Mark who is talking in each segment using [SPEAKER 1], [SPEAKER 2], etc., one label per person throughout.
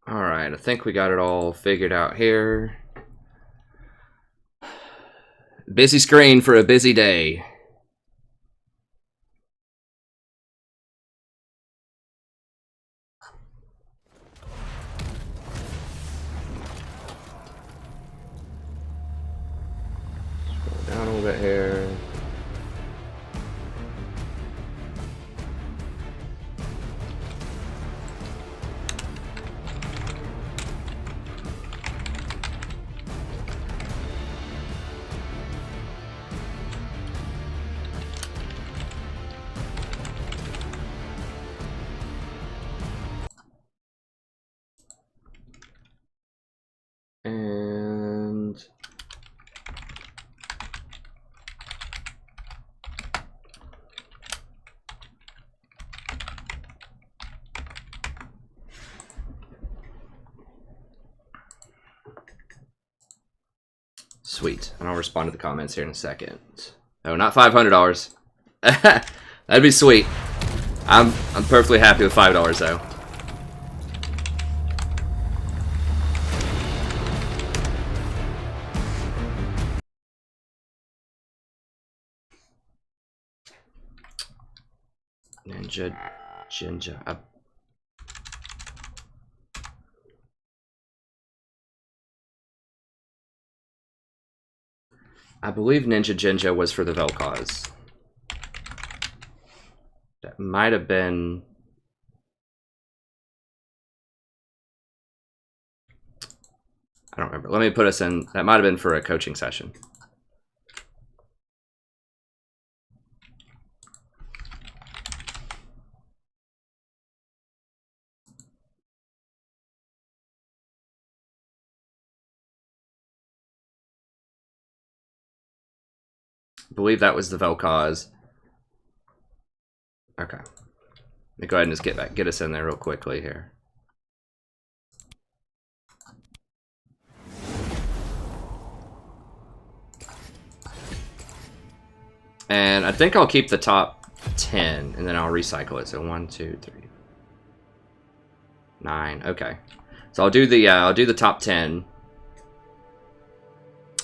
[SPEAKER 1] Alright, I think we got it all figured out here. Busy screen for a busy day. Go down a little bit here. And sweet. And I'll respond to the comments here in a second. Oh, not $500. That'd be sweet. I'm perfectly happy with $5 though. Jinja. I believe Ninja Jinja was for the Vel'Koz. That might have been... I don't remember. Let me put us in... That might have been for a coaching session. I believe that was the Vel'Koz. Okay. Let me go ahead and just get us in there real quickly here. And I think I'll keep the top 10 and then I'll recycle it. So 1, 2, 3, 9. Okay. So I'll do the top 10.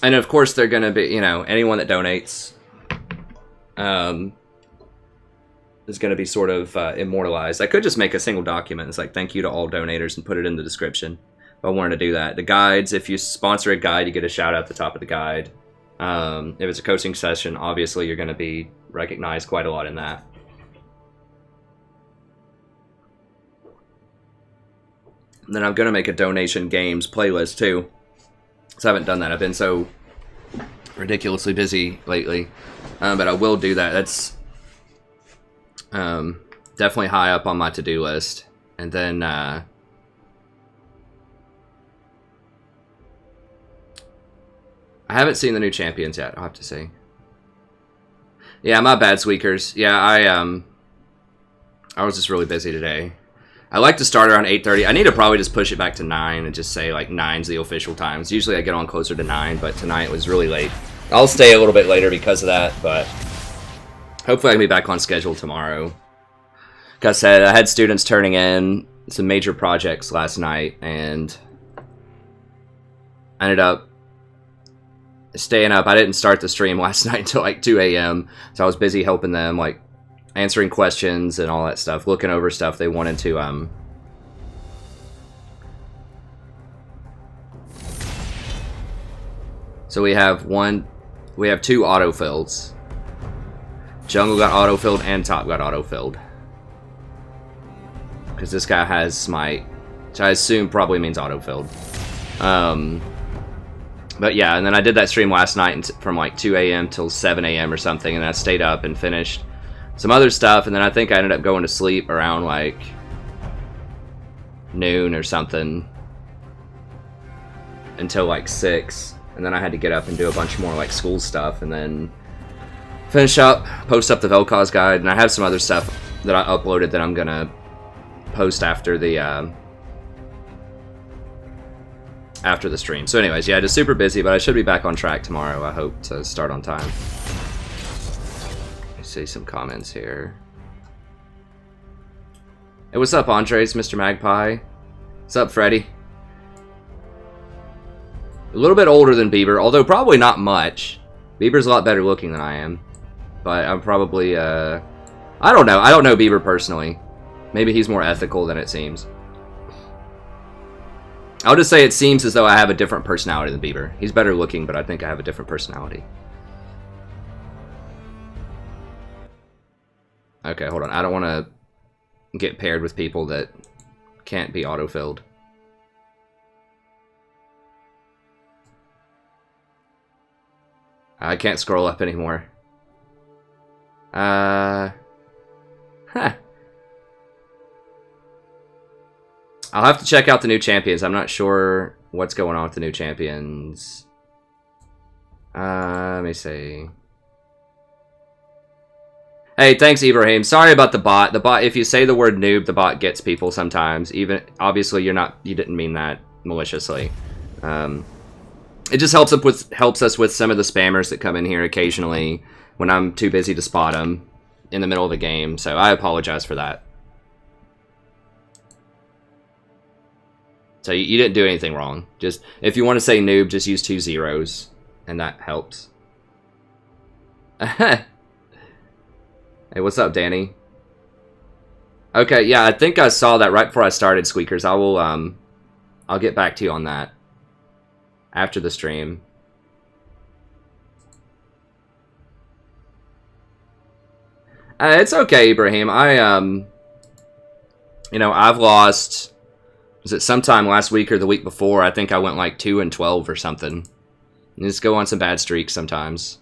[SPEAKER 1] And of course they're gonna be, you know, anyone that donates is gonna be sort of immortalized. I could just make a single document. It's like thank you to all donators and put it in the description. If I wanted to do that. The guides, if you sponsor a guide, you get a shout out at the top of the guide. If it's a coaching session, obviously you're gonna be recognized quite a lot in that. And then I'm gonna make a donation games playlist too. So I haven't done that. I've been so ridiculously busy lately. But I will do that. That's definitely high up on my to-do list. And then I haven't seen the new champions yet, I'll have to see. Yeah, my bad, Squeakers. Yeah, I was just really busy today. I like to start around 8:30. I need to probably just push it back to 9 and just say like 9's the official times. Usually I get on closer to 9, but tonight it was really late. I'll stay a little bit later because of that, but hopefully I can be back on schedule tomorrow. Like I said, I had students turning in some major projects last night and I ended up staying up. I didn't start the stream last night until like 2 a.m. So I was busy helping them, like answering questions and all that stuff, looking over stuff they wanted to So we have two autofills. Jungle got autofilled and top got autofilled. Because this guy has smite, which I assume probably means autofilled. But yeah, and then I did that stream last night from like 2 a.m. till 7 a.m. or something, and I stayed up and finished some other stuff, and then I think I ended up going to sleep around like noon or something until like 6, and then I had to get up and do a bunch more like school stuff, and then finish up, post up the Vel'Koz guide, and I have some other stuff that I uploaded that I'm gonna post after the stream. So anyways, yeah, just super busy, but I should be back on track tomorrow. I hope to start on time. See some comments here. Hey, what's up, Andres, Mr. Magpie? What's up, Freddy? A little bit older than Bieber, although probably not much. Bieber's a lot better looking than I am. But I'm probably, I don't know. I don't know Bieber personally. Maybe he's more ethical than it seems. I'll just say it seems as though I have a different personality than Bieber. He's better looking, but I think I have a different personality. Okay, hold on. I don't want to get paired with people that can't be auto-filled. I can't scroll up anymore. Huh. I'll have to check out the new champions. I'm not sure what's going on with the new champions. Let me see. Hey, thanks, Ibrahim. Sorry about the bot. The bot, if you say the word noob, the bot gets people sometimes. Even, obviously, you didn't mean that maliciously. It just helps us with some of the spammers that come in here occasionally when I'm too busy to spot them in the middle of the game. So I apologize for that. So you didn't do anything wrong. Just, if you want to say noob, just use 2 zeros, and that helps. Hey, what's up, Danny? Okay, yeah, I think I saw that right before I started, Squeakers. I will, I'll get back to you on that after the stream. It's okay, Ibrahim. You know, I've lost... Was it sometime last week or the week before? I think I went like 2-12 or something. You just go on some bad streaks sometimes.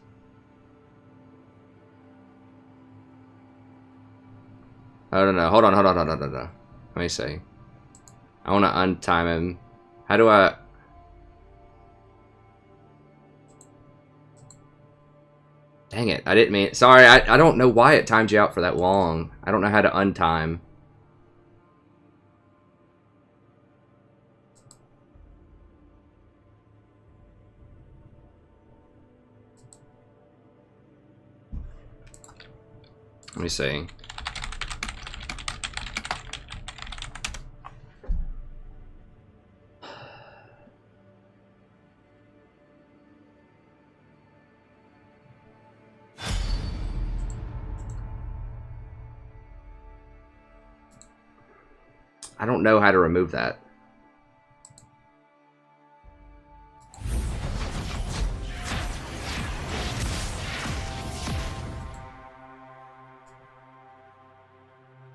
[SPEAKER 1] I don't know. Hold on. Let me see. I want to untime him. How do I... Dang it. I didn't mean... Sorry, I don't know why it timed you out for that long. I don't know how to untime. Let me see. I don't know how to remove that.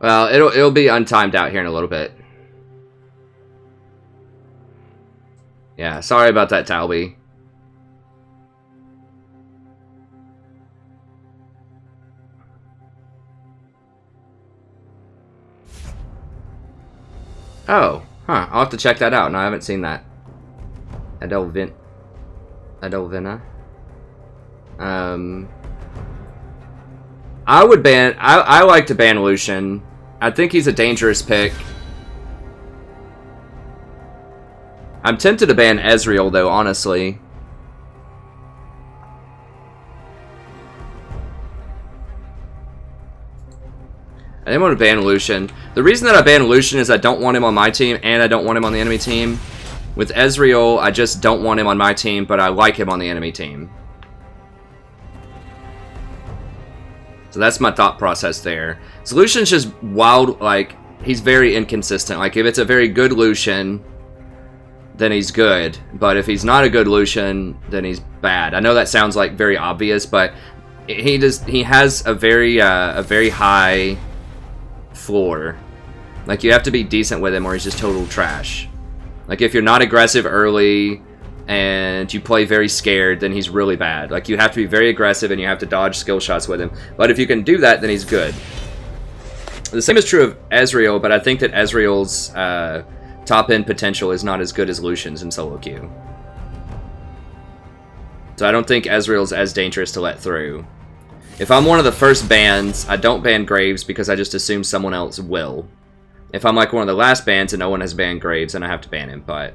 [SPEAKER 1] Well, it'll be untimed out here in a little bit. Yeah, sorry about that, Talby. Oh, huh. I'll have to check that out. No, I haven't seen that. Adelvina. I would ban... I like to ban Lucian. I think he's a dangerous pick. I'm tempted to ban Ezreal, though, honestly. I didn't want to ban Lucian. The reason that I ban Lucian is I don't want him on my team, and I don't want him on the enemy team. With Ezreal, I just don't want him on my team, but I like him on the enemy team. So that's my thought process there. So Lucian's just wild, like, he's very inconsistent. Like, if it's a very good Lucian, then he's good. But if he's not a good Lucian, then he's bad. I know that sounds, like, very obvious, but he has a very high floor. Like, you have to be decent with him or he's just total trash. Like, if you're not aggressive early and you play very scared, then he's really bad. Like, you have to be very aggressive and you have to dodge skill shots with him. But if you can do that, then he's good. The same is true of Ezreal, but I think that Ezreal's top-end potential is not as good as Lucian's in solo queue. So I don't think Ezreal's as dangerous to let through. If I'm one of the first bans, I don't ban Graves because I just assume someone else will. If I'm like one of the last bans and no one has banned Graves, then I have to ban him, but...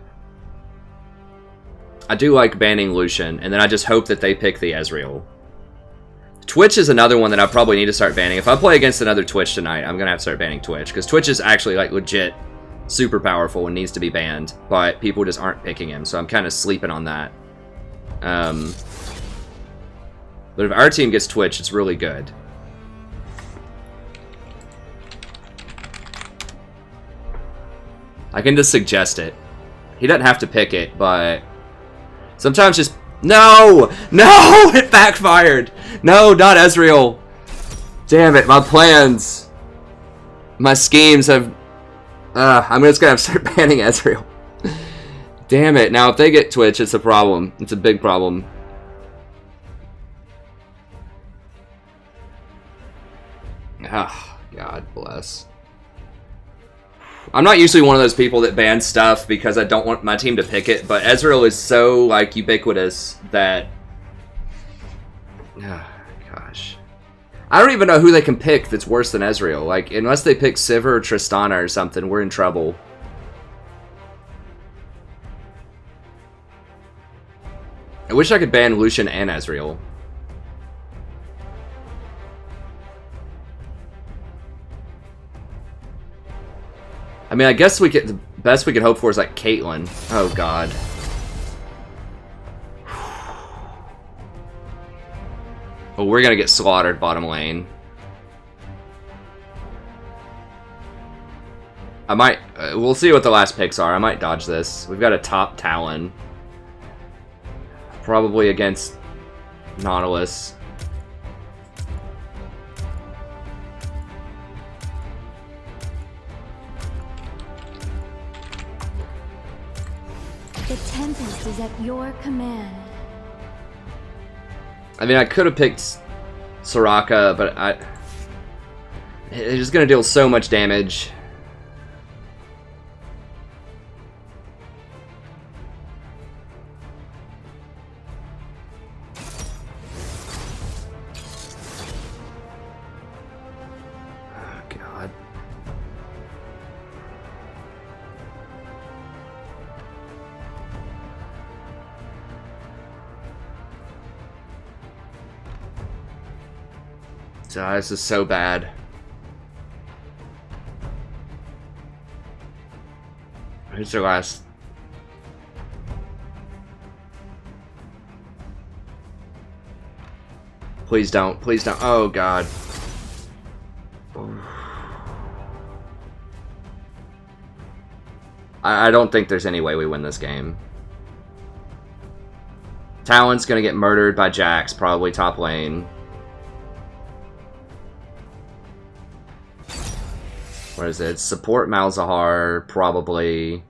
[SPEAKER 1] I do like banning Lucian, and then I just hope that they pick the Ezreal. Twitch is another one that I probably need to start banning. If I play against another Twitch tonight, I'm going to have to start banning Twitch, because Twitch is actually, like, legit super powerful and needs to be banned, but people just aren't picking him, so I'm kind of sleeping on that. But if our team gets Twitch, it's really good. I can just suggest it. He doesn't have to pick it, but sometimes just... No! No! It backfired! No, not Ezreal! Damn it, my plans... My schemes have... I'm just gonna have to start banning Ezreal. Damn it, now if they get Twitch, it's a problem. It's a big problem. Ah, God bless. I'm not usually one of those people that ban stuff because I don't want my team to pick it, but Ezreal is so, like, ubiquitous that... Gosh. I don't even know who they can pick that's worse than Ezreal. Like, unless they pick Sivir or Tristana or something, we're in trouble. I wish I could ban Lucian and Ezreal. I mean, I guess we get the best we could hope for is like Caitlyn. Oh God. Well, we're gonna get slaughtered bottom lane. I might. We'll see what the last picks are. I might dodge this. We've got a top Talon. Probably against Nautilus.
[SPEAKER 2] The Tempest is at your command.
[SPEAKER 1] I mean, I could have picked Soraka, but it's just gonna deal so much damage. Oh, God. So, this is so bad. Who's their last? Please don't. Please don't. Oh, God. I don't think there's any way we win this game. Talon's gonna get murdered by Jax, probably top lane. What is it? Support Malzahar, probably.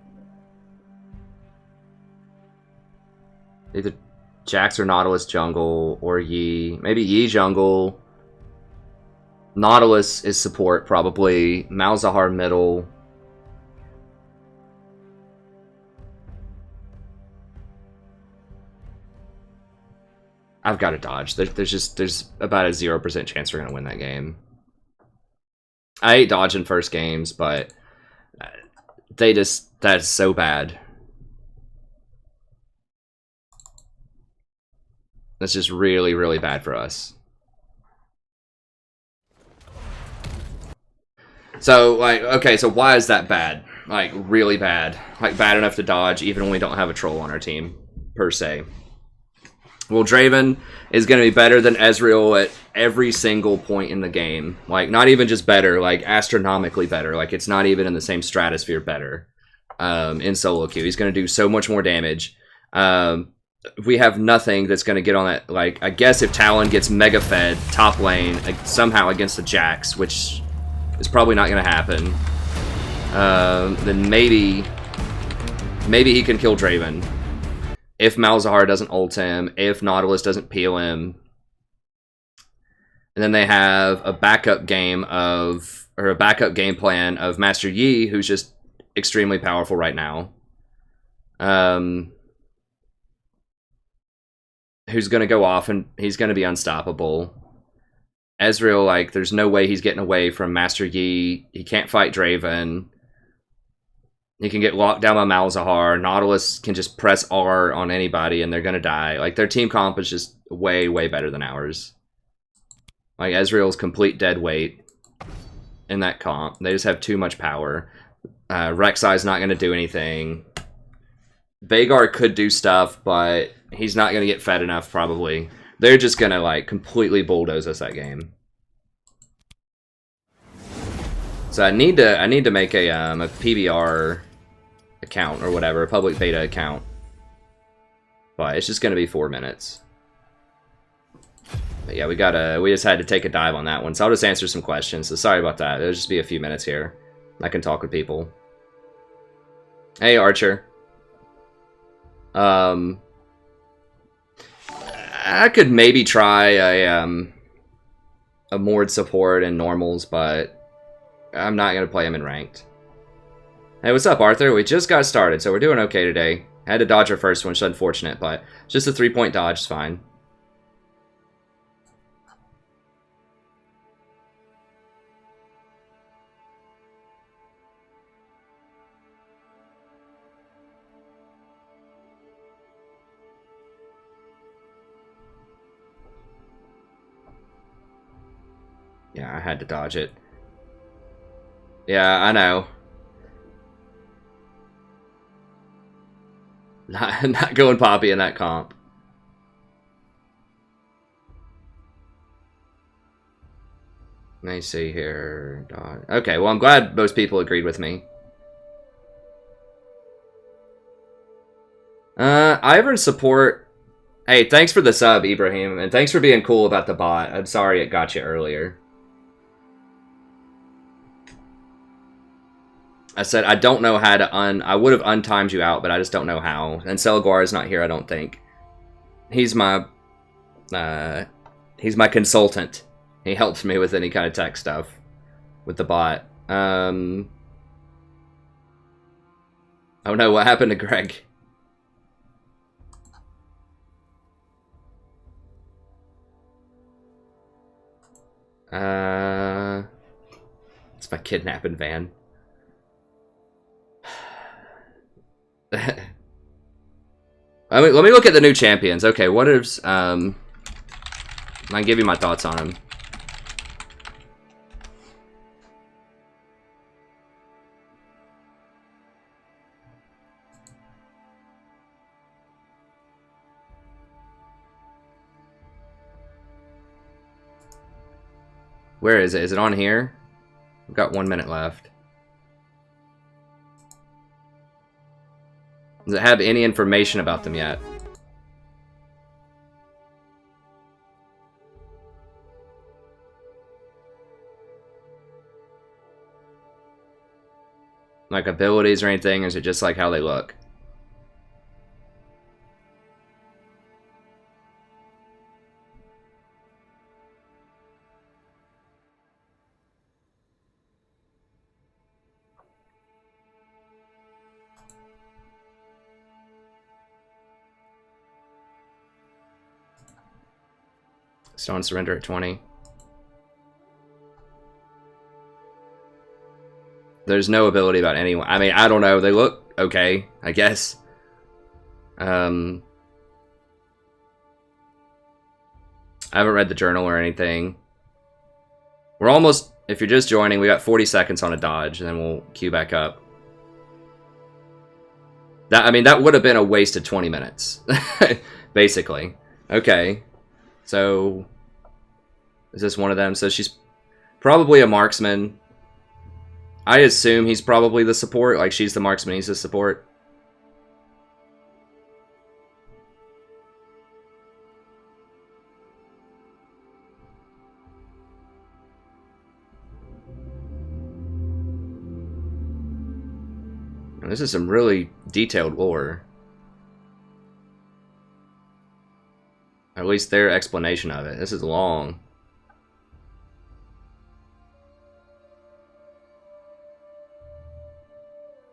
[SPEAKER 1] Either Jax or Nautilus jungle, or Yi. Maybe Yi jungle. Nautilus is support, probably. Malzahar middle. I've got to dodge. There's about a 0% chance we're gonna win that game. I hate dodging first games, but that's so bad. That's just really, really bad for us. So, like, okay, so why is that bad? Like, really bad. Like, bad enough to dodge even when we don't have a troll on our team, per se. Well, Draven is going to be better than Ezreal at every single point in the game. Like, not even just better, like, astronomically better. Like, it's not even in the same stratosphere better in solo queue. He's going to do so much more damage. We have nothing that's going to get on that. Like, I guess if Talon gets mega fed top lane somehow against the Jax, which is probably not going to happen, then maybe he can kill Draven. If Malzahar doesn't ult him, if Nautilus doesn't peel him. And then they have a backup game or a backup game plan of Master Yi, who's just extremely powerful right now. Who's going to go off and he's going to be unstoppable. Ezreal, like, there's no way he's getting away from Master Yi. He can't fight Draven. He can get locked down by Malzahar. Nautilus can just press R on anybody and they're going to die. Like, their team comp is just way, way better than ours. Like, Ezreal's complete dead weight in that comp. They just have too much power. Rek'Sai's not going to do anything. Vhagar could do stuff, but he's not going to get fed enough, probably. They're just going to, like, completely bulldoze us that game. So I need to make a PBR account or whatever, a public beta account. But it's just going to be 4 minutes. But yeah, we just had to take a dive on that one. So I'll just answer some questions. So sorry about that. It'll just be a few minutes here. I can talk with people. Hey, Archer. I could maybe try a moored support in normals, but I'm not going to play him in ranked. Hey, what's up, Arthur? We just got started, so we're doing okay today. Had to dodge our first one, which is unfortunate, but just a 3-point dodge is fine. Yeah, I had to dodge it. Yeah, I know. Not going Poppy in that comp. Let me see here. Okay, well, I'm glad most people agreed with me. Ivern support. Hey, thanks for the sub, Ibrahim, and thanks for being cool about the bot. I'm sorry it got you earlier. I said I don't know how to I would have untimed you out, but I just don't know how. And Selguar is not here, I don't think. He's my consultant. He helps me with any kind of tech stuff with the bot. Oh no, what happened to Greg? It's my kidnapping van. Let me look at the new champions. Okay, what is I can give you my thoughts on them. Where is it? Is it on here? We've got 1 minute left. Does it have any information about them yet? Like abilities or anything, or is it just like how they look? Stone surrender at 20. There's no ability about anyone. I mean, I don't know. They look okay, I guess. I haven't read the journal or anything. We're almost, if you're just joining, we got 40 seconds on a dodge, and then we'll queue back up. I mean, that would have been a wasted 20 minutes, basically. Okay. So, is this one of them? So she's probably a marksman. I assume he's probably the support. Like, she's the marksman, he's the support. And this is some really detailed lore. At least their explanation of it. This is long.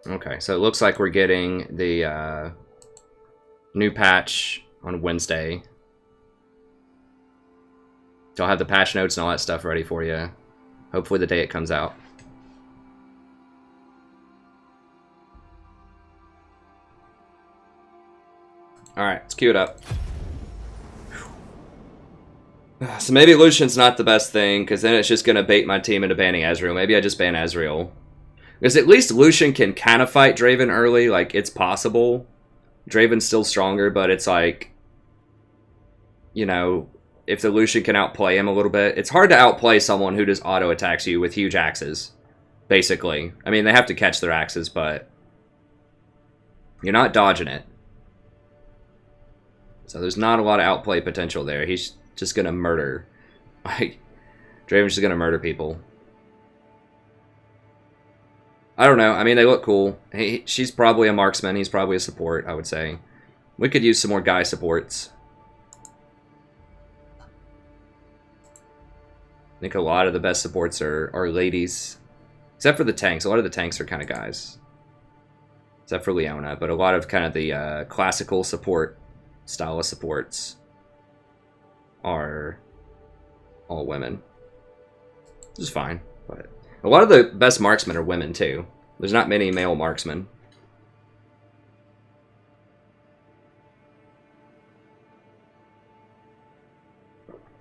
[SPEAKER 1] Okay, so it looks like we're getting the new patch on Wednesday. So I'll have the patch notes and all that stuff ready for you. Hopefully the day it comes out. Alright, let's queue it up. So maybe Lucian's not the best thing, because then it's just going to bait my team into banning Ezreal. Maybe I just ban Ezreal. Because at least Lucian can kind of fight Draven early. Like, it's possible. Draven's still stronger, but it's like, you know, if the Lucian can outplay him a little bit. It's hard to outplay someone who just auto-attacks you with huge axes, basically. I mean, they have to catch their axes, but you're not dodging it. So there's not a lot of outplay potential there. He's just going to murder. Like, Draven's just going to murder people. I don't know. I mean, they look cool. She's probably a marksman. He's probably a support, I would say. We could use some more guy supports. I think a lot of the best supports are ladies. Except for the tanks. A lot of the tanks are kind of guys. Except for Leona. But a lot of kind of the classical support style of supports are all women. Which is fine, but a lot of the best marksmen are women, too. There's not many male marksmen.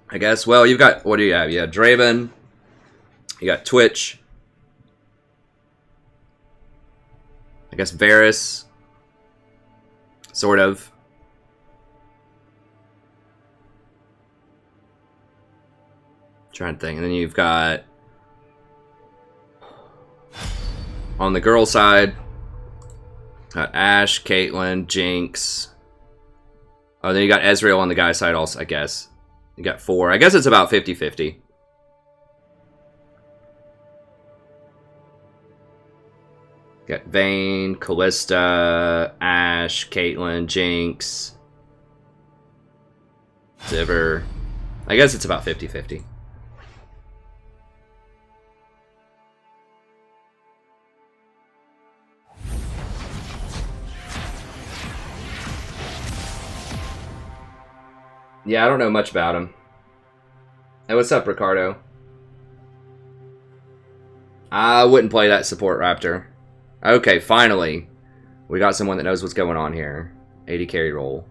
[SPEAKER 1] I guess, well, you've got, what do you have? You have Draven. You got Twitch. I guess Varus. Sort of. Trying to think. And then you've got, on the girl side, got Ashe, Caitlyn, Jinx. Oh, then you got Ezreal on the guy side also, I guess. You got 4. I guess it's about 50-50. Got Vayne, Kalista, Ashe, Caitlyn, Jinx, Sivir. I guess it's about 50-50. Yeah, I don't know much about him. Hey, what's up, Ricardo? I wouldn't play that support Raptor. Okay, finally. We got someone that knows what's going on here. 80 carry roll.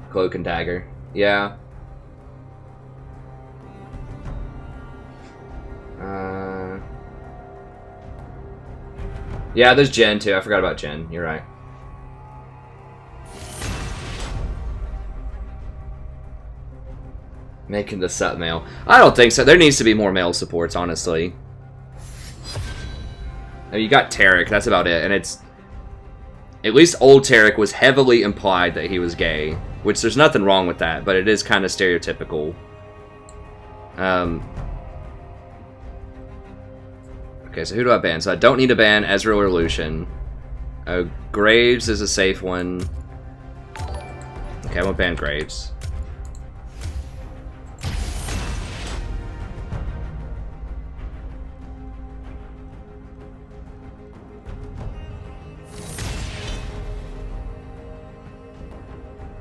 [SPEAKER 1] Cloak and dagger. Yeah. Yeah, there's Jen too. I forgot about Jen. You're right. Making the sub male. I don't think so. There needs to be more male supports, honestly. I mean, you got Tarek. That's about it. And it's... At least old Tarek was heavily implied that he was gay. Which there's nothing wrong with that, but it is kind of stereotypical. Okay, so who do I ban? So I don't need to ban Ezreal or Lucian. Graves is a safe one. Okay, I won't ban Graves.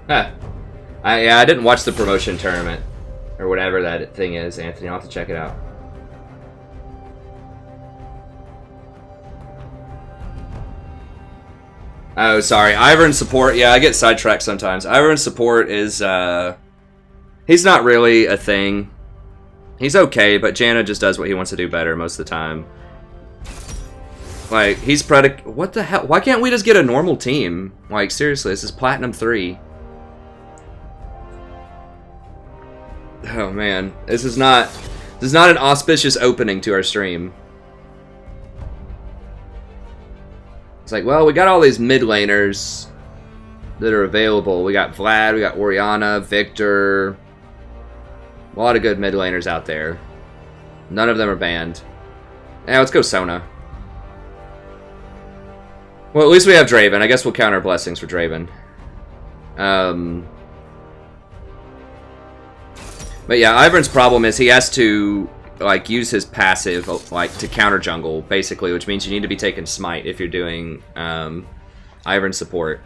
[SPEAKER 1] Huh. I didn't watch the promotion tournament. Or whatever that thing is, Anthony. I'll have to check it out. Oh, sorry. Ivern support. Yeah, I get sidetracked sometimes. Ivern support is, he's not really a thing. He's okay, but Janna just does what he wants to do better most of the time. Like, he's what the hell? Why can't we just get a normal team? Like, seriously, this is Platinum 3. Oh man, this is not an auspicious opening to our stream. It's like, well, we got all these mid laners that are available. We got Vlad, we got Orianna, Victor. A lot of good mid laners out there. None of them are banned. Yeah, let's go Sona. Well, at least we have Draven. I guess we'll count our blessings for Draven. But yeah, Ivern's problem is he has to like use his passive like to counter jungle, basically, which means you need to be taking smite if you're doing Ivern support.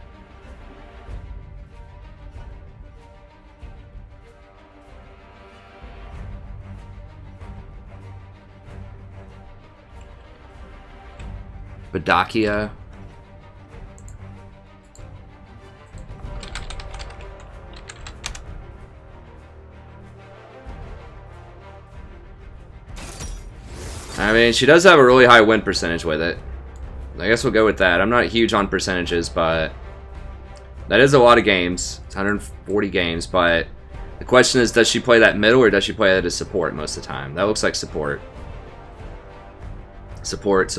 [SPEAKER 1] Badakia. I mean, she does have a really high win percentage with it. I guess we'll go with that. I'm not huge on percentages, but that is a lot of games. It's 140 games, but the question is, does she play that middle or does she play that as support most of the time? That looks like support. Support.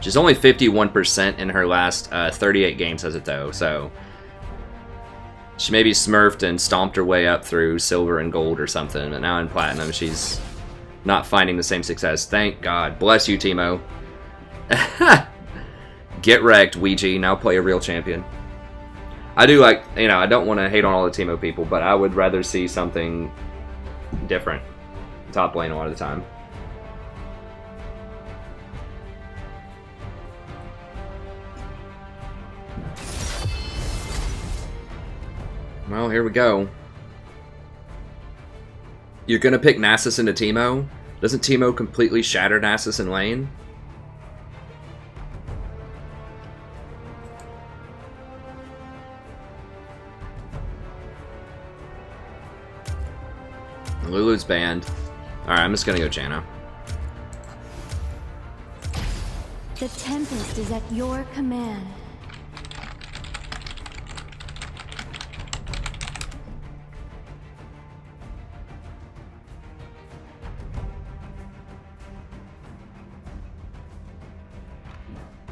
[SPEAKER 1] She's only 51% in her last 38 games as it though, so she maybe smurfed and stomped her way up through silver and gold or something, but now in platinum she's not finding the same success. Thank God. Bless you, Teemo. Get wrecked, Ouija. Now play a real champion. I do like, you know, I don't want to hate on all the Teemo people, but I would rather see something different top lane a lot of the time. Well, here we go. You're gonna pick Nasus into Teemo? Doesn't Teemo completely shatter Nasus in lane? Lulu's banned. Alright, I'm just gonna go Janna.
[SPEAKER 2] The Tempest is at your command.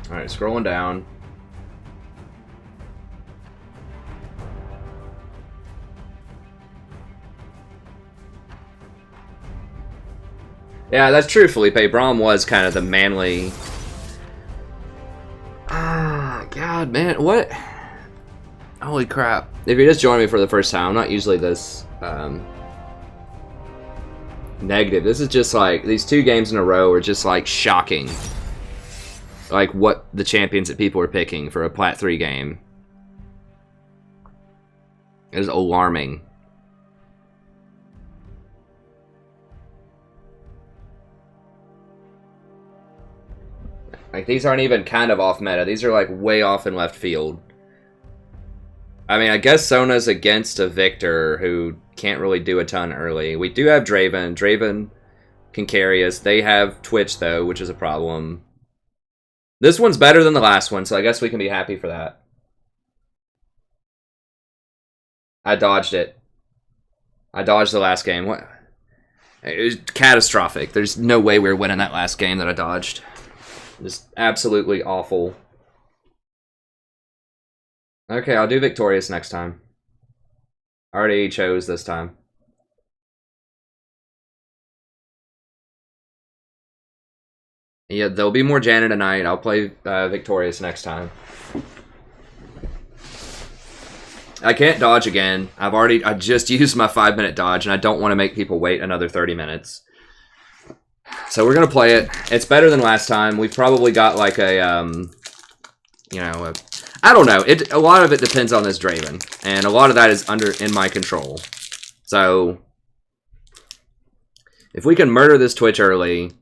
[SPEAKER 1] Alright, scrolling down. Yeah, that's true, Felipe. Braum was kind of the manly... Ah, God, man, what? Holy crap. If you're just joining me for the first time, I'm not usually this negative. This is just like, these 2 games in a row are just like shocking. Like what the champions that people are picking for a Plat 3 game. It is alarming. Like, these aren't even kind of off meta. These are, like, way off in left field. I mean, I guess Sona's against a Victor who can't really do a ton early. We do have Draven. Draven can carry us. They have Twitch, though, which is a problem. This one's better than the last one, so I guess we can be happy for that. I dodged it. I dodged the last game. What? It was catastrophic. There's no way we're winning that last game that I dodged. Just absolutely awful. Okay, I'll do Victorious next time. I already chose this time. Yeah, there'll be more Janna tonight. I'll play Victorious next time. I can't dodge again. I just used my 5-minute dodge, and I don't want to make people wait another 30 minutes. So we're gonna play it. It's better than last time. We've probably got like a, you know, I don't know. A lot of it depends on this Draven, and a lot of that is in my control. So if we can murder this Twitch early,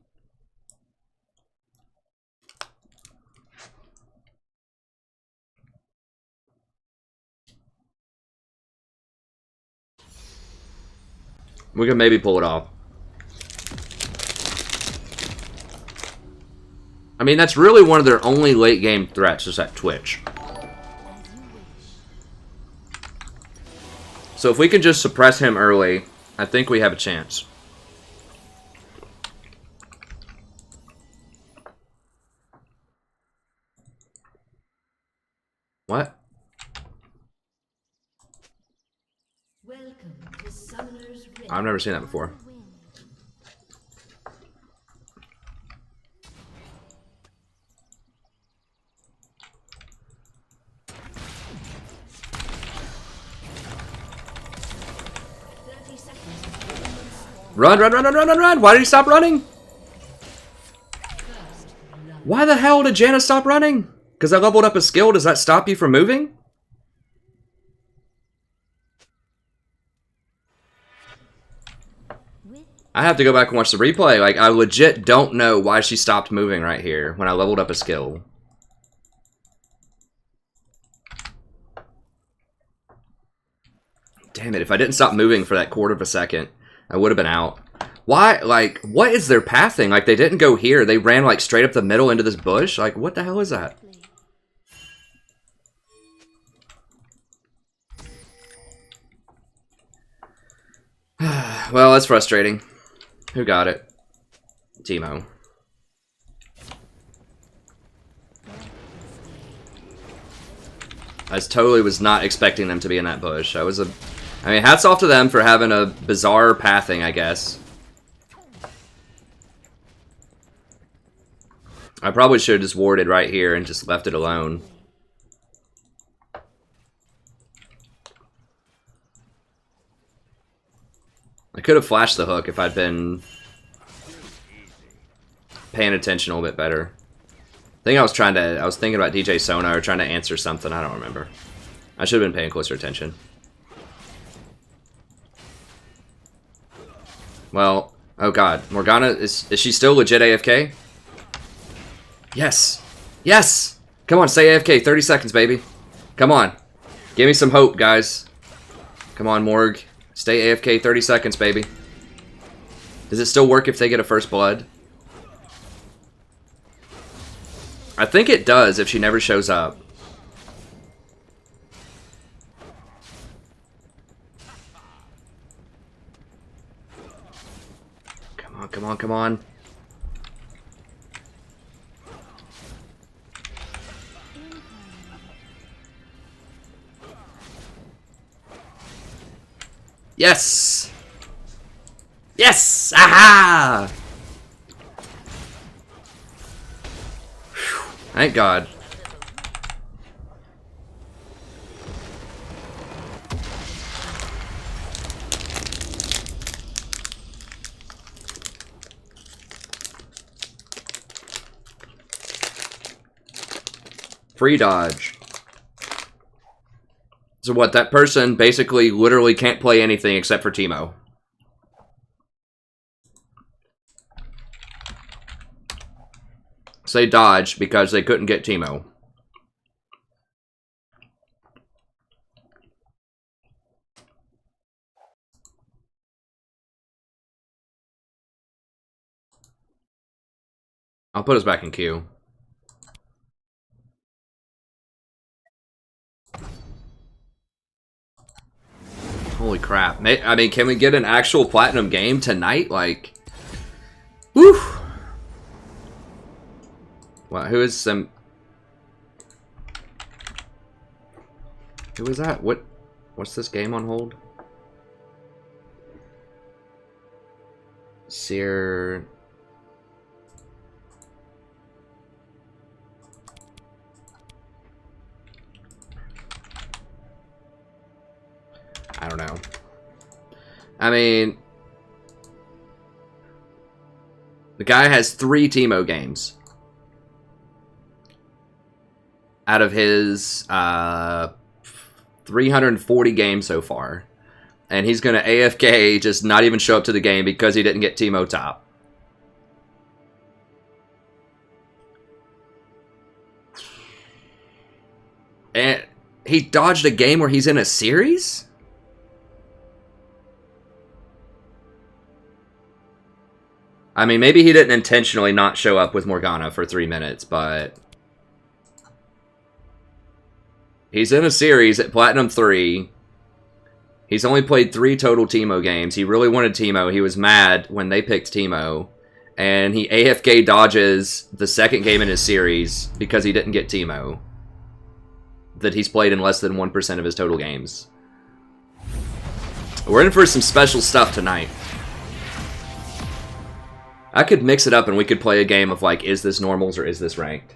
[SPEAKER 1] we can maybe pull it off. I mean, that's really one of their only late game threats, is that Twitch. So if we can just suppress him early, I think we have a chance. What? I've never seen that before. Run, run, run, run, run, run, run! Why did he stop running? Why the hell did Janna stop running? Because I leveled up a skill, does that stop you from moving? I have to go back and watch the replay. Like, I legit don't know why she stopped moving right here when I leveled up a skill. Damn it, if I didn't stop moving for that quarter of a second, I would have been out. Why, like, what is their pathing? Like, they didn't go here. They ran, like, straight up the middle into this bush. Like, what the hell is that? Well, that's frustrating. Who got it? Teemo. I totally was not expecting them to be in that bush. I mean, hats off to them for having a bizarre pathing, I guess. I probably should have just warded right here and just left it alone. I could have flashed the hook if I'd been paying attention a little bit better. I think I was thinking about DJ Sona or trying to answer something. I don't remember. I should have been paying closer attention. Well, oh god. Morgana, is she still legit AFK? Yes. Yes! Come on, stay AFK. 30 seconds, baby. Come on. Give me some hope, guys. Come on, Morg. Stay AFK 30 seconds, baby. Does it still work if they get a first blood? I think it does if she never shows up. Come on, come on, come on. Yes! Yes! Aha! Whew. Thank God. Free dodge. So what, that person basically literally can't play anything except for Teemo. So they dodged because they couldn't get Teemo. I'll put us back in queue. Holy crap. I mean, can we get an actual platinum game tonight? Like, whew. Wow, who is some... Who is that? What's this game on hold? Seer... I don't know. I mean, the guy has 3 Teemo games out of his 340 games so far, and he's gonna AFK, just not even show up to the game because he didn't get Teemo top. And he dodged a game where he's in a series? I mean, maybe he didn't intentionally not show up with Morgana for 3 minutes, but... He's in a series at Platinum 3. He's only played 3 total Teemo games. He really wanted Teemo. He was mad when they picked Teemo. And he AFK dodges the second game in his series because he didn't get Teemo. That he's played in less than 1% of his total games. We're in for some special stuff tonight. I could mix it up and we could play a game of like, is this normals or is this ranked?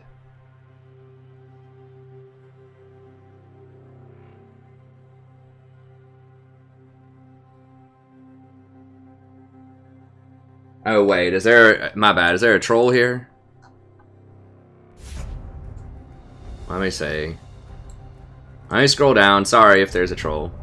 [SPEAKER 1] Oh wait, is there, my bad, is there a troll here? Let me see. Let me scroll down, sorry if there's a troll.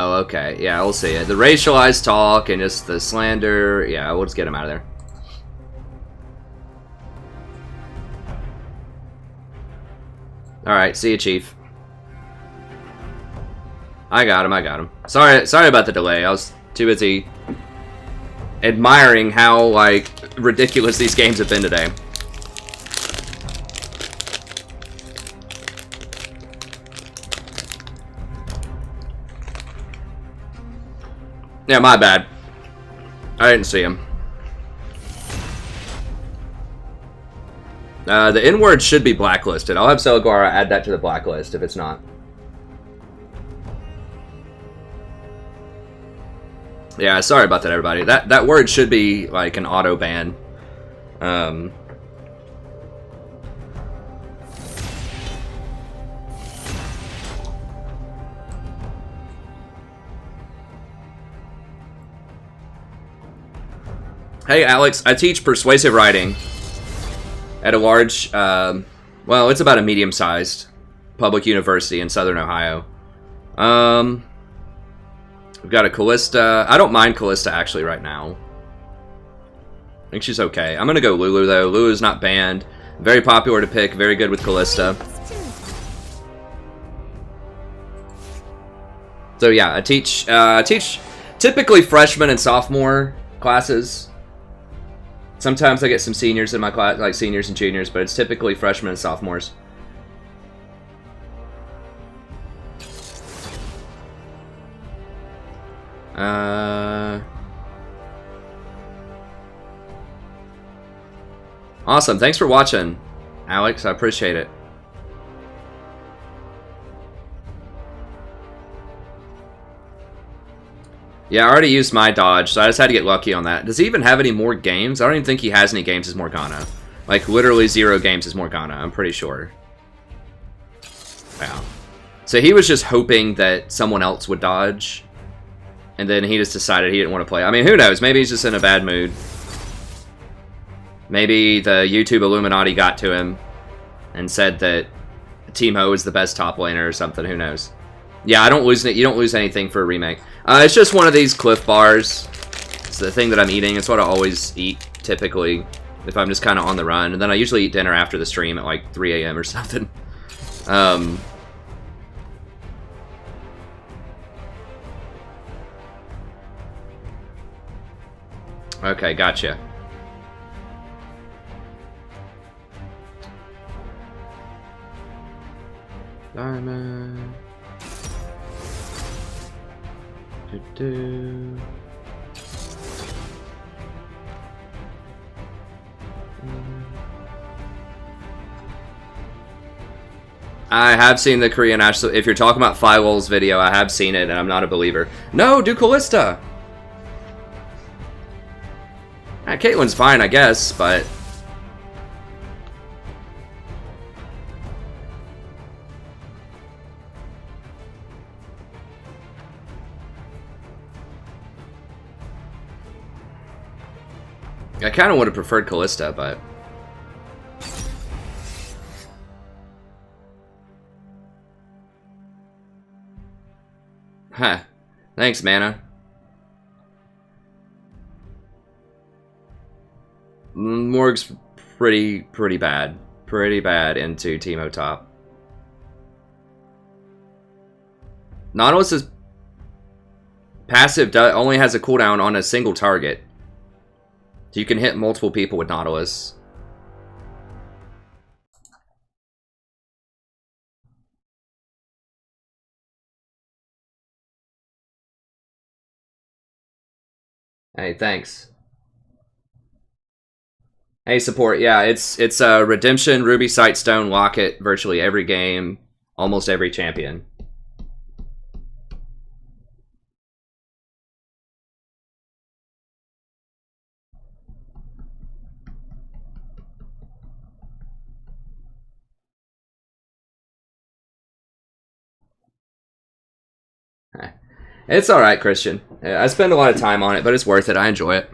[SPEAKER 1] Oh, okay. Yeah, we'll see it. The racialized talk and just the slander. Yeah, we'll just get him out of there. Alright, see you, Chief. I got him. Sorry about the delay. I was too busy admiring how, like, ridiculous these games have been today. Yeah, my bad. I didn't see him. The N-word should be blacklisted. I'll have Celgara add that to the blacklist if it's not. Yeah, sorry about that, everybody. That word should be like an auto ban. Hey, Alex, I teach persuasive writing at a large, well, it's about a medium-sized public university in Southern Ohio. We've got a Callista. I don't mind Callista, actually, right now. I think she's okay. I'm going to go Lulu, though. Lulu's not banned. Very popular to pick. Very good with Callista. So, yeah, I teach typically freshman and sophomore classes. Sometimes I get some seniors in my class, like seniors and juniors, but it's typically freshmen and sophomores. Awesome. Thanks for watching, Alex. I appreciate it. Yeah, I already used my dodge, so I just had to get lucky on that. Does he even have any more games? I don't even think he has any games as Morgana. Like, literally 0 games as Morgana, I'm pretty sure. Wow. So he was just hoping that someone else would dodge, and then he just decided he didn't want to play. I mean, who knows? Maybe he's just in a bad mood. Maybe the YouTube Illuminati got to him and said that Teemo is the best top laner or something. Who knows? Yeah, I don't lose it. You don't lose anything for a remake. It's just one of these Cliff Bars. It's the thing that I'm eating. It's what I always eat, typically, if I'm just kind of on the run. And then I usually eat dinner after the stream at like 3 a.m. or something. Okay, gotcha. Diamond. I have seen the Korean Ash. So if you're talking about Firewall's video, I have seen it, and I'm not a believer. No, do Callista. Caitlyn's fine, I guess, but I kind of would have preferred Callista, but huh. Thanks, Mana. Morg's pretty bad. Pretty bad into Teemo top. Nautilus's passive only has a cooldown on a single target. So you can hit multiple people with Nautilus. Hey, thanks. Hey, support. Yeah, it's Redemption, Ruby, Sightstone, Locket, virtually every game, almost every champion. It's alright, Christian. I spend a lot of time on it, but it's worth it. I enjoy it.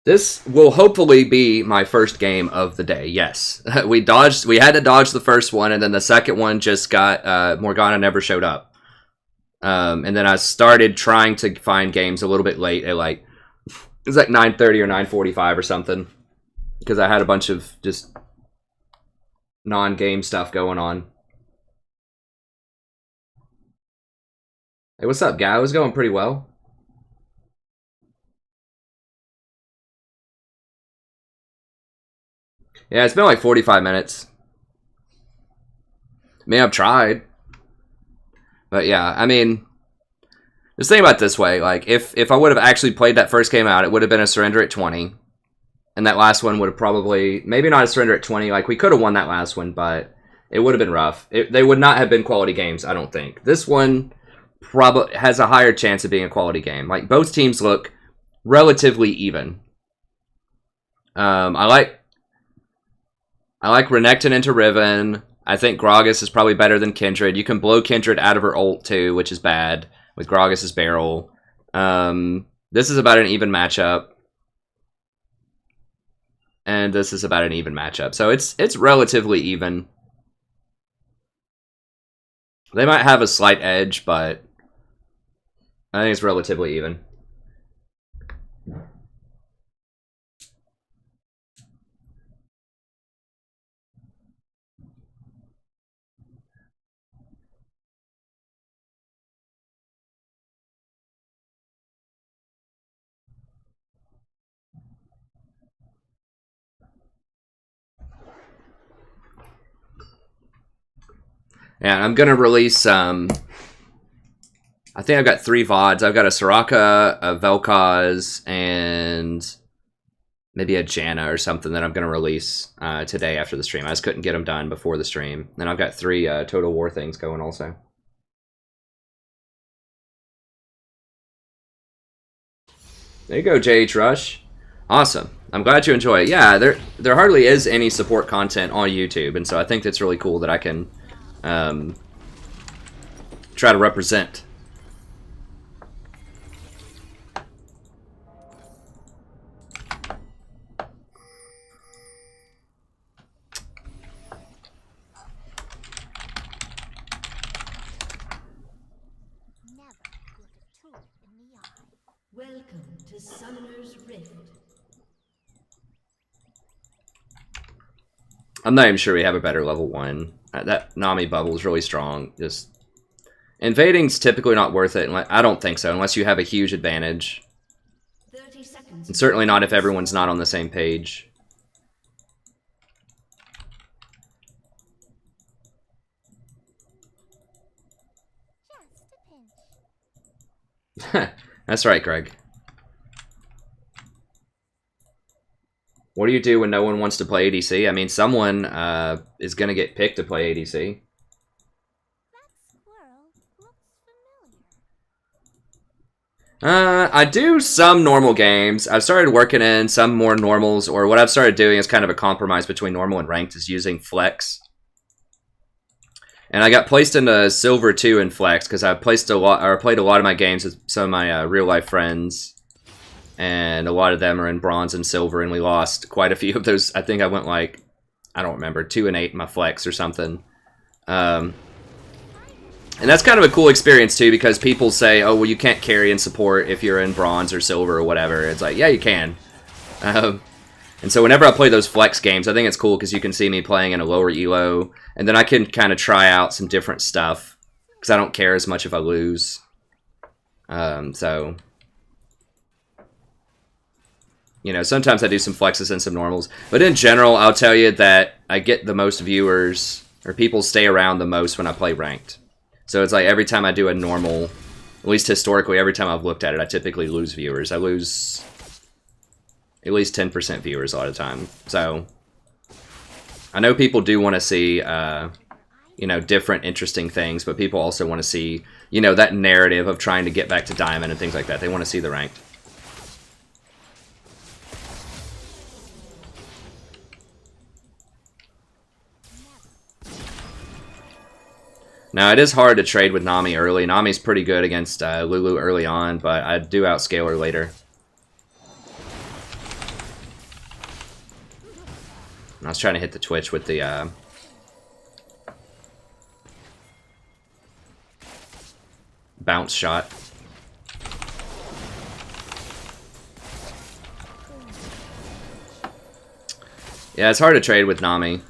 [SPEAKER 1] This will hopefully be my first game of the day. Yes, we had to dodge the first one, and then the second one just got Morgana never showed up. And then I started trying to find games a little bit late at like it was like 9:30 or 9:45 or something, because I had a bunch of just non-game stuff going on. Hey, what's up, guy? It was going pretty well. Yeah, it's been like 45 minutes. I mean, I've tried. But yeah, I mean, just think about it this way. Like, if I would have actually played that first game out, it would have been a surrender at 20. And that last one would have probably, maybe not a surrender at 20. Like, we could have won that last one, but it would have been rough. They would not have been quality games, I don't think. This one probably has a higher chance of being a quality game. Like, both teams look relatively even. I like renekton into Riven. I think Gragas is probably better than Kindred. You can blow Kindred out of her ult too, which is bad with Gragas' barrel. This is about an even matchup. And this is about an even matchup. So it's relatively even. They might have a slight edge, but I think it's relatively even. Yeah, I'm going to release, I think I've got 3 VODs. I've got a Soraka, a Vel'Koz, and maybe a Janna or something that I'm going to release today after the stream. I just couldn't get them done before the stream. And I've got 3 Total War things going also. There you go, JH Rush. Awesome. I'm glad you enjoy it. Yeah, there hardly is any support content on YouTube, and so I think that's really cool that I can try to represent.
[SPEAKER 2] Welcome to Summoner's Rift.
[SPEAKER 1] I'm not even sure we have a better level 1. That Nami bubble is really strong. Just invading's typically not worth it. I don't think so, unless you have a huge advantage.
[SPEAKER 2] 30 seconds.
[SPEAKER 1] And certainly not if everyone's not on the same page. That's right, Greg. What do you do when no one wants to play ADC? I mean, someone is going to get picked to play ADC. I do some normal games. I've started working in some more normals, or what I've started doing is kind of a compromise between normal and ranked, is using Flex. And I got placed into Silver 2 in Flex because I played a lot of my games with some of my real life friends. And a lot of them are in Bronze and Silver, and we lost quite a few of those. I think I went like, I don't remember, 2 and 8 in my Flex or something. And that's kind of a cool experience too, because people say, oh, well, you can't carry and support if you're in Bronze or Silver or whatever. It's like, yeah, you can. And so whenever I play those Flex games, I think it's cool because you can see me playing in a lower elo, and then I can kind of try out some different stuff because I don't care as much if I lose. So, you know, sometimes I do some flexes and some normals, but in general, I'll tell you that I get the most viewers, or people stay around the most when I play ranked. So it's like every time I do a normal, at least historically, every time I've looked at it, I typically lose viewers. I lose at least 10% viewers a lot of the time. So I know people do want to see, you know, different interesting things, but people also want to see, you know, that narrative of trying to get back to Diamond and things like that. They want to see the ranked. Now, it is hard to trade with Nami early. Nami's pretty good against Lulu early on, but I do outscale her later. I was trying to hit the Twitch with the bounce shot. Yeah, it's hard to trade with Nami.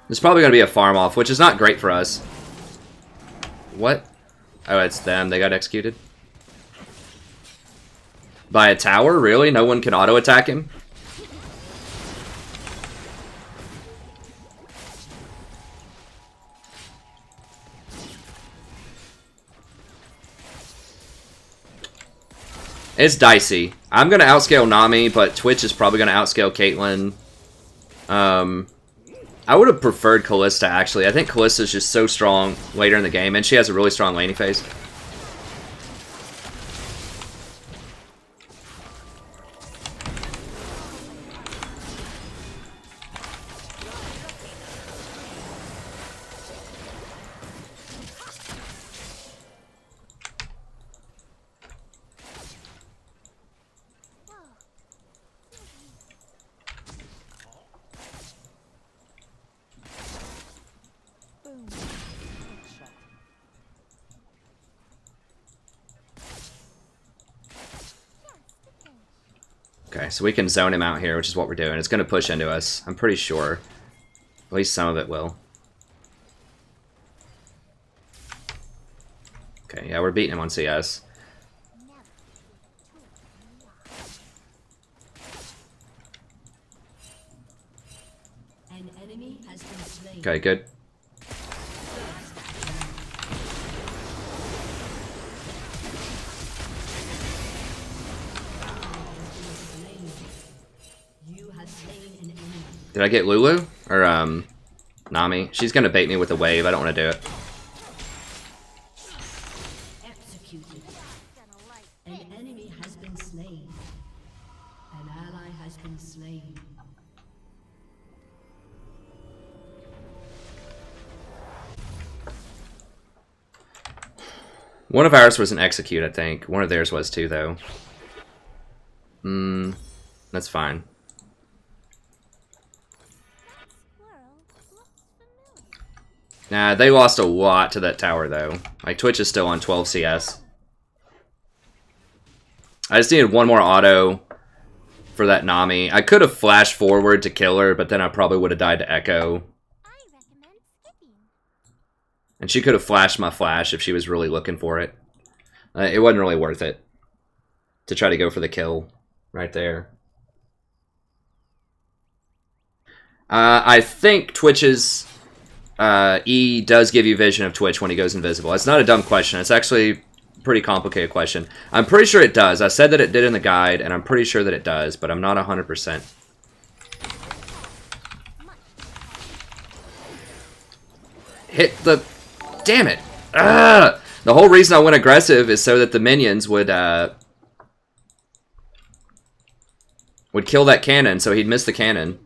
[SPEAKER 1] There's probably going to be a farm off, which is not great for us. What? Oh, it's them. They got executed. By a tower? Really? No one can auto-attack him? It's dicey. I'm going to outscale Nami, but Twitch is probably going to outscale Caitlyn. I would have preferred Kalista, actually. I think Kalista is just so strong later in the game, and she has a really strong laning phase. Okay, so we can zone him out here, which is what we're doing. It's going to push into us. I'm pretty sure. At least some of it will. Okay, yeah, we're beating him on CS. Okay, good. Did I get Lulu? Or, Nami? She's gonna bait me with a wave. I don't want to do it.
[SPEAKER 3] Executed. An enemy has been slain. An ally has been slain.
[SPEAKER 1] One of ours was an execute, I think. One of theirs was too, though. That's fine. Nah, they lost a lot to that tower, though. Like, Twitch is still on 12 CS. I just needed one more auto for that Nami. I could have flashed forward to kill her, but then I probably would have died to Echo. And she could have flashed my flash if she was really looking for it. It wasn't really worth it to try to go for the kill right there. I think Twitch's E does give you vision of Twitch when he goes invisible. It's not a dumb question. It's actually a pretty complicated question. I'm pretty sure it does. I said that it did in the guide, and I'm pretty sure that it does, but I'm not 100%. Hit the... Damn it! Ah! The whole reason I went aggressive is so that the minions would kill that cannon, so he'd miss the cannon.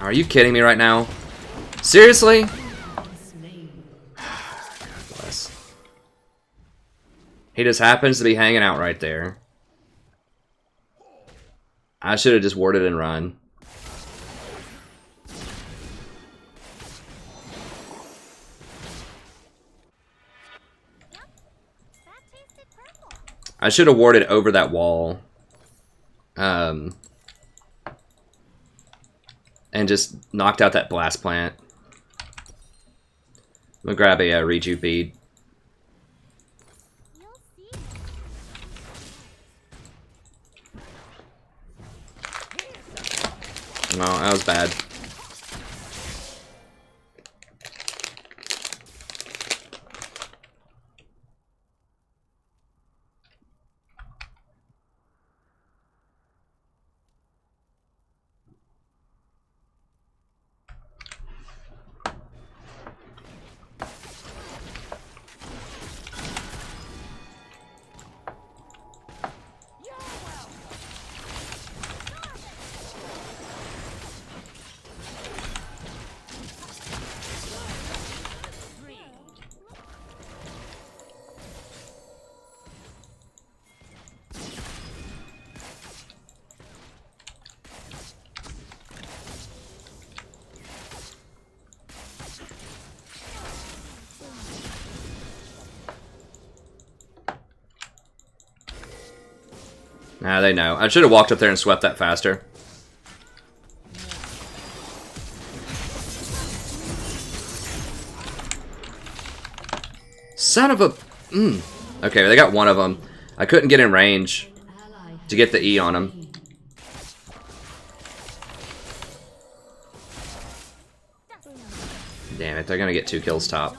[SPEAKER 1] Are you kidding me right now? Seriously? God bless. He just happens to be hanging out right there. I should have just warded and run. I should have warded over that wall. And just knocked out that blast plant. I'm gonna grab a rejuve bead. No, that was bad. Nah, they know. I should have walked up there and swept that faster. Son of a... Okay, they got one of them. I couldn't get in range to get the E on him. Damn it, they're gonna get 2 kills top.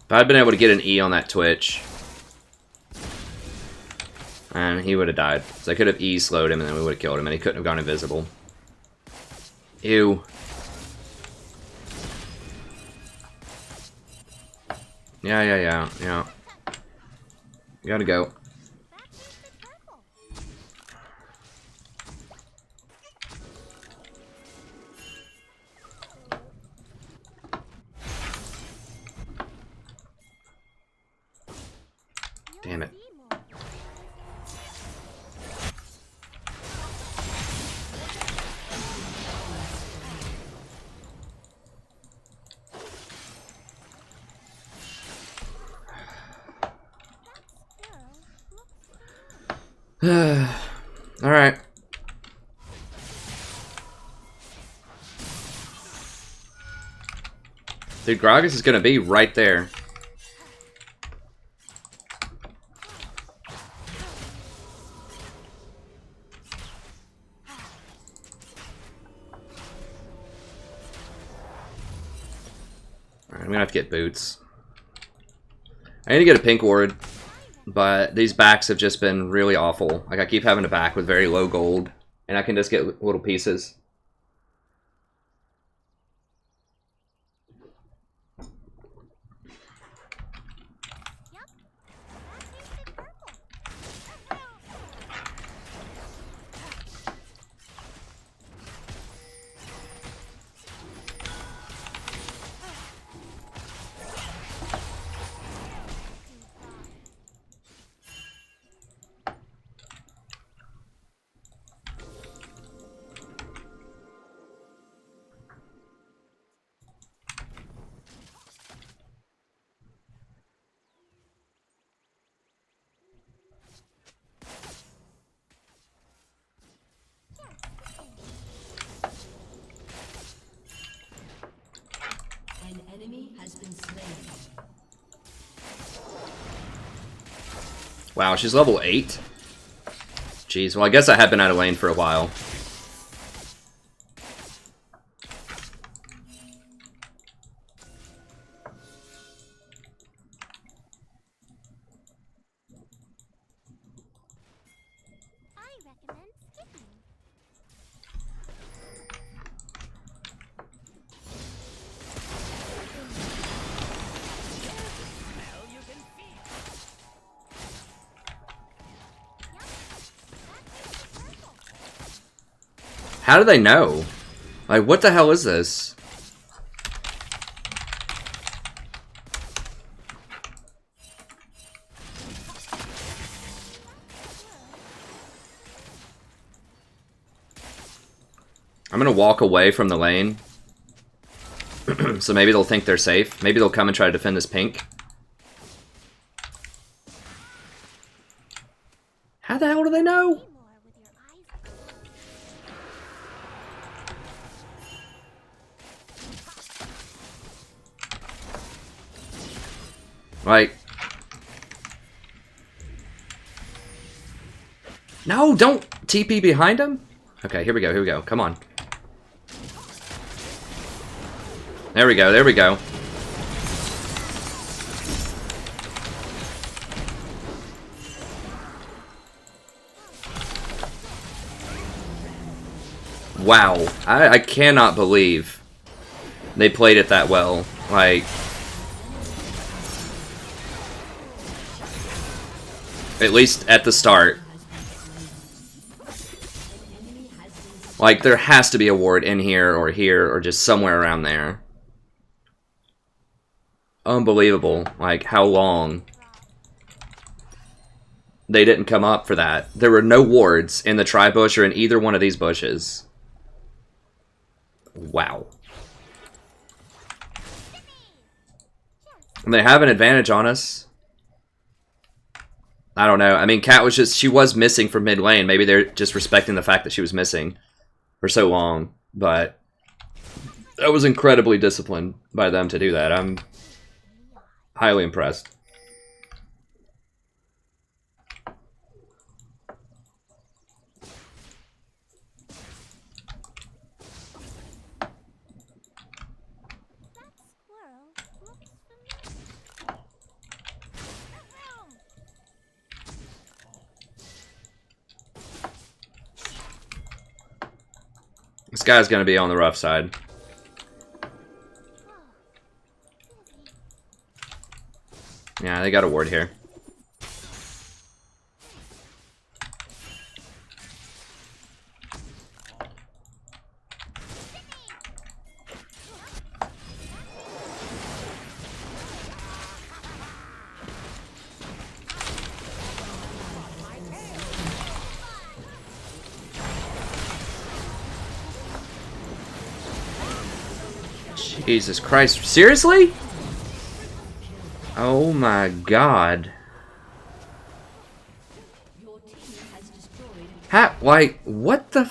[SPEAKER 1] If I'd been able to get an E on that Twitch, and he would have died. So I could have E slowed him and then we would have killed him and he couldn't have gone invisible. Ew. Yeah. You gotta go. Damn it. Alright. Dude, Gragas is gonna be right there. Alright, I'm gonna have to get boots. I need to get a pink ward. But these backs have just been really awful. Like, I keep having to back with very low gold. And I can just get little pieces. Wow, she's level 8? Jeez, well I guess I have been out of lane for a while. How do they know? Like, what the hell is this? I'm gonna walk away from the lane. So maybe they'll think they're safe. Maybe they'll come and try to defend this pink. How the hell do they know? Like, no, don't TP behind him. Okay, here we go, come on. There we go. Wow, I cannot believe they played it that well. Like, at least at the start. Like, there has to be a ward in here or just somewhere around there. unbelievable, like, how long they didn't come up for that. There were no wards in the tri-bush or in either one of these bushes. Wow. And they have an advantage on us. I don't know. I mean, Cat was just... She was missing from mid lane. Maybe they're just respecting the fact that she was missing for so long. But that was incredibly disciplined by them to do that. I'm highly impressed. This guy's gonna be on the rough side. Yeah, they got a ward here. Jesus Christ, seriously? Oh my god. Like, what the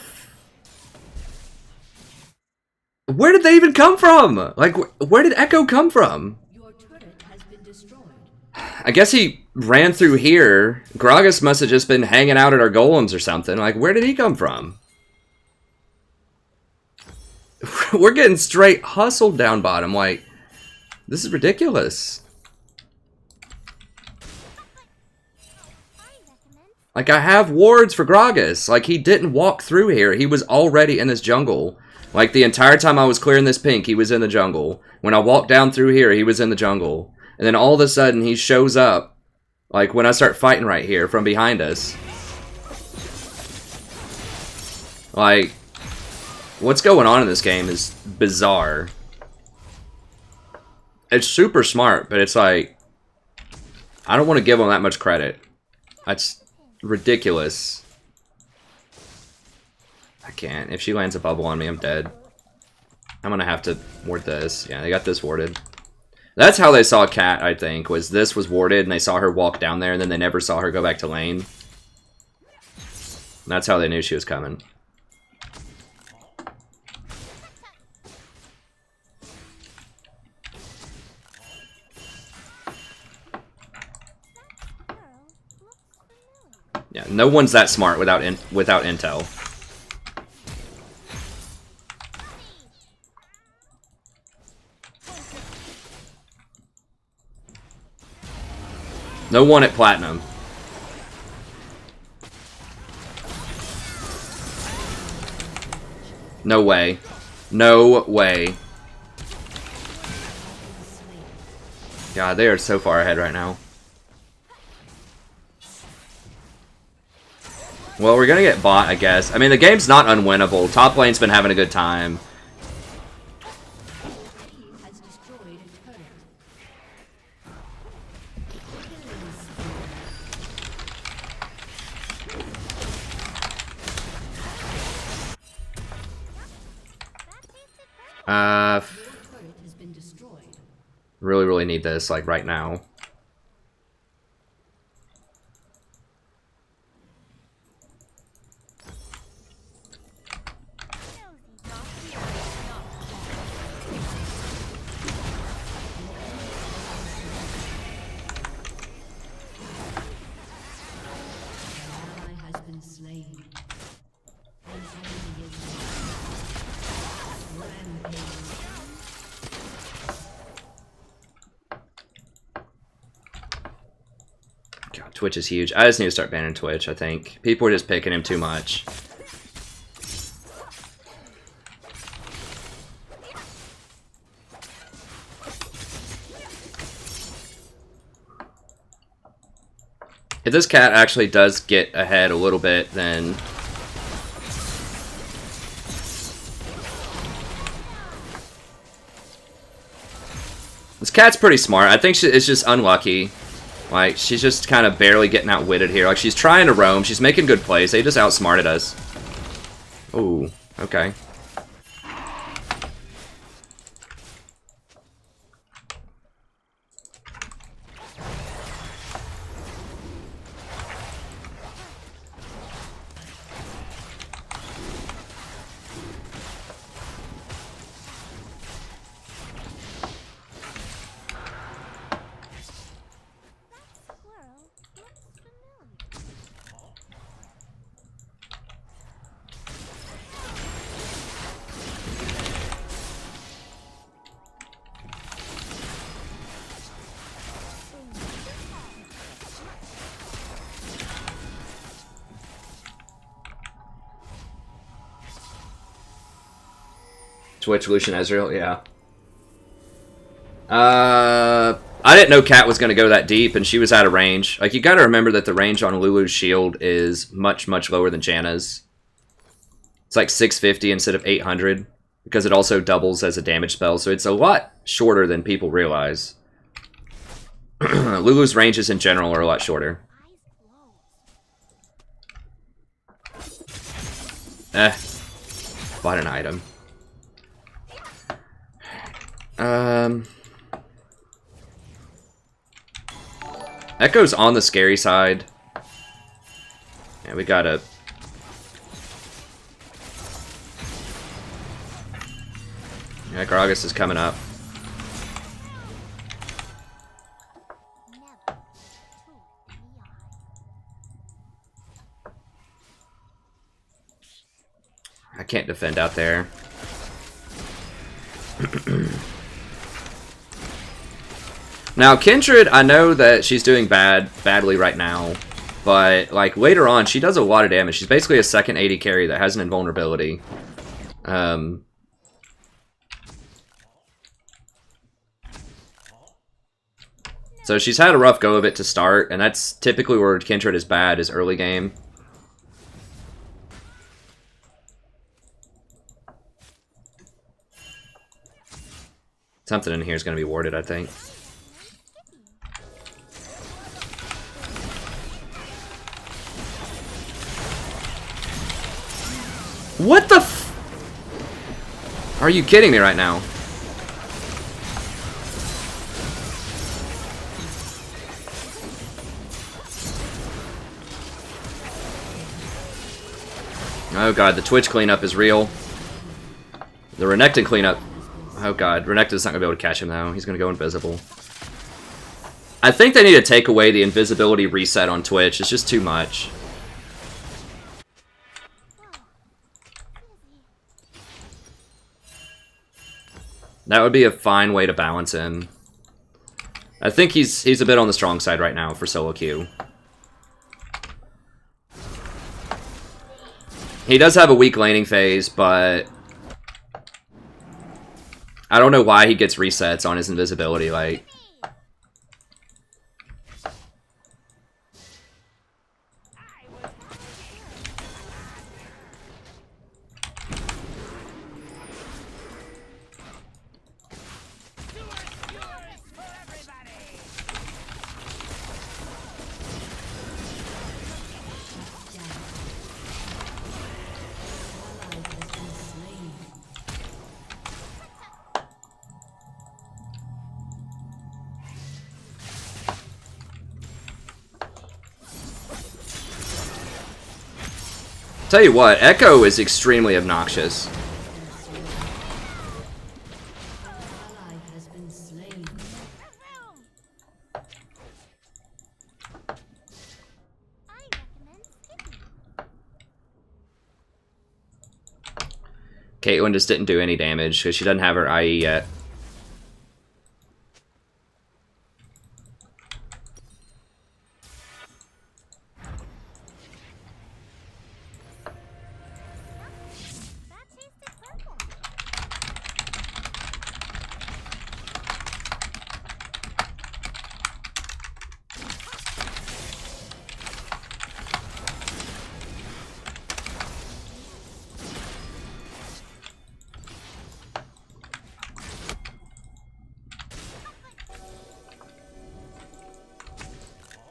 [SPEAKER 1] where did they even come from? Like, where did Echo come from? I guess he ran through here. Gragas must have just been hanging out at our golems or something. Like, where did he come from? We're getting straight hustled down bottom. Like, this is ridiculous. Like, I have wards for Gragas. Like, he didn't walk through here. He was already in this jungle. Like, the entire time I was clearing this pink, he was in the jungle. When I walked down through here, he was in the jungle. And then all of a sudden, he shows up. Like, when I start fighting right here from behind us. Like, what's going on in this game is bizarre. It's super smart, but it's like, I don't want to give them that much credit. That's ridiculous. I can't. If she lands a bubble on me, I'm dead. I'm gonna have to ward this. Yeah, they got this warded. That's how they saw Cat, I think, was this was warded and they saw her walk down there and then they never saw her go back to lane. That's how they knew she was coming. Yeah, no one's that smart without intel. No one at Platinum. No way. No way. God, they are so far ahead right now. Well, we're gonna get bot, I guess. I mean, the game's not unwinnable. Top lane's been having a good time. Really need this, like, right now. Twitch is huge. I just need to start banning Twitch, I think. People are just picking him too much. If this Cat actually does get ahead a little bit, then... This cat's pretty smart. I think it's just unlucky. Like, she's just kind of barely getting outwitted here. Like, she's trying to roam. She's making good plays. They just outsmarted us. Ooh, okay. Twitch, Lucian, Ezreal, yeah. I didn't know Cat was going to go that deep, and she was out of range. Like, you got to remember that the range on Lulu's shield is much, much lower than Janna's. It's like 650 instead of 800, because it also doubles as a damage spell, so it's a lot shorter than people realize. Lulu's ranges in general are a lot shorter. Bought an item. Echo's on the scary side. Yeah, we gotta... Yeah, Gragas is coming up. I can't defend out there. Now, Kindred, I know that she's doing badly right now, but like later on, she does a lot of damage. She's basically a second AD carry that has an invulnerability. So she's had a rough go of it to start, and that's typically where Kindred is bad, is early game. Something in here is going to be warded, I think. What the f... Are you kidding me right now? Oh god, the Twitch cleanup is real. The Renekton cleanup... Oh god, Renekton's not going to be able to catch him though. He's going to go invisible. I think they need to take away the invisibility reset on Twitch. It's just too much. That would be a fine way to balance him. I think he's a bit on the strong side right now for solo queue. He does have a weak laning phase, but I don't know why he gets resets on his invisibility, like... Tell you what, Echo is extremely obnoxious. Caitlyn just didn't do any damage because she doesn't have her IE yet.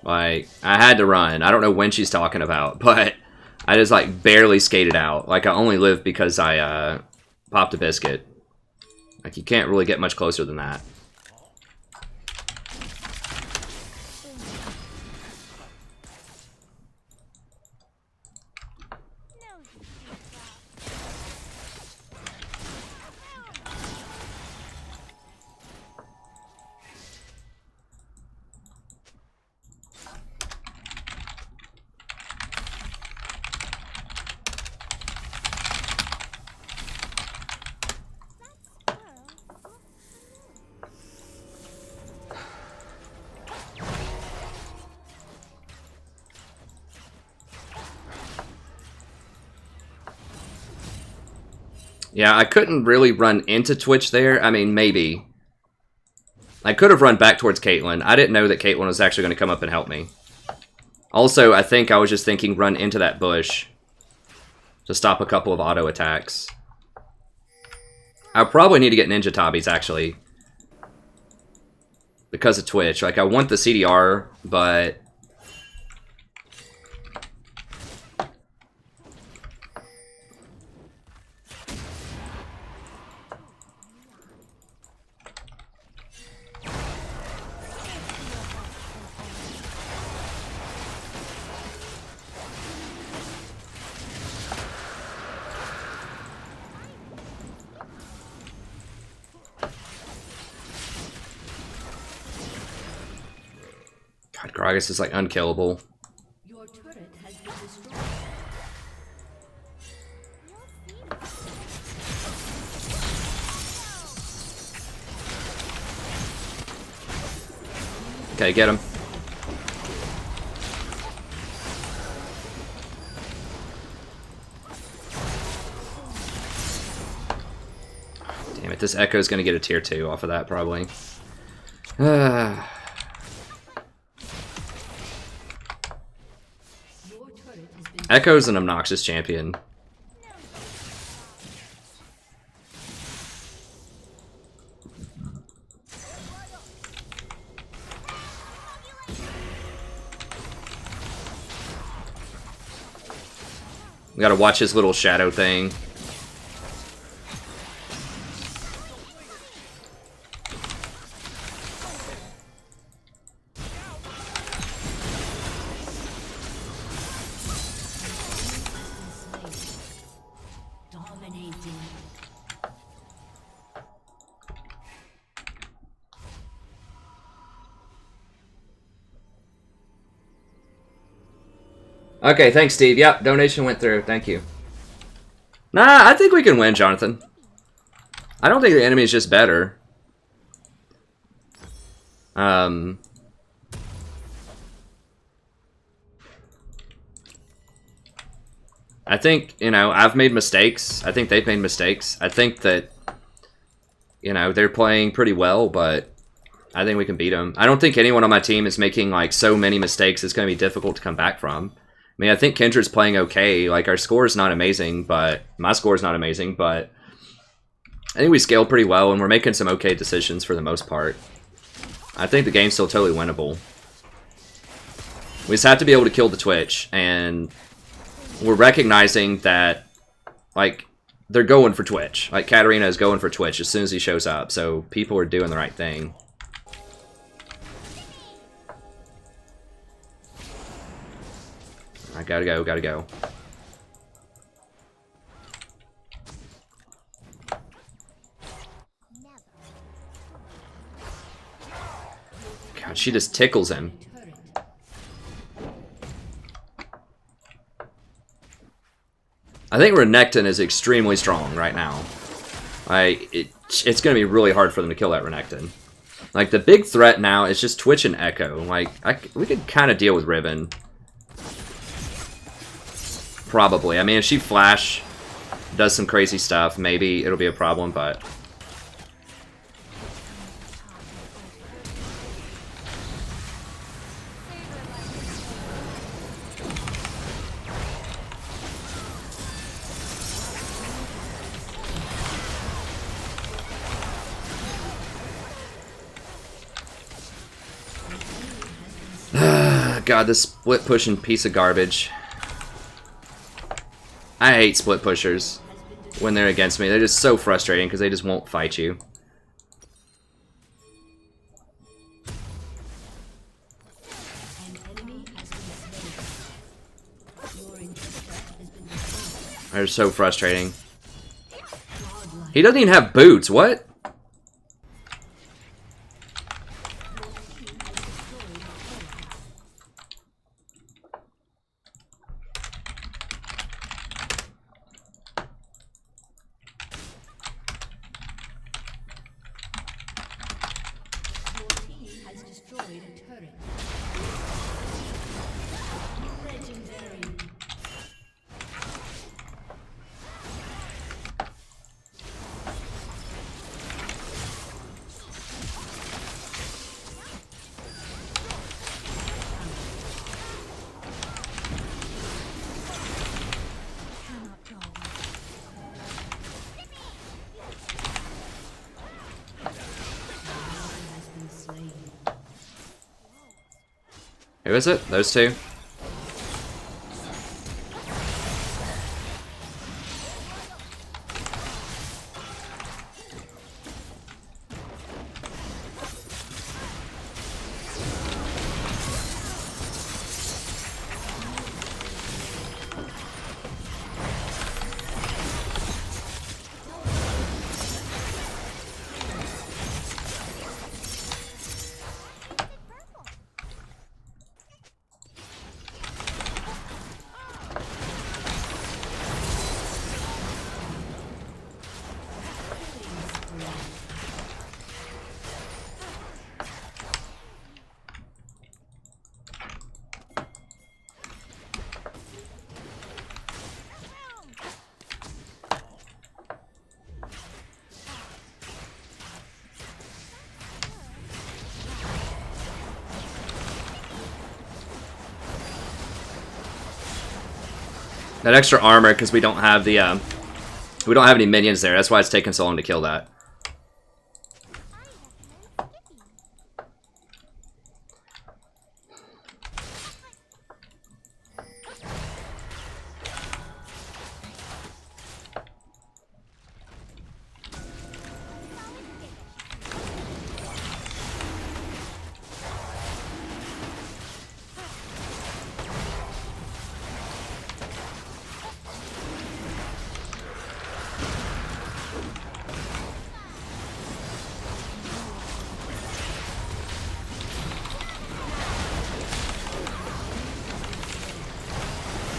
[SPEAKER 1] Like, I had to run. I don't know when she's talking about, but I just, like, barely skated out. Like, I only lived because I, popped a biscuit. Like, you can't really get much closer than that. Yeah, I couldn't really run into Twitch there. I mean, maybe. I could have run back towards Caitlyn. I didn't know that Caitlyn was actually going to come up and help me. Also, I think I was just thinking run into that bush to stop a couple of auto attacks. I probably need to get Ninja Tabis, actually. Because of Twitch. Like, I want the CDR, but... God, Gragas is, like, unkillable.
[SPEAKER 3] Your turret has been destroyed.
[SPEAKER 1] Okay, get him. Damn it, this Echo's gonna get a tier 2 off of that, probably. Echo's an obnoxious champion. We gotta watch his little shadow thing.
[SPEAKER 3] Dominating.
[SPEAKER 1] Okay, thanks, Steve. Yep, donation went through. Thank you. Nah, I think we can win, Jonathan. I don't think the enemy is just better. I think, you know, I've made mistakes. I think they've made mistakes. I think that, you know, they're playing pretty well, but I think we can beat them. I don't think anyone on my team is making, like, so many mistakes it's going to be difficult to come back from. I mean, I think Kendrick's playing okay. Like, our score is not amazing, but... My score is not amazing, but... I think we scaled pretty well, and we're making some okay decisions for the most part. I think the game's still totally winnable. We just have to be able to kill the Twitch, and... We're recognizing that, like, they're going for Twitch. Like, Katarina is going for Twitch as soon as he shows up, so people are doing the right thing. I gotta go, gotta go. God, she just tickles him. I think renekton is extremely strong right now. It's gonna be really hard for them to kill that renekton. Like, the big threat now is just Twitch and Echo. Like, we could kind of deal with Riven. Probably. I mean, if she flash does some crazy stuff, maybe it'll be a problem, but... God, this split pushing piece of garbage. I hate split pushers when they're against me. They're just so frustrating because they just won't fight you. They're so frustrating. He doesn't even have boots. What? Who is it? Those two? That extra armor, because we don't have the we don't have any minions there. That's why it's taking so long to kill that.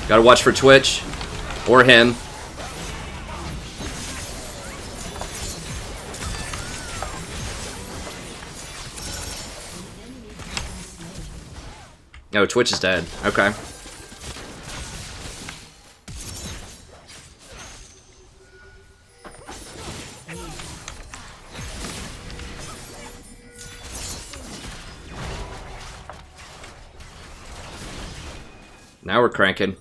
[SPEAKER 1] Gotta watch for Twitch. Or him. No, Twitch is dead. Okay. Now we're cranking.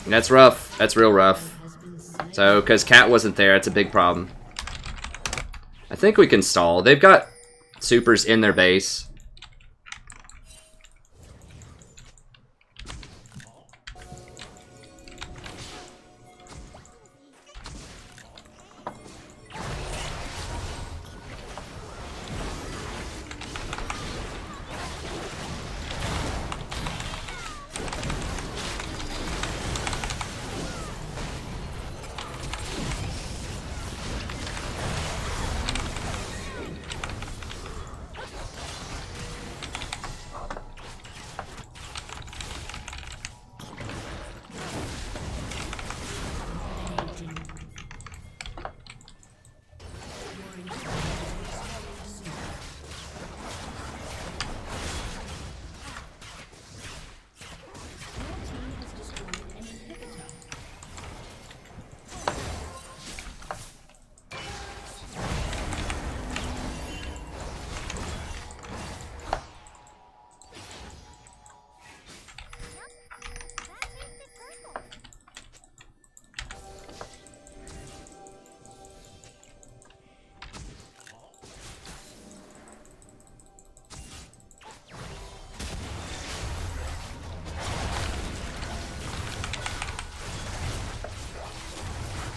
[SPEAKER 1] That's rough. That's real rough. So, because Cat wasn't there, it's a big problem. I think we can stall. They've got supers in their base.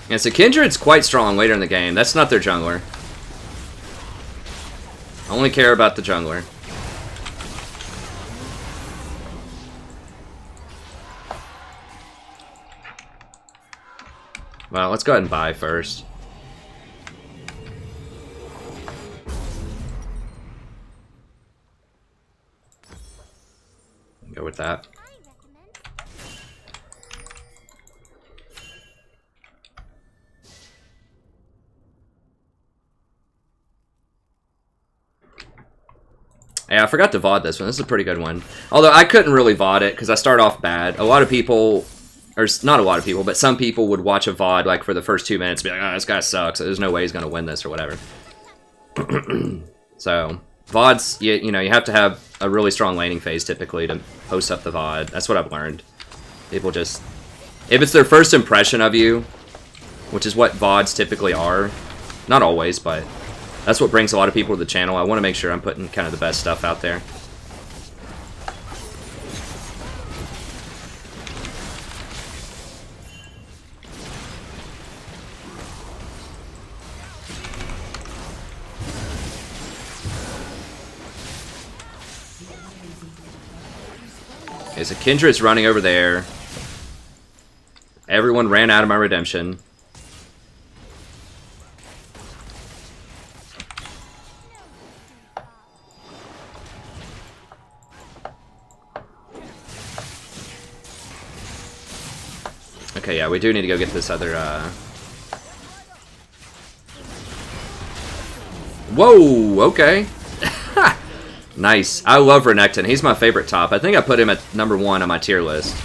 [SPEAKER 1] Yeah, so Kindred's quite strong later in the game. That's not their jungler. I only care about the jungler. Well, let's go ahead and buy first. Go with that. Yeah, I forgot to VOD this one. This is a pretty good one. Although I couldn't really VOD it because I start off bad. A lot of people, or not a lot of people, but some people would watch a VOD like for the first 2 minutes and be like, oh, this guy sucks. There's no way he's going to win this or whatever. So, VODs, you know, you have to have a really strong laning phase typically to post up the VOD. That's what I've learned. People just, if it's their first impression of you, which is what VODs typically are, not always, but that's what brings a lot of people to the channel. I want to make sure I'm putting kind of the best stuff out there. Okay, so Kindred's running over there. Everyone ran out of my redemption. Okay, yeah, we do need to go get this other, Whoa, okay. Nice. I love Renekton. He's my favorite top. I think I put him at #1 on my tier list.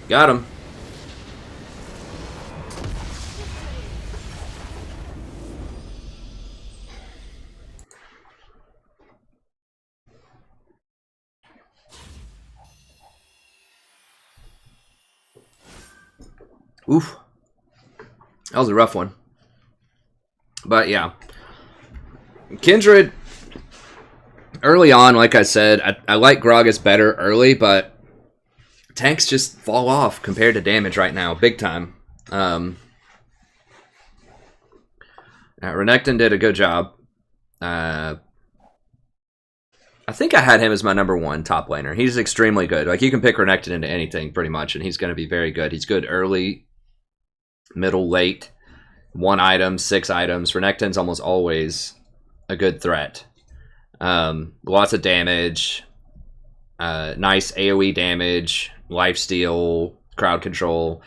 [SPEAKER 1] Got him. Oof. That was a rough one. But yeah. Kindred, early on, like I said, I like Gragas better early, but tanks just fall off compared to damage right now, big time. Renekton did a good job. I think I had him as my #1 top laner. He's extremely good. Like, you can pick Renekton into anything pretty much, and he's going to be very good. He's good early, middle, late, 1 item, 6 items. Renekton's almost always a good threat. Lots of damage, nice AoE damage, lifesteal, crowd control.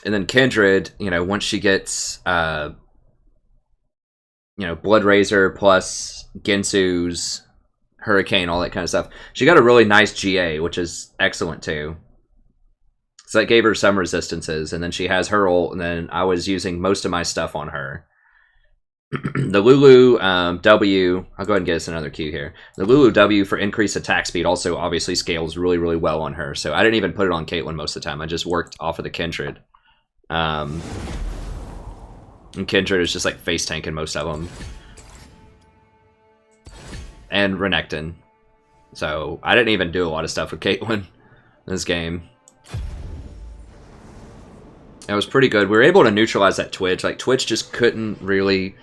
[SPEAKER 1] And then Kindred, you know, once she gets, you know, Blood Razor plus Gensu's Hurricane, all that kind of stuff. She got a really nice GA, which is excellent too. So that gave her some resistances, and then she has her ult, and then I was using most of my stuff on her. The Lulu W, I'll go ahead and get us another Q here. The Lulu W for increased attack speed also obviously scales really, really well on her. So I didn't even put it on Caitlyn most of the time. I just worked off of the Kindred. And Kindred is just like face tanking most of them. And Renekton. So I didn't even do a lot of stuff with Caitlyn in this game. It was pretty good. We were able to neutralize that Twitch. Like, Twitch just couldn't really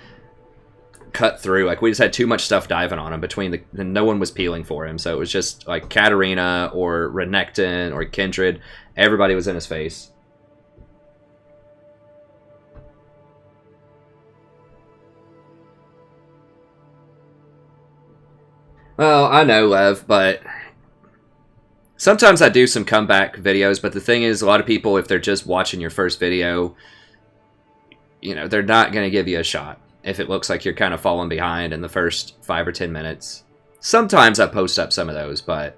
[SPEAKER 1] cut through. Like, we just had too much stuff diving on him and no one was peeling for him. So it was just like Katarina or Renekton or Kindred. Everybody was in his face. Well, I know, Lev, but sometimes I do some comeback videos, but the thing is, a lot of people, if they're just watching your first video, you know, they're not going to give you a shot if it looks like you're kind of falling behind in the first 5 or 10 minutes. Sometimes I post up some of those, but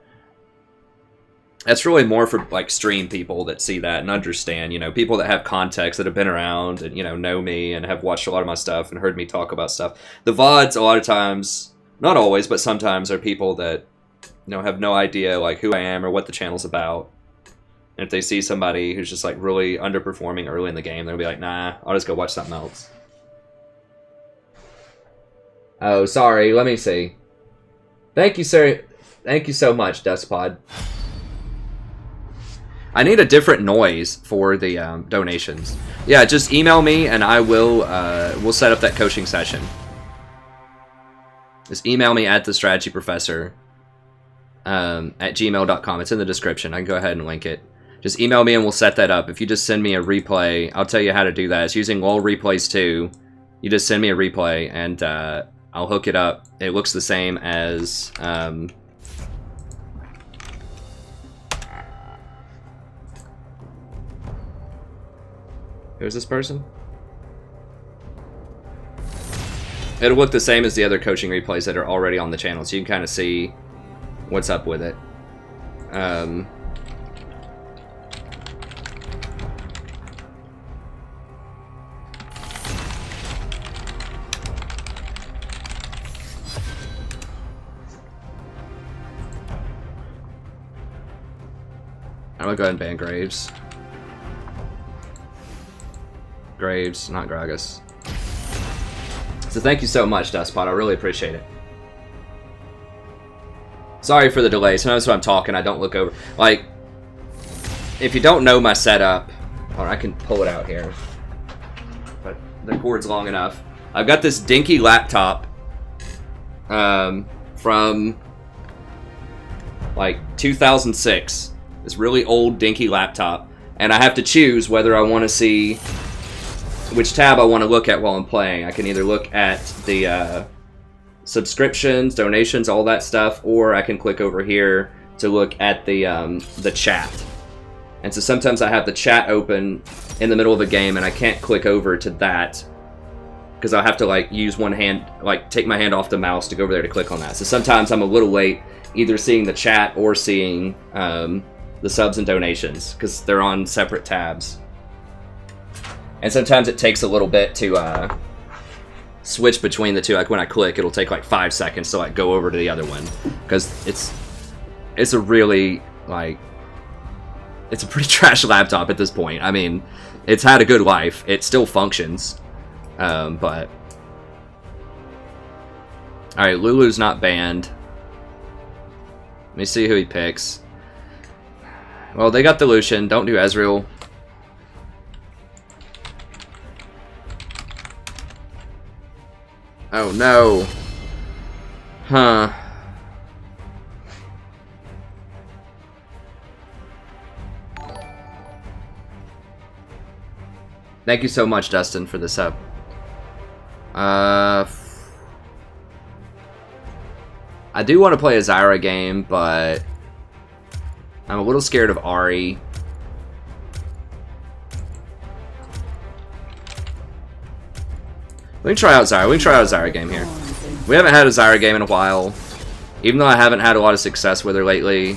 [SPEAKER 1] That's really more for like stream people that see that and understand, you know, people that have context that have been around and, you know me and have watched a lot of my stuff and heard me talk about stuff. The VODs a lot of times, not always, but sometimes are people that, you know, have no idea like who I am or what the channel's about. And if they see somebody who's just like really underperforming early in the game, they'll be like, nah, I'll just go watch something else. Oh, sorry, let me see. Thank you, sir. Thank you so much, Dustpod. I need a different noise for the donations. Yeah, just email me and I will we'll set up that coaching session. Just email me at thestrategyprofessor at gmail.com. It's in the description. I can go ahead and link it. Just email me and we'll set that up. If you just send me a replay, I'll tell you how to do that. It's using LOL replays too. You just send me a replay and I'll hook it up. It looks the same as who's this person? It'll look the same as the other coaching replays that are already on the channel, so you can kind of see what's up with it. I'm gonna go ahead and ban Graves. Graves, not Gragas. So thank you so much, Dustpot. I really appreciate it. Sorry for the delay. Sometimes when I'm talking, I don't look over. Like, if you don't know my setup, or I can pull it out here, but the cord's long enough. I've got this dinky laptop from like 2006. This really old dinky laptop, and I have to choose whether I want to see which tab I want to look at while I'm playing. I can either look at the subscriptions, donations, all that stuff, or I can click over here to look at the chat. And so sometimes I have the chat open in the middle of a game and I can't click over to that because I'll have to like use one hand, like take my hand off the mouse to go over there to click on that. So sometimes I'm a little late either seeing the chat or seeing the subs and donations because they're on separate tabs. And sometimes it takes a little bit to switch between the two. Like when I click, it'll take like 5 seconds to like go over to the other one because it's a really like it's a pretty trash laptop at this point. I mean, it's had a good life. It still functions, but all right, Lulu's not banned. Let me see who he picks. Well, they got the Lucian. Don't do Ezreal. Oh no. Huh. Thank you so much, Dustin, for the sub. I do want to play a Zyra game, but I'm a little scared of Ahri. We can try out Zyra. We can try out a Zyra game here. We haven't had a Zyra game in a while. Even though I haven't had a lot of success with her lately.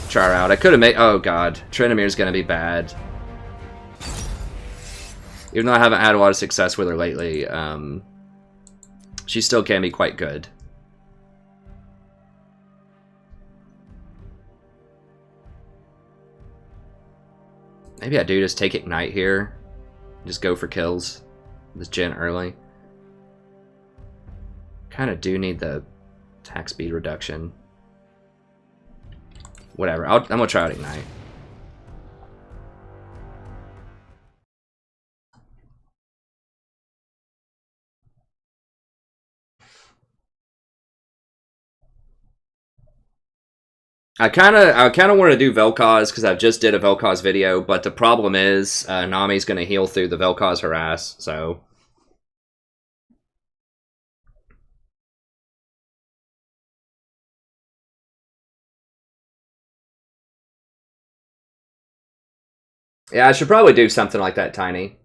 [SPEAKER 1] Try her out. I could have made... Oh, God. Trinamir's going to be bad. Even though I haven't had a lot of success with her lately, she still can be quite good. Maybe I do just take Ignite here. Just go for kills. This gen early. Kind of do need the attack speed reduction. Whatever. I'm gonna try out Ignite. I kind of want to do Vel'Koz because I just did a Vel'Koz video, but the problem is Nami's gonna heal through the Vel'Koz harass, so. Yeah, I should probably do something like that, Tiny.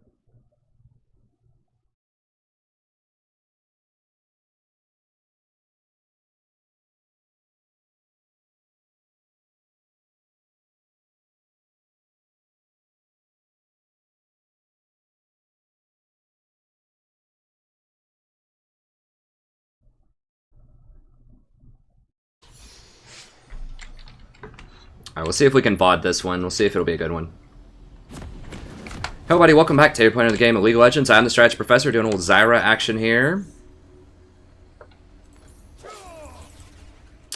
[SPEAKER 1] Alright, we'll see if we can VOD this one. We'll see if it'll be a good one. Hello, buddy. Welcome back to playing the game of League of Legends. I'm the Strategy Professor doing a little Zyra action here.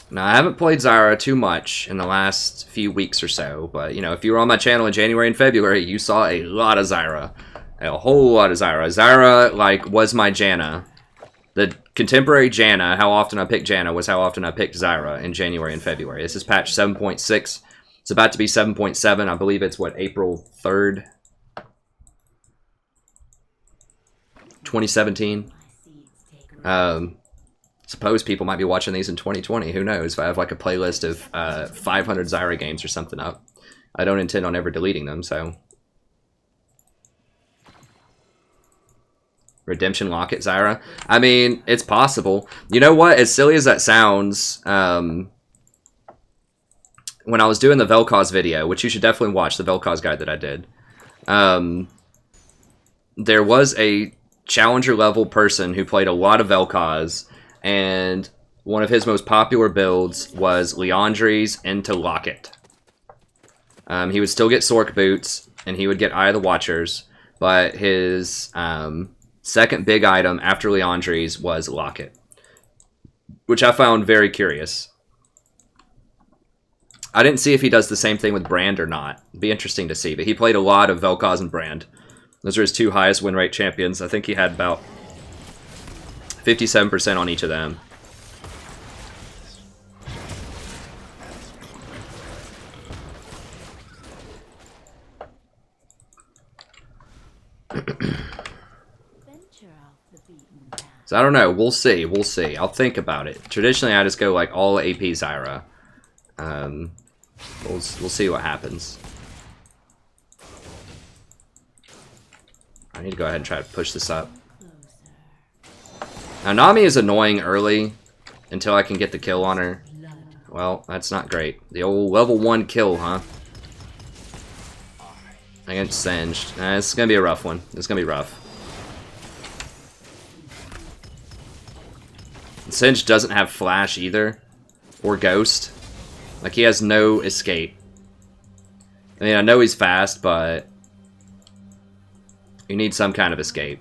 [SPEAKER 1] Now, I haven't played Zyra too much in the last few weeks or so, but, you know, if you were on my channel in January and February, you saw a lot of Zyra. A whole lot of Zyra. Zyra, like, was my Janna. The contemporary Janna, how often I picked Janna, was how often I picked Zyra in January and February. This is patch 7.6. It's about to be 7.7. I believe it's, what, April 3rd? 2017. Suppose people might be watching these in 2020. Who knows? If I have like a playlist of 500 Zyra games or something up, I don't intend on ever deleting them. So, Redemption Locket Zyra. I mean, it's possible. You know what? As silly as that sounds, when I was doing the Vel'Koz video, which you should definitely watch, the Vel'Koz guide that I did, there was a challenger level person who played a lot of Vel'Koz. And one of his most popular builds was Liandry's into Locket. He would still get Sork boots, and he would get Eye of the Watchers, but his second big item after Liandry's was Locket, which I found very curious. I didn't see if he does the same thing with Brand or not. It'd be interesting to see, but he played a lot of Vel'Koz and Brand. Those are his two highest win rate champions. I think he had about 57% on each of them. So I don't know. We'll see. We'll see. I'll think about it. Traditionally, I just go like all AP Zyra. We'll see what happens. I need to go ahead and try to push this up. Now, Nami is annoying early until I can get the kill on her. Well, that's not great. The old level 1 kill, huh? Against Singed. It's going to be a rough one. It's going to be rough. Singed doesn't have Flash either. Or Ghost. Like, he has no escape. I mean, I know he's fast, but you need some kind of escape.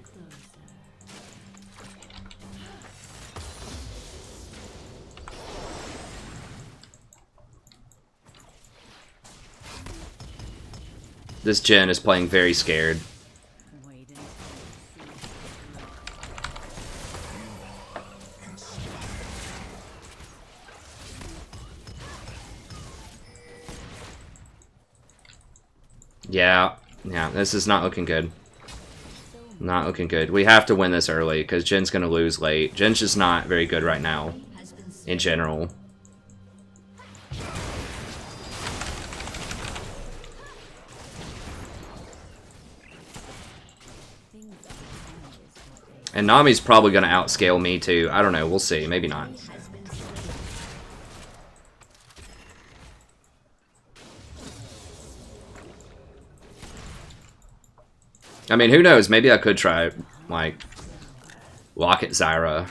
[SPEAKER 1] This Jhin is playing very scared. Yeah, this is not looking good. Not looking good. We have to win this early, because Jin's going to lose late. Jin's just not very good right now, in general. And Nami's probably going to outscale me too. I don't know. We'll see. Maybe not. I mean, who knows? Maybe I could try, like, Locket Zyra.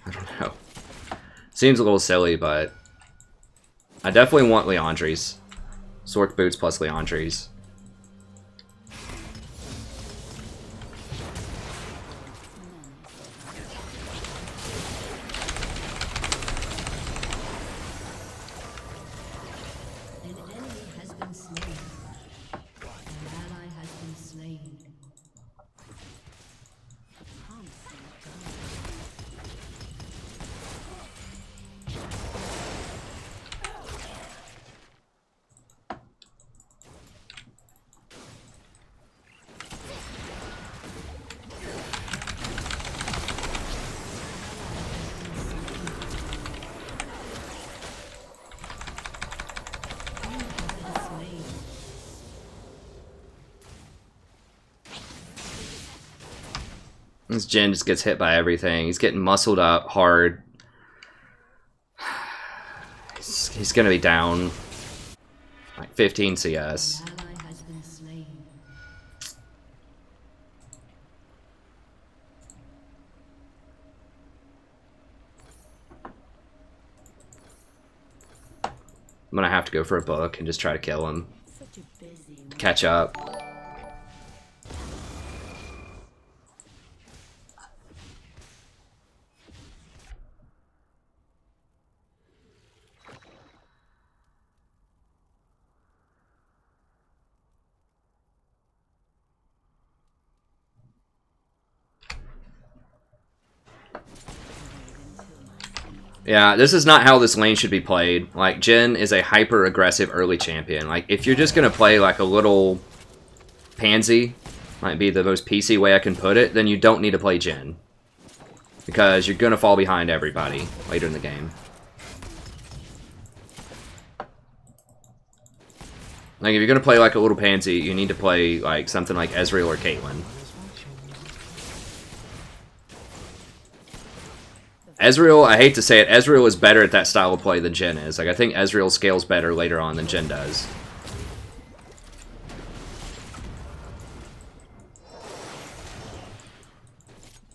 [SPEAKER 1] I don't know. Seems a little silly, but I definitely want Liandry's. Sork boots plus Liandry's. This Jhin just gets hit by everything. He's getting muscled up hard. He's gonna be down like 15 CS. I'm gonna have to go for a book and just try to kill him.
[SPEAKER 3] Such a busy
[SPEAKER 1] To catch up. Yeah, this is not how this lane should be played. Like, Jhin is a hyper-aggressive early champion. Like, if you're just going to play like a little pansy, might be the most PC way I can put it, then you don't need to play Jhin. Because you're going to fall behind everybody later in the game. Like, if you're going to play like a little pansy, you need to play like something like Ezreal or Caitlyn. Ezreal, I hate to say it, Ezreal is better at that style of play than Jhin is. Like, I think Ezreal scales better later on than Jhin does.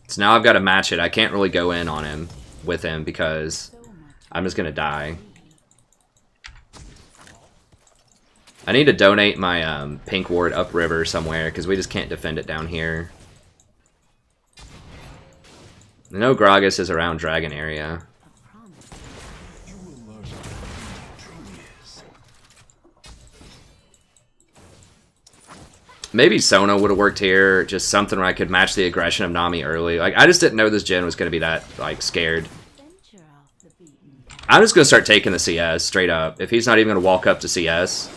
[SPEAKER 1] So now I've got to match it. I can't really go in on him, with him, because I'm just going to die. I need to donate my pink ward upriver somewhere, because we just can't defend it down here. I know Gragas is around Dragon area. Maybe Sona would have worked here. Just something where I could match the aggression of Nami early. Like, I just didn't know this Jhin was going to be that, like, scared. I'm just going to start taking the CS, straight up. If he's not even going to walk up to CS.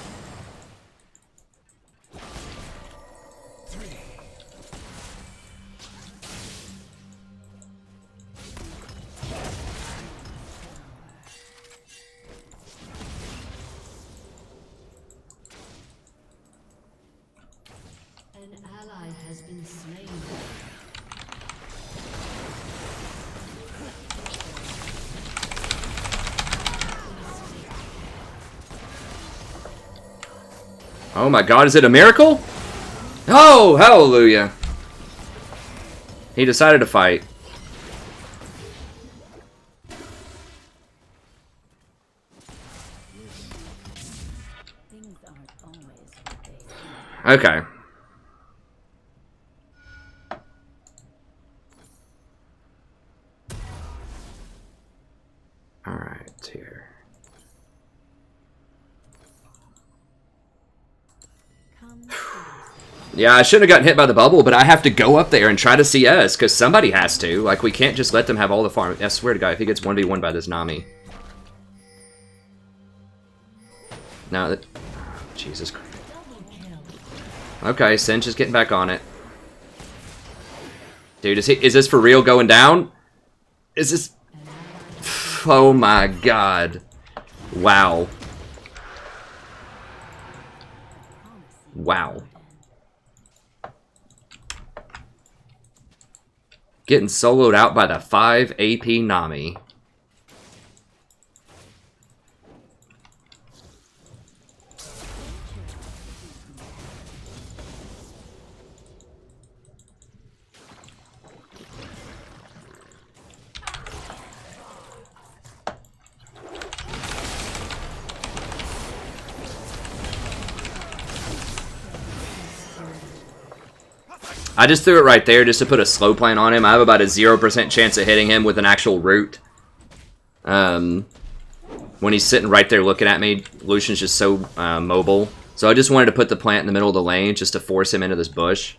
[SPEAKER 1] Oh my god, is it a miracle? Oh, hallelujah. He decided to fight. Okay. Alright, here. Yeah, I shouldn't have gotten hit by the bubble, but I have to go up there and try to CS, because somebody has to. Like, we can't just let them have all the farm. I swear to God, if he gets 1v1 by this Nami. Now that... Jesus Christ. Okay, Cinch is getting back on it. Dude, is this for real going down? Is this... Oh my God. Wow. Wow. Getting soloed out by the 5 AP Nami. I just threw it right there just to put a slow plant on him. I have about a 0% chance of hitting him with an actual root. When he's sitting right there looking at me, Lucian's just so mobile. So I just wanted to put the plant in the middle of the lane just to force him into this bush.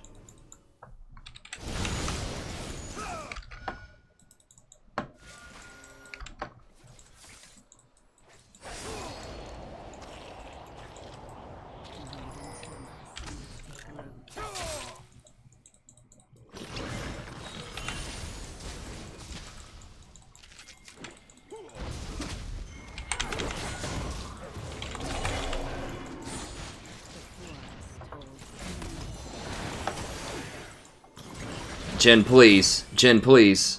[SPEAKER 1] Jhin, please. Jhin, please.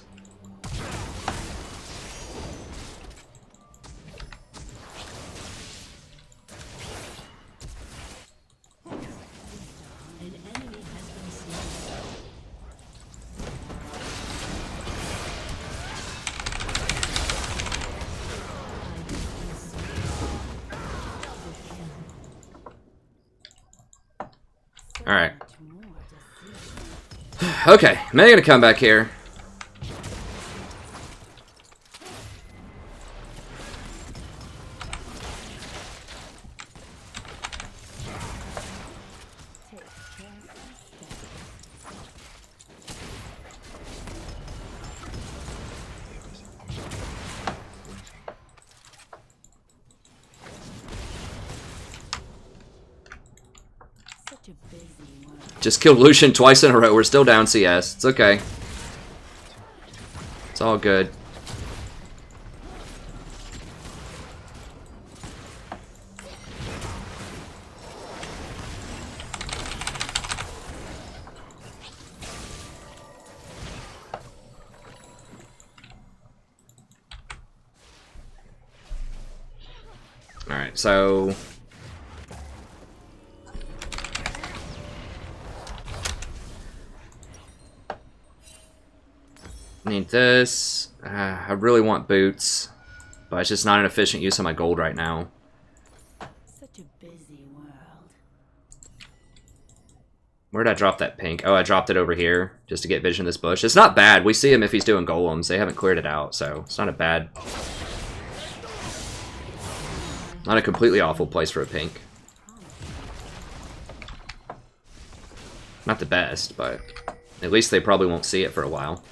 [SPEAKER 1] Alright. Okay, May gonna come back here. Just killed Lucian twice in a row. We're still down CS. It's okay. It's all good. Alright, so... need this. I really want boots, but it's just not an efficient use of my gold right now.
[SPEAKER 3] Such a busy world.
[SPEAKER 1] Where did I drop that pink? Oh, I dropped it over here just to get vision of this bush. It's not bad. We see him if he's doing golems. They haven't cleared it out, so it's not a bad... not a completely awful place for a pink. Not the best, but at least they probably won't see it for a while.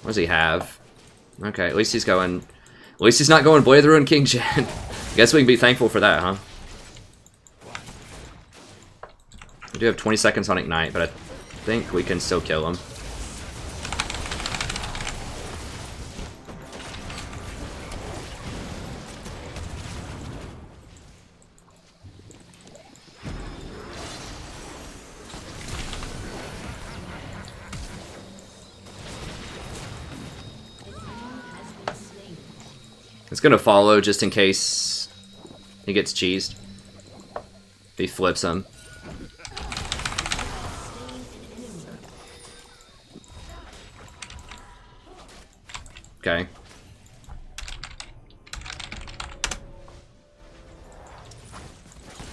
[SPEAKER 1] What does he have? Okay, at least he's going... at least he's not going Blade of the Ruined King Gen. Guess we can be thankful for that, huh? We do have 20 seconds on Ignite, but I think we can still kill him. It's gonna follow just in case he gets cheesed. If he flips him. Okay.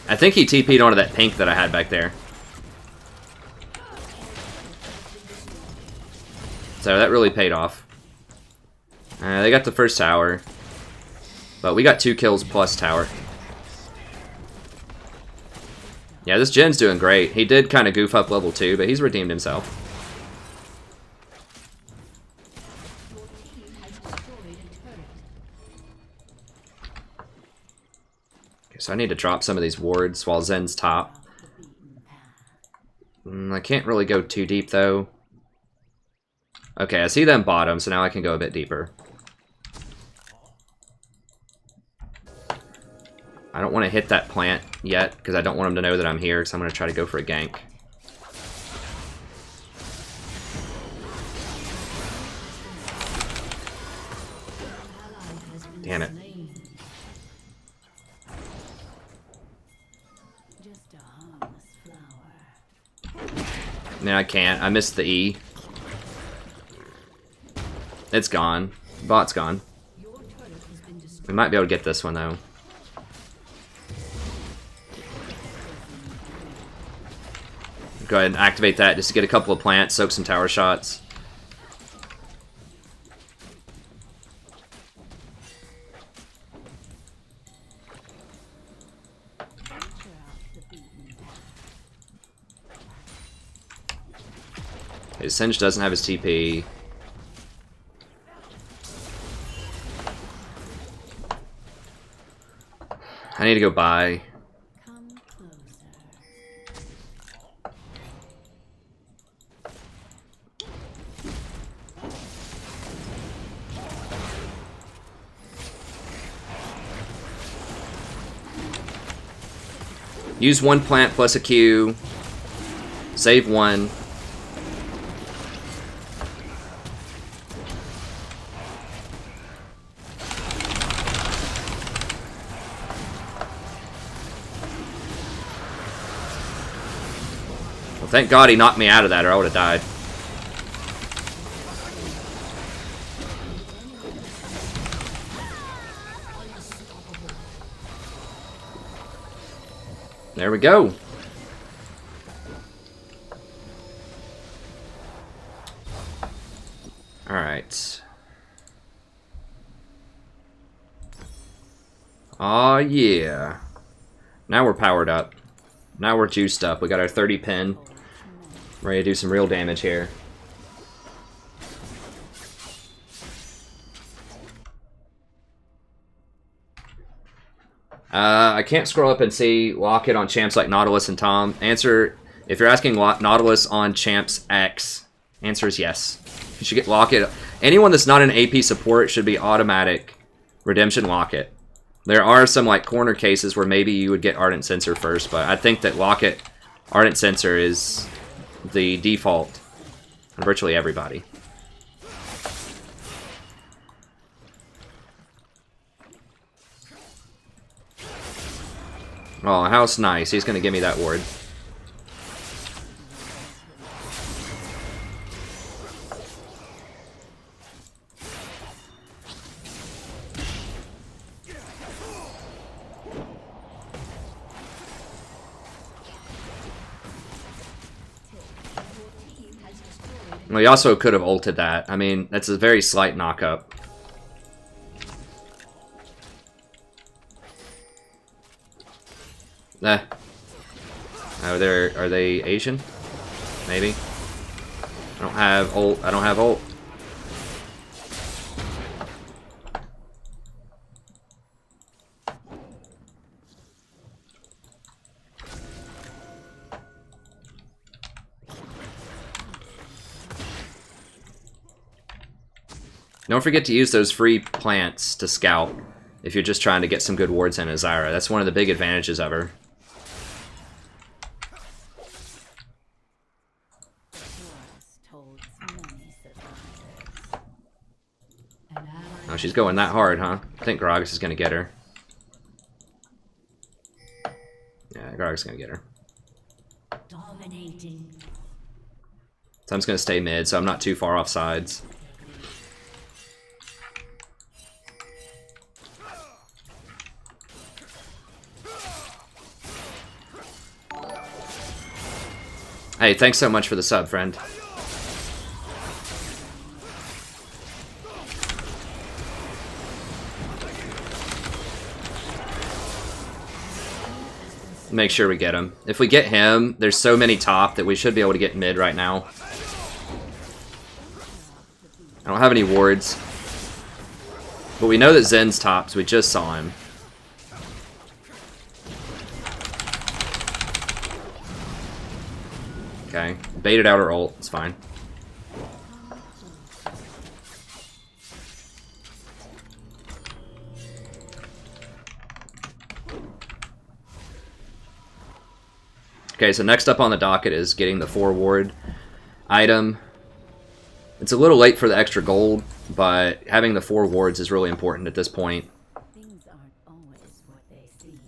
[SPEAKER 1] I think he TP'd onto that pink that I had back there. So that really paid off. They got the first tower. But we got 2 kills plus tower. Yeah, this Gen's doing great. He did kind of goof up level 2, but he's redeemed himself. Okay, so I need to drop some of these wards while Zen's top. I can't really go too deep, though. Okay, I see them bottom, so now I can go a bit deeper. I don't want to hit that plant yet, because I don't want him to know that I'm here, so I'm going to try to go for a gank. Damn it. No, I can't. I missed the E. It's gone. Bot's gone. We might be able to get this one, though. Go ahead and activate that just to get a couple of plants, soak some tower shots. Okay, Singe doesn't have his TP. I need to go buy. Use 1 plant plus a Q. Save 1. Well, thank God he knocked me out of that or I would have died. There we go. Alright. Aw, yeah. Now we're powered up. Now we're juiced up. We got our 30 pin. Ready to do some real damage here. I can't scroll up and see lock it on champs like Nautilus and Tom. Answer, if you're asking Nautilus on champs X, answer is yes. You should get Locket. Anyone that's not an AP support should be automatic Redemption Locket. There are some like corner cases where maybe you would get Ardent Censer first, but I think that Locket Ardent Censer is the default on virtually everybody. Oh, house nice. He's going to give me that ward. Well, he also could have ulted that. I mean, that's a very slight knock-up. Are they Asian? Maybe. I don't have ult. I don't have ult. Don't forget to use those free plants to scout if you're just trying to get some good wards in a Zyra. That's one of the big advantages of her. Oh, she's going that hard, huh? I think Gragas is going to get her. Yeah, Gragas is going to get her.
[SPEAKER 3] Dominating.
[SPEAKER 1] So I'm just going to stay mid, so I'm not too far off sides. Hey, thanks so much for the sub, friend. Make sure we get him. If we get him, there's so many top that we should be able to get mid right now. I don't have any wards. But we know that Zen's top, so we just saw him. Okay, baited out her ult, it's fine. Okay, so next up on the docket is getting the 4 ward item. It's a little late for the extra gold, but having the 4 wards is really important at this point.
[SPEAKER 3] Things aren't always what they seem.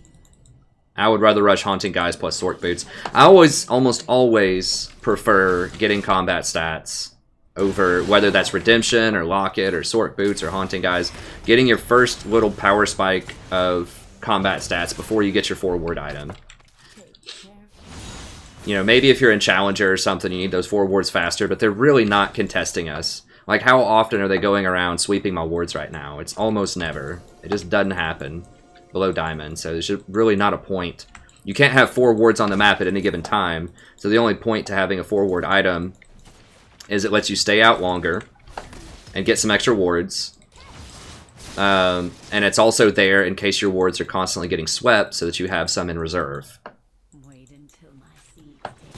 [SPEAKER 1] I would rather rush Haunting Guys plus Sork Boots. I almost always prefer getting combat stats over whether that's Redemption or Locket or Sork Boots or Haunting Guys. Getting your first little power spike of combat stats before you get your 4 ward item. You know, maybe if you're in Challenger or something, you need those 4 wards faster, but they're really not contesting us. Like, how often are they going around sweeping my wards right now? It's almost never. It just doesn't happen below Diamond, so there's really not a point. You can't have 4 wards on the map at any given time, so the only point to having a 4 ward item is it lets you stay out longer and get some extra wards. And it's also there in case your wards are constantly getting swept so that you have some in reserve.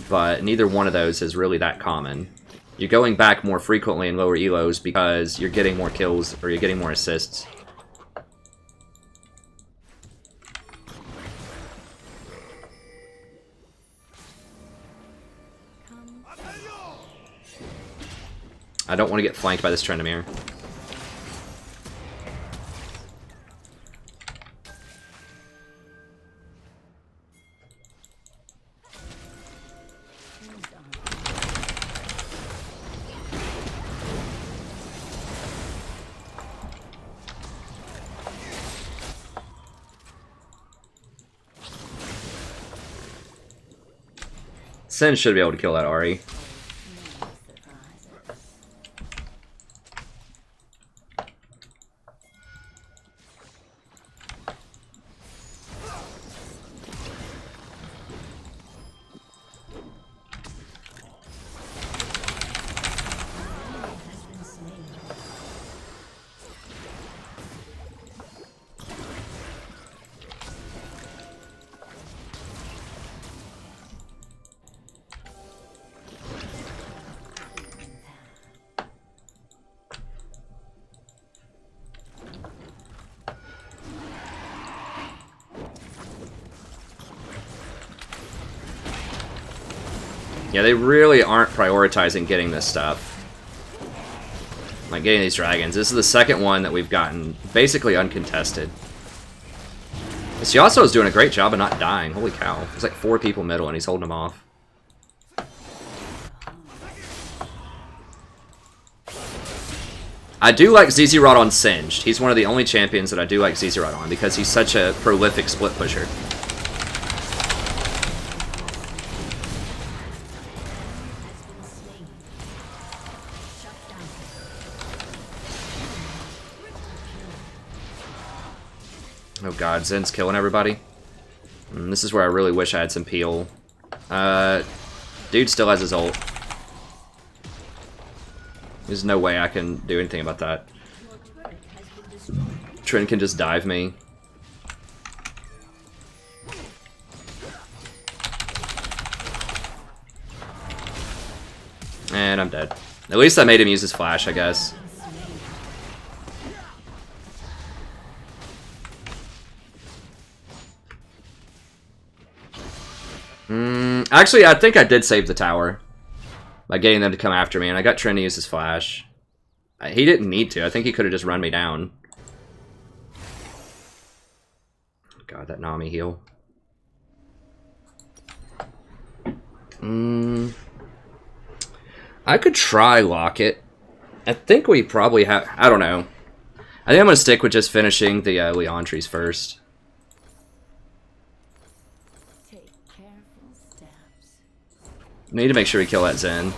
[SPEAKER 1] But neither one of those is really that common. You're going back more frequently in lower elos because you're getting more kills or you're getting more assists. I don't want to get flanked by this Trendamere. Sin should be able to kill that Ahri. Yeah, they really aren't prioritizing getting this stuff. Like, getting these dragons. This is the second one that we've gotten basically uncontested. This Yasuo is doing a great job of not dying. Holy cow. There's like 4 people middle and he's holding them off. I do like ZZ Rod on Singed. He's one of the only champions that I do like ZZ Rod on because he's such a prolific split pusher. Oh god, Zen's killing everybody. This is where I really wish I had some peel. Dude still has his ult. There's no way I can do anything about that. Trin can just dive me. And I'm dead. At least I made him use his flash, I guess. Actually, I think I did save the tower by getting them to come after me, and I got Trin to use his flash. He didn't need to. I think he could have just run me down. God, that Nami heal. I could try lock it. I think we probably have... I don't know. I think I'm going to stick with just finishing the Leontries first. Need to make sure we kill that Zen.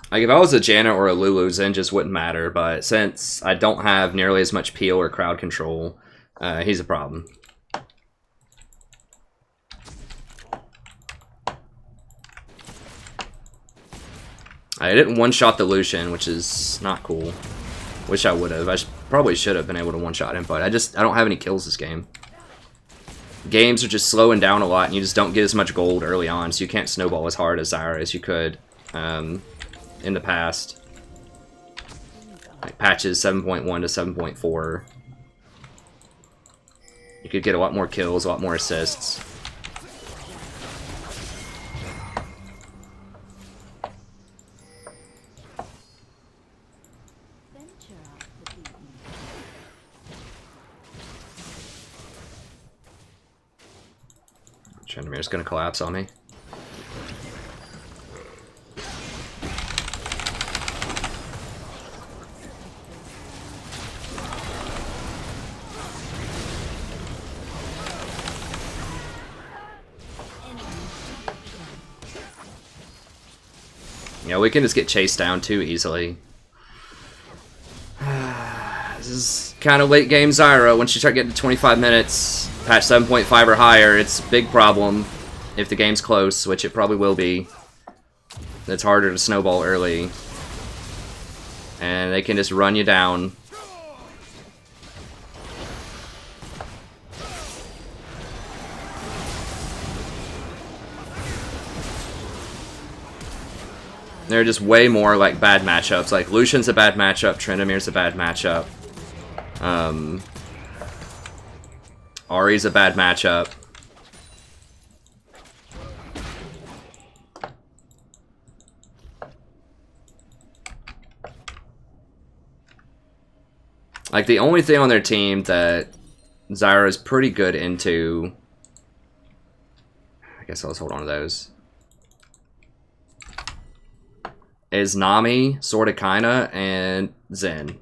[SPEAKER 1] Like, if I was a Janna or a Lulu, Zen just wouldn't matter, but since I don't have nearly as much peel or crowd control, he's a problem. I didn't one-shot the Lucian, which is not cool. Wish I would have. I probably should have been able to one-shot him, but I don't have any kills this game. Games are just slowing down a lot, and you just don't get as much gold early on, so you can't snowball as hard as Zyra as you could in the past. Like patches 7.1 to 7.4. You could get a lot more kills, a lot more assists. Chandramir's gonna collapse on me. Yeah, we can just get chased down too easily. This is kind of late game Zyra. Once you start getting to 25 minutes, patch 7.5 or higher, it's a big problem if the game's close, which it probably will be. It's harder to snowball early. And they can just run you down. They're just way more like bad matchups. Like Lucian's a bad matchup, Trinimir's a bad matchup. Ahri's a bad matchup. Like the only thing on their team that Zyra is pretty good into, I guess I'll just hold on to those, is Nami, sorta kinda, and Zen.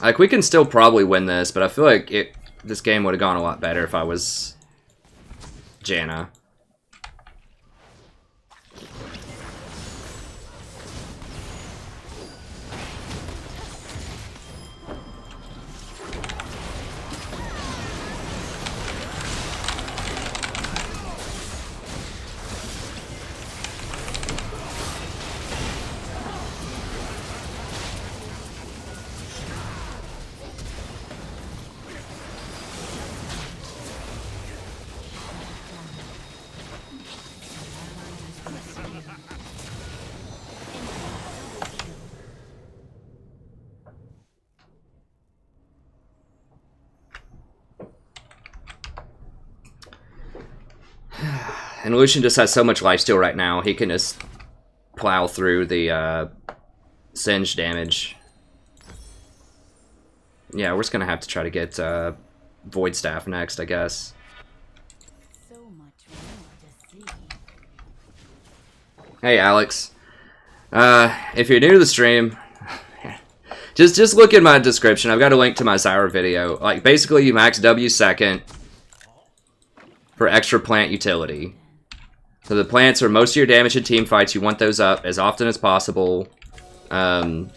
[SPEAKER 1] Like, we can still probably win this, but I feel like this game would have gone a lot better if I was Janna. And Lucian just has so much lifesteal right now, he can just plow through the singe damage. Yeah, we're just gonna have to try to get Void Staff next, I guess.
[SPEAKER 2] So much more to see.
[SPEAKER 1] Hey, Alex. If you're new to the stream, just look in my description. I've got a link to my Zyra video. Like, basically, you max W second for extra plant utility. So the plants are most of your damage in team fights. You want those up as often as possible. And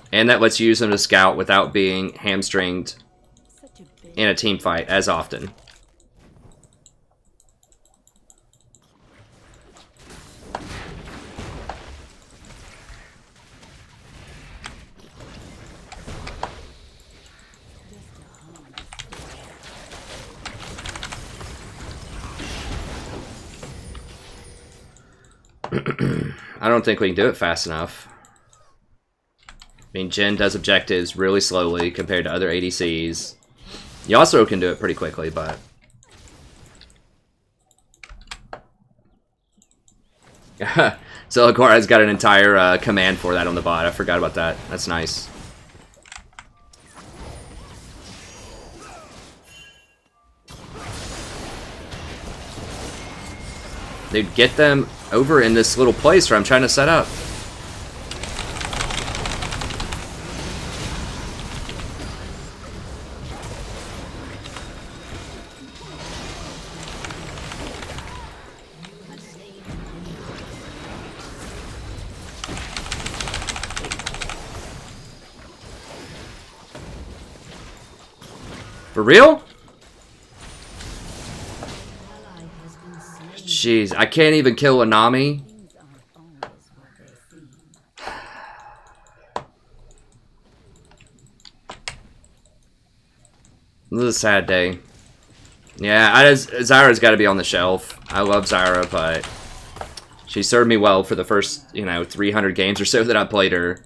[SPEAKER 1] that lets you use them to scout without being hamstringed in a team fight as often. I don't think we can do it fast enough. I mean, Jhin does objectives really slowly compared to other ADCs. Yasuo can do it pretty quickly, but... So Agara's got an entire command for that on the bot. I forgot about that. That's nice. Dude, get them over in this little place where I'm trying to set up. For real? Jeez, I can't even kill a Nami. This is a sad day. Yeah, Zyra's got to be on the shelf. I love Zyra, but she served me well for the first, 300 games or so that I played her.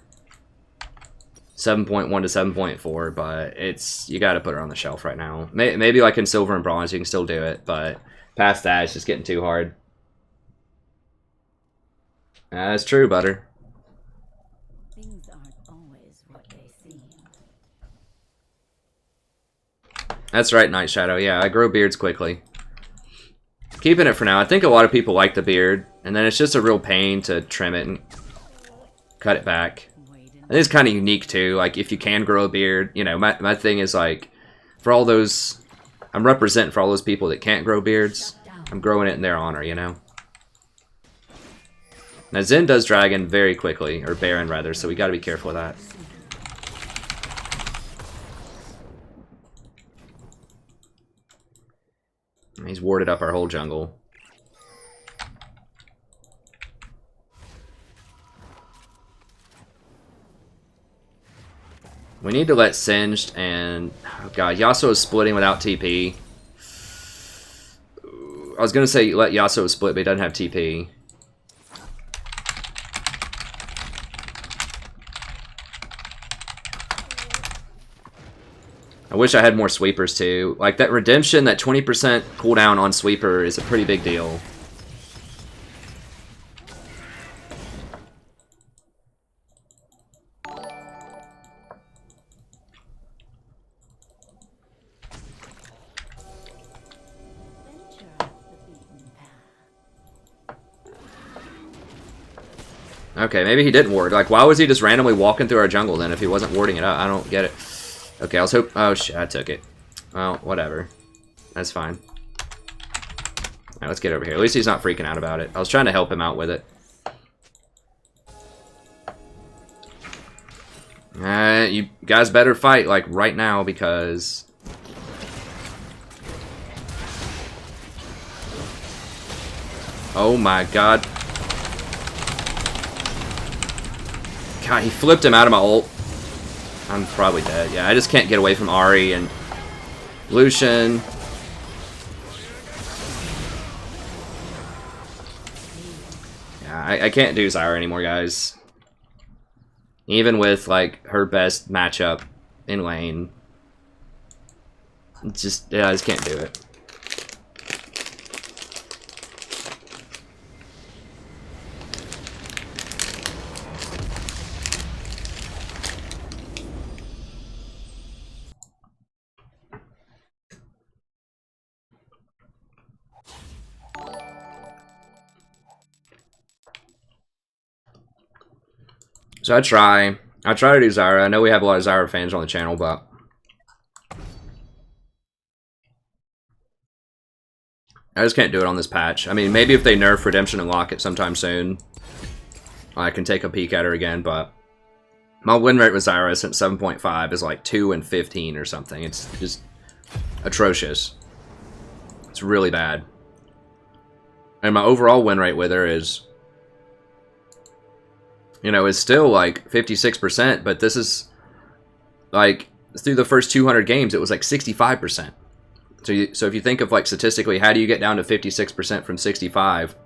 [SPEAKER 1] 7.1 to 7.4, but you got to put her on the shelf right now. Maybe like in Silver and Bronze, you can still do it, but past that, it's just getting too hard. That's true, Butter.
[SPEAKER 2] Things aren't always what they seem.
[SPEAKER 1] That's right, Night Shadow. Yeah, I grow beards quickly. Keeping it for now. I think a lot of people like the beard, and then it's just a real pain to trim it and cut it back. And it's kind of unique too. Like, if you can grow a beard, my thing is like, for all those, I'm representing for all those people that can't grow beards. I'm growing it in their honor, Now, Zen does Dragon very quickly, or Baron rather, so we gotta be careful of that. He's warded up our whole jungle. We need to let Singed and... Oh god, Yasuo is splitting without TP. I was gonna say let Yasuo split, but he doesn't have TP. I wish I had more sweepers too. Like, that redemption, that 20% cooldown on sweeper is a pretty big deal. Okay, maybe he didn't ward. Like, why was he just randomly walking through our jungle then if he wasn't warding it up? I don't get it. Okay, I was hoping... Oh, shit, I took it. Well, whatever. That's fine. Alright, let's get over here. At least he's not freaking out about it. I was trying to help him out with it. You guys better fight, like, right now, because... Oh my god. God, he flipped him out of my ult. I'm probably dead. Yeah, I just can't get away from Ahri and Lucian. Yeah, I can't do Zyra anymore, guys. Even with, like, her best matchup in lane. It's just, yeah, I just can't do it. So I try to do Zyra. I know we have a lot of Zyra fans on the channel, but I just can't do it on this patch. I mean, maybe if they nerf Redemption and Lock it sometime soon, I can take a peek at her again, but my win rate with Zyra since 7.5 is like 2 and 15 or something. It's just atrocious. It's really bad. And my overall win rate with her is... You know, it's still like 56%, but this is like through the first 200 games, it was like 65%. So if you think of like statistically, how do you get down to 56% from 65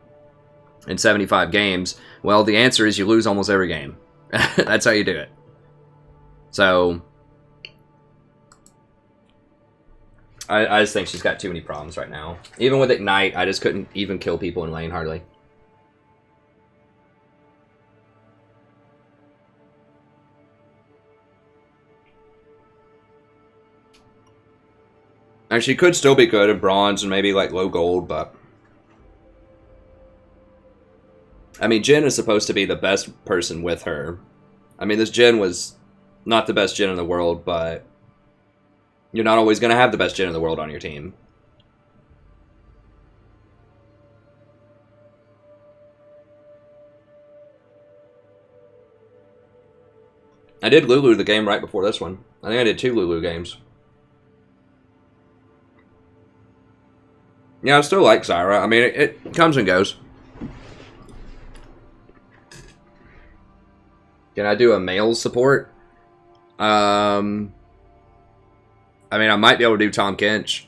[SPEAKER 1] in 75 games? Well, the answer is you lose almost every game. That's how you do it. So I just think she's got too many problems right now. Even with Ignite, I just couldn't even kill people in lane hardly. And she could still be good in bronze and maybe like low gold, but I mean, Jhin is supposed to be the best person with her. I mean, this Jhin was not the best Jhin in the world, but you're not always going to have the best Jhin in the world on your team. I did Lulu the game right before this one. I think I did 2 Lulu games. Yeah, I still like Zyra. I mean, it comes and goes. Can I do a male support? I mean, I might be able to do Tom Kench.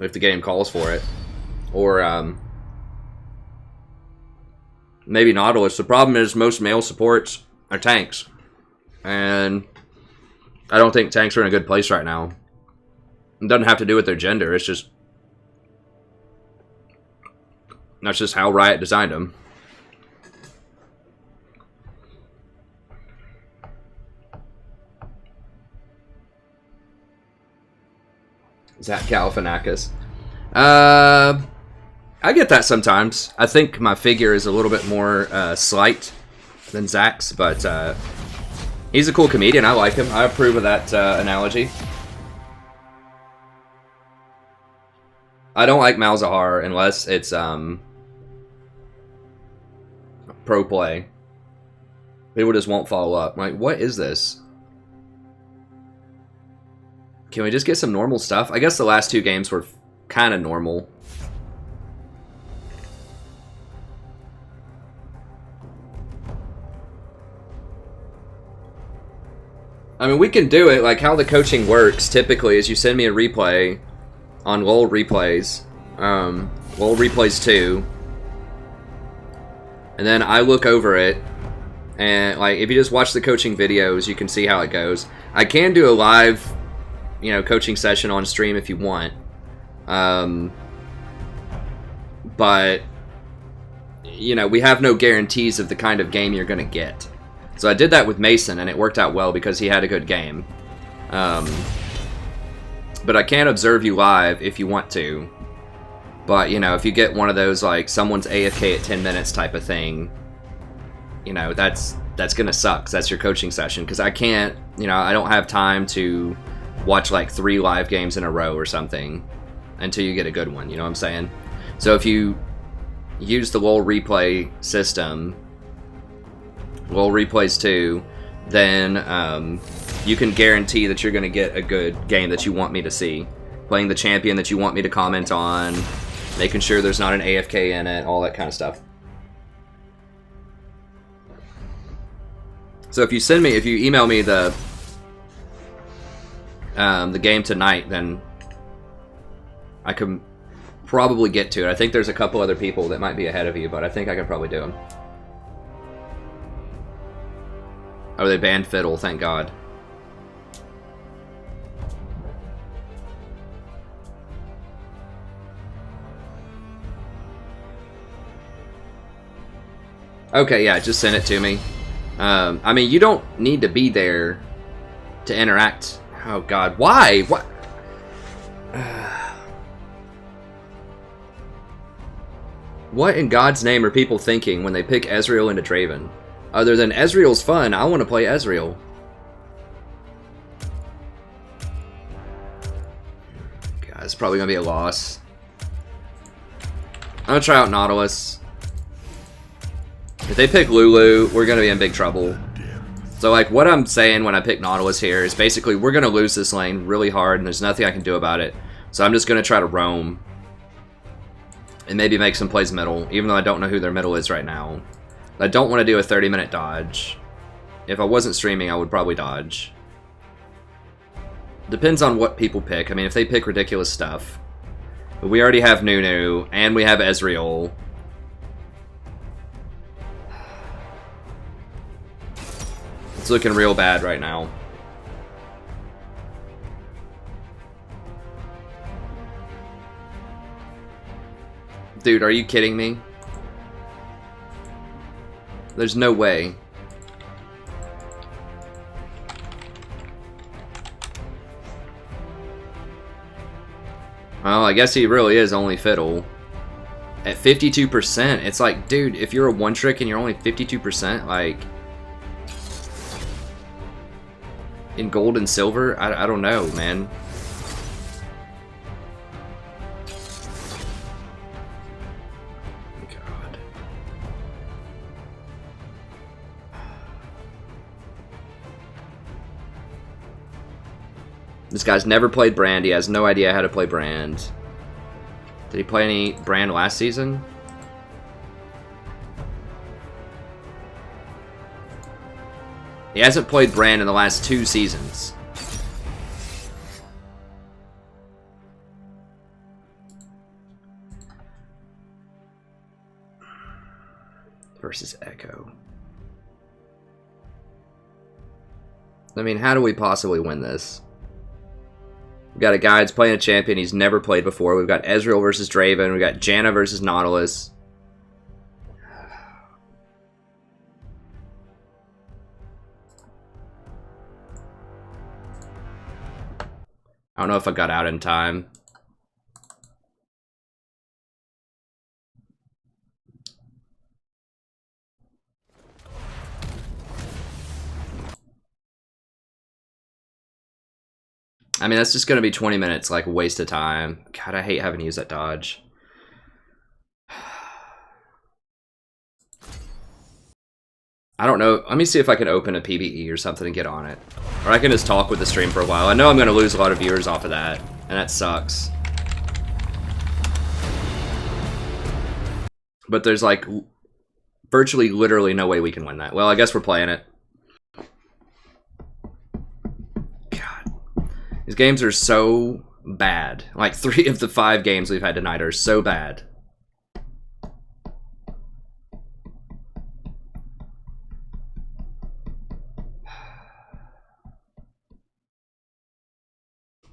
[SPEAKER 1] If the game calls for it. Or, maybe Nautilus. The problem is most male supports are tanks. And I don't think tanks are in a good place right now. It doesn't have to do with their gender, it's just... That's just how Riot designed them. Zach Galifianakis. I get that sometimes. I think my figure is a little bit more slight than Zach's, but he's a cool comedian. I like him. I approve of that analogy. I don't like Malzahar unless it's pro play. People just won't follow up. Like, what is this? Can we just get some normal stuff? I guess the last 2 games were kind of normal. I mean, we can do it. Like, how the coaching works typically is you send me a replay on LOL replays. LOL replays 2. And then I look over it. And, like, if you just watch the coaching videos, you can see how it goes. I can do a live, you know, coaching session on stream if you want. But, you know, we have no guarantees of the kind of game you're going to get. So I did that with Mason, and it worked out well because he had a good game. But I can observe you live if you want to. But, you know, if you get one of those, like, someone's AFK at 10 minutes type of thing, you know, that's gonna suck. 'Cause that's your coaching session. Because I can't, you know, I don't have time to watch like 3 live games in a row or something until you get a good one. You know what I'm saying? So if you use the LoL replay system, LoL replays too, then you can guarantee that you're gonna get a good game that you want me to see. Playing the champion that you want me to comment on, making sure there's not an AFK in it, all that kind of stuff. So if you email me the game tonight, then I can probably get to it. I think there's a couple other people that might be ahead of you, but I think I can probably do them. Oh, they banned Fiddle, thank God. Okay, yeah, just send it to me. I mean, you don't need to be there to interact. Oh God, why? What? What in God's name are people thinking when they pick Ezreal into Draven? Other than Ezreal's fun, I want to play Ezreal. God, it's probably gonna be a loss. I'm gonna try out Nautilus. If they pick Lulu, we're gonna be in big trouble. So like what I'm saying when I pick Nautilus here is basically we're gonna lose this lane really hard and there's nothing I can do about it. So I'm just gonna try to roam and maybe make some plays middle, even though I don't know who their middle is right now. I don't want to do a 30-minute dodge. If I wasn't streaming, I would probably dodge. Depends on what people pick. I mean, if they pick ridiculous stuff. But we already have Nunu, and we have Ezreal. It's looking real bad right now. Dude, are you kidding me? There's no way. Well, I guess he really is only Fiddle. At 52%, it's like, dude, if you're a one-trick and you're only 52%, like... in gold and silver? I don't know, man. God. This guy's never played Brand. He has no idea how to play Brand. Did he play any Brand last season? He hasn't played Brand in the last 2 seasons. Versus Echo. I mean, how do we possibly win this? We've got a guy that's playing a champion he's never played before. We've got Ezreal versus Draven. We've got Janna versus Nautilus. I don't know if I got out in time. I mean, that's just going to be 20 minutes, like, a waste of time. God, I hate having to use that dodge. I don't know. Let me see if I can open a PBE or something and get on it. Or I can just talk with the stream for a while. I know I'm going to lose a lot of viewers off of that, and that sucks. But there's, like, virtually, literally no way we can win that. Well, I guess we're playing it. God. These games are so bad. Like, 3 of the 5 games we've had tonight are so bad.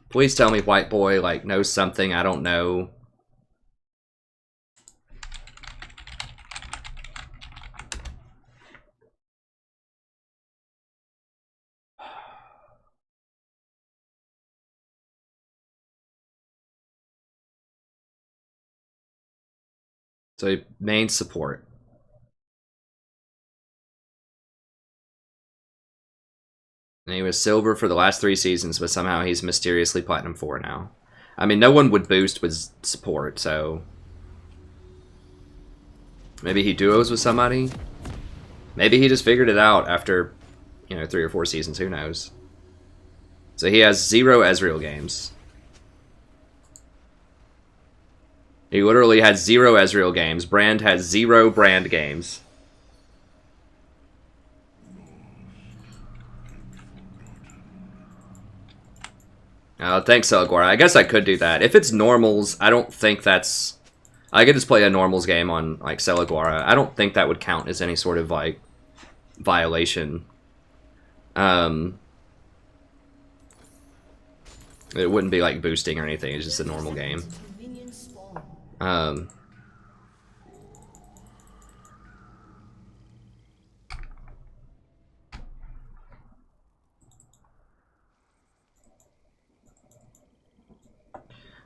[SPEAKER 1] Please tell me White Boy, like, knows something I don't know. So, main support. And he was silver for the last 3 seasons, but somehow he's mysteriously platinum 4 now. I mean, no one would boost with support, so... Maybe he duos with somebody? Maybe he just figured it out after, you know, 3 or 4 seasons, who knows. So he has 0 Ezreal games. He literally has 0 Ezreal games. Brand has 0 Brand games. Thanks, Celguara. I guess I could do that. If it's normals, I don't think that's... I could just play a normals game on, like, Celguara. I don't think that would count as any sort of, like, violation. It wouldn't be, like, boosting or anything. It's just a normal game.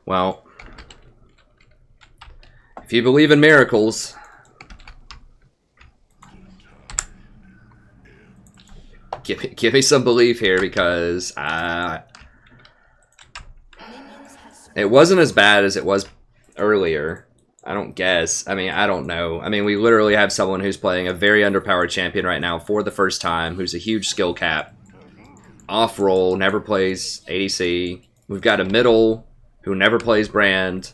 [SPEAKER 1] Well, if you believe in miracles, give me some belief here, because it wasn't as bad as it was earlier. I don't guess. I mean, I don't know. I mean, we literally have someone who's playing a very underpowered champion right now for the first time, who's a huge skill cap, off roll, never plays ADC. We've got a middle who never plays Brand.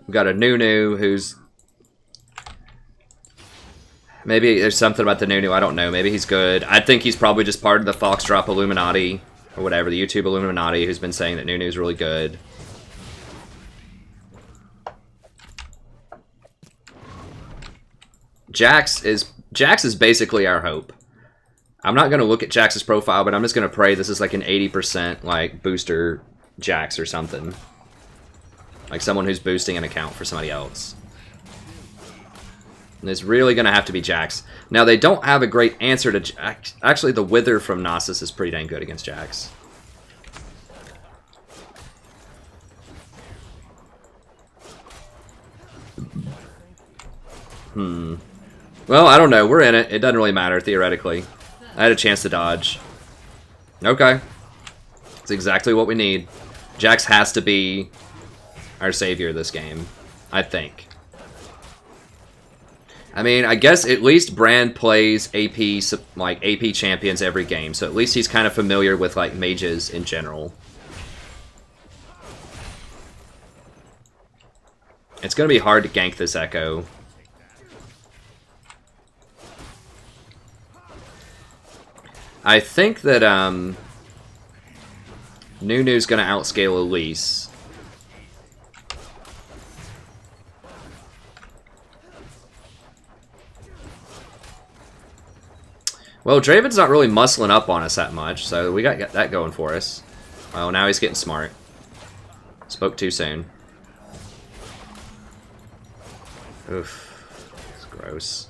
[SPEAKER 1] We've got a Nunu who's... Maybe there's something about the Nunu, I don't know. Maybe he's good. I think he's probably just part of the Foxdrop Illuminati, or whatever, the YouTube Illuminati, who's been saying that Nunu's really good. Jax is basically our hope. I'm not going to look at Jax's profile, but I'm just going to pray this is like an 80% like booster Jax or something. Like someone who's boosting an account for somebody else. And it's really going to have to be Jax. Now, they don't have a great answer to Jax. Actually, the Wither from Nasus is pretty dang good against Jax. Well, I don't know. We're in it. It doesn't really matter, theoretically. I had a chance to dodge. Okay. It's exactly what we need. Jax has to be our savior this game, I think. I mean, I guess at least Brand plays AP, like, AP champions every game, so at least he's kind of familiar with, like, mages in general. It's going to be hard to gank this Echo. I think that Nunu's going to outscale Elise. Well, Draven's not really muscling up on us that much, so we got that going for us. Well, now he's getting smart. Spoke too soon. Oof. It's gross.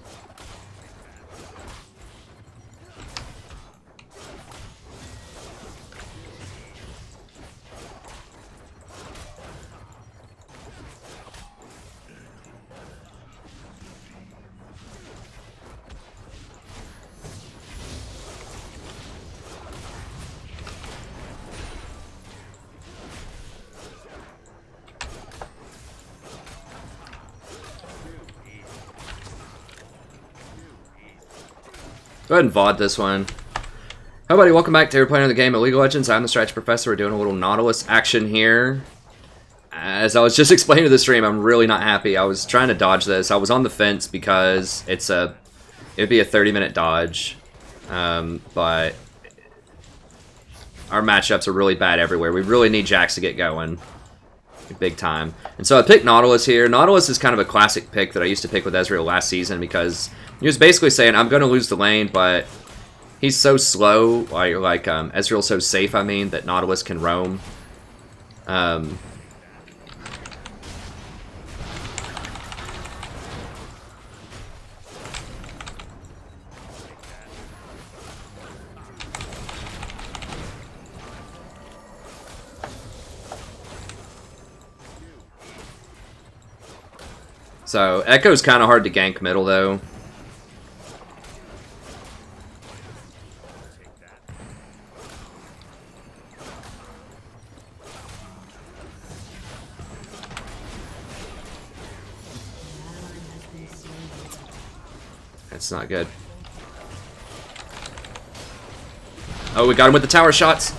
[SPEAKER 1] Go ahead and VOD this one. Hi, buddy. Welcome back to We're playing the game of League of Legends. I'm the Strategy Professor. We're doing a little Nautilus action here. As I was just explaining to the stream, I'm really not happy. I was trying to dodge this. I was on the fence because it'd be a 30-minute dodge. But our matchups are really bad everywhere. We really need Jax to get going. Big time. And so I picked Nautilus here. Nautilus is kind of a classic pick that I used to pick with Ezreal last season because he was basically saying, I'm going to lose the lane, but he's so slow, like Ezreal's so safe, I mean, that Nautilus can roam. So, Echo's kind of hard to gank middle, though. That's not good. Oh, we got him with the tower shots.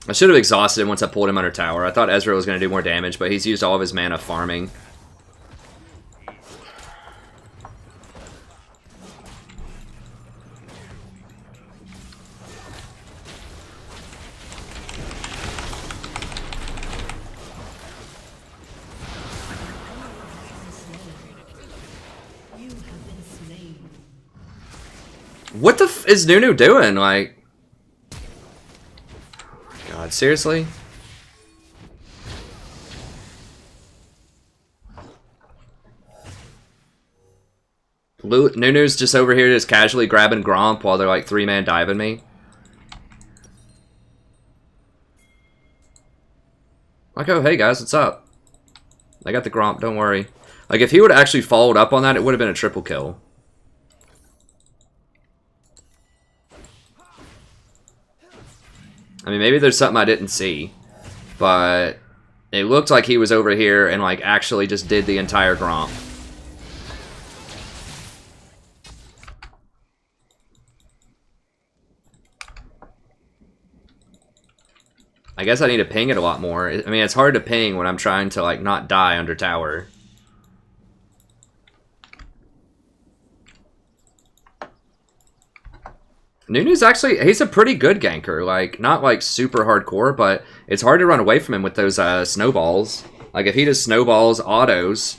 [SPEAKER 1] I should have exhausted him once I pulled him under tower. I thought Ezreal was going to do more damage, but he's used all of his mana farming. What the f is Nunu doing? Like, oh my god, seriously? Nunu's just over here just casually grabbing Gromp while they're like 3-man diving me. Like, oh, hey guys, what's up? I got the Gromp, don't worry. Like, if he would have actually followed up on that, it would have been a triple kill. I mean, maybe there's something I didn't see, but it looked like he was over here and, like, actually just did the entire Gromp. I guess I need to ping it a lot more. I mean, it's hard to ping when I'm trying to, like, not die under tower. Nunu's actually, he's a pretty good ganker. Like, not, like, super hardcore, but it's hard to run away from him with those snowballs. Like, if he just snowballs autos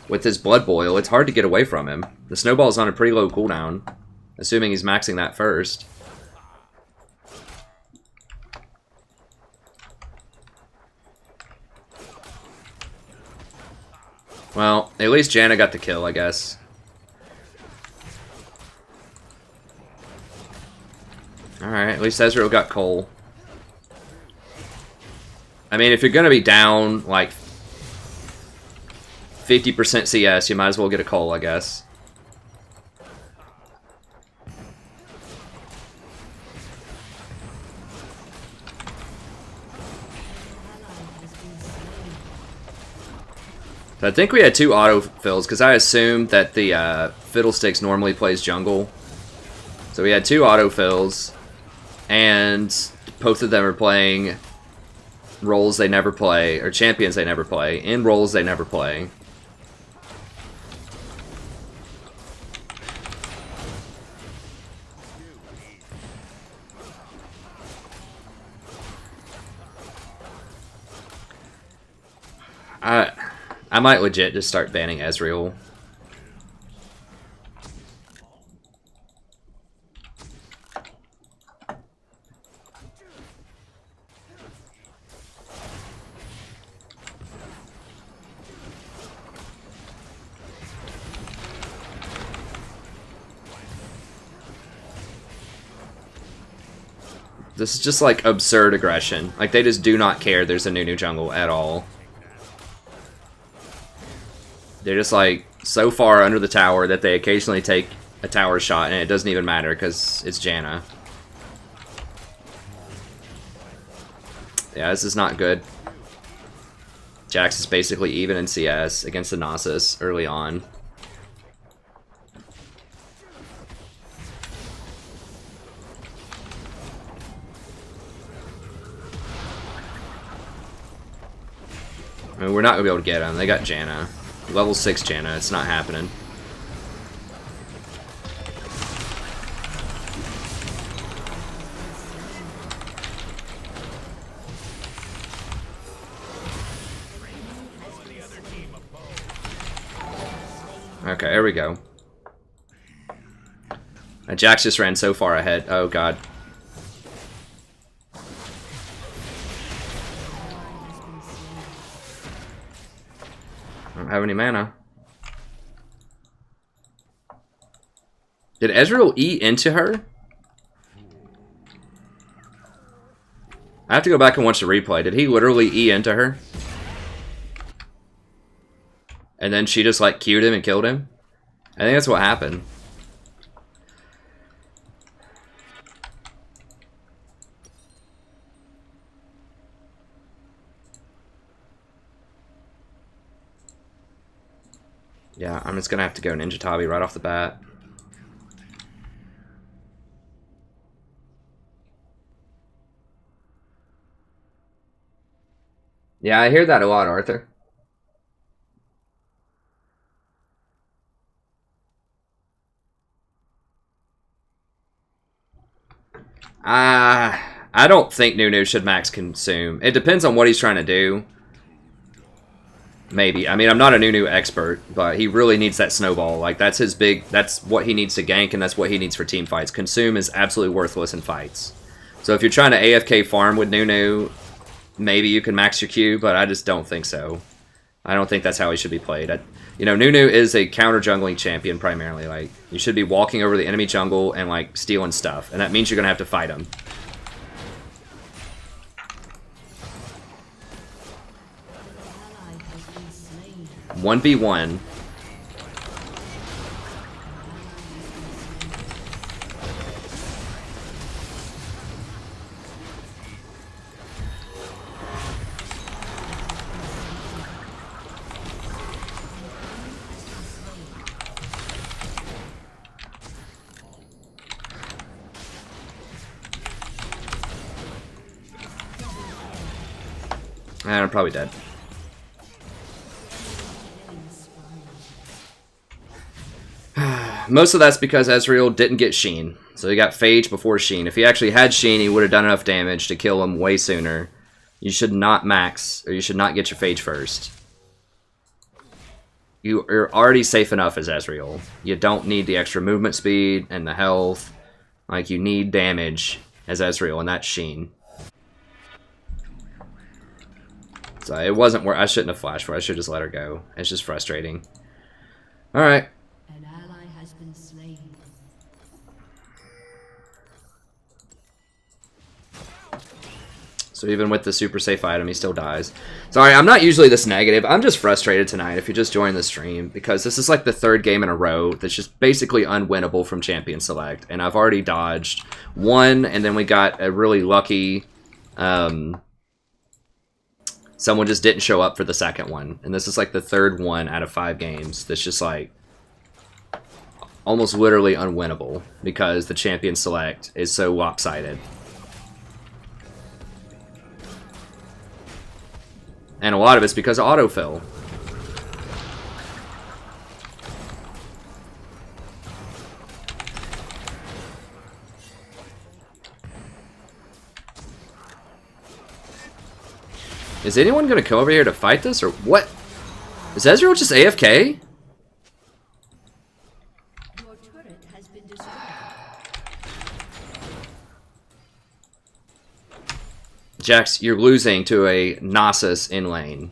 [SPEAKER 1] with his Blood Boil, it's hard to get away from him. The snowball's on a pretty low cooldown, assuming he's maxing that first. Well, at least Janna got the kill, I guess. Alright, at least Ezreal got Cole. I mean, if you're gonna be down, like, 50% CS, you might as well get a Cole, I guess. So I think we had 2 autofills, because I assumed that the Fiddlesticks normally plays jungle. So we had 2 autofills, and both of them are playing roles they never play, or champions they never play, in roles they never play. I might legit just start banning Ezreal. This is just like absurd aggression. Like, they just do not care there's a Nunu jungle at all. They're just like so far under the tower that they occasionally take a tower shot and it doesn't even matter because it's Janna. Yeah, this is not good. Jax is basically even in CS against the Nasus early on. I mean, we're not going to be able to get him. They got Janna. Level 6 Janna. It's not happening. Okay, there we go. Jax just ran so far ahead. Oh, God. I don't have any mana. Did Ezreal E into her? I have to go back and watch the replay. Did he literally E into her? And then she just like Q'd him and killed him? I think that's what happened. Yeah, I'm just gonna have to go Ninja Tabi right off the bat. Yeah, I hear that a lot, Arthur. I don't think Nunu should max consume. It depends on what he's trying to do. Maybe. I mean, I'm not a Nunu expert, but he really needs that snowball. Like, that's his big... That's what he needs to gank, and that's what he needs for team fights. Consume is absolutely worthless in fights. So if you're trying to AFK farm with Nunu, maybe you can max your Q, but I just don't think so. I don't think that's how he should be played. You know, Nunu is a counter-jungling champion primarily. Like, you should be walking over the enemy jungle and, like, stealing stuff. And that means you're going to have to fight him. 1v1. I'm probably dead. Most of that's because Ezreal didn't get Sheen. So he got Phage before Sheen. If he actually had Sheen, he would have done enough damage to kill him way sooner. You should not max, or you should not get your Phage first. You're already safe enough as Ezreal. You don't need the extra movement speed and the health. Like, you need damage as Ezreal, and that's Sheen. So it wasn't where I shouldn't have flashed for. I should just let her go. It's just frustrating. Alright.
[SPEAKER 3] An ally has been slain.
[SPEAKER 1] So even with the super safe item, he still dies. Sorry, I'm not usually this negative. I'm just frustrated tonight if you just joined the stream, because this is like the third game in a row that's just basically unwinnable from Champion Select. And I've already dodged one, and then we got a really lucky... someone just didn't show up for the second one. And this is like the third one out of 5 games that's just like almost literally unwinnable because the Champion Select is so lopsided. And a lot of it's because of Autofill. Is anyone going to come over here to fight this, or what? Is Ezreal just AFK?
[SPEAKER 3] Your turret has been destroyed.
[SPEAKER 1] Jax, you're losing to a Nasus in lane.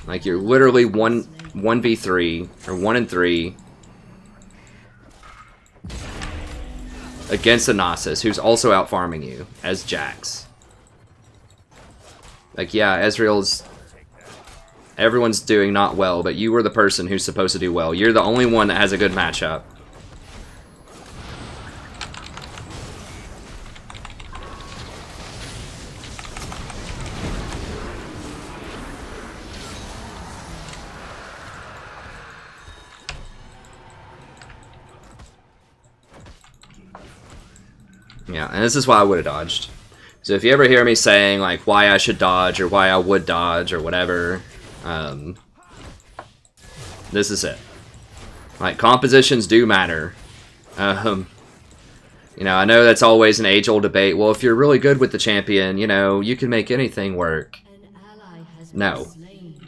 [SPEAKER 1] Like, you're literally 1v3, or 1-3, against a Nasus, who's also out farming you, as Jax. Like, yeah, Ezreal's... Everyone's doing not well, but you were the person who's supposed to do well. You're the only one that has a good matchup. Yeah, and this is why I would have dodged. So if you ever hear me saying, like, why I should dodge, or why I would dodge, or whatever, this is it. Like, compositions do matter. You know, I know that's always an age-old debate. Well, if you're really good with the champion, you know, you can make anything work.
[SPEAKER 3] An ally has been
[SPEAKER 1] No.
[SPEAKER 3] slain.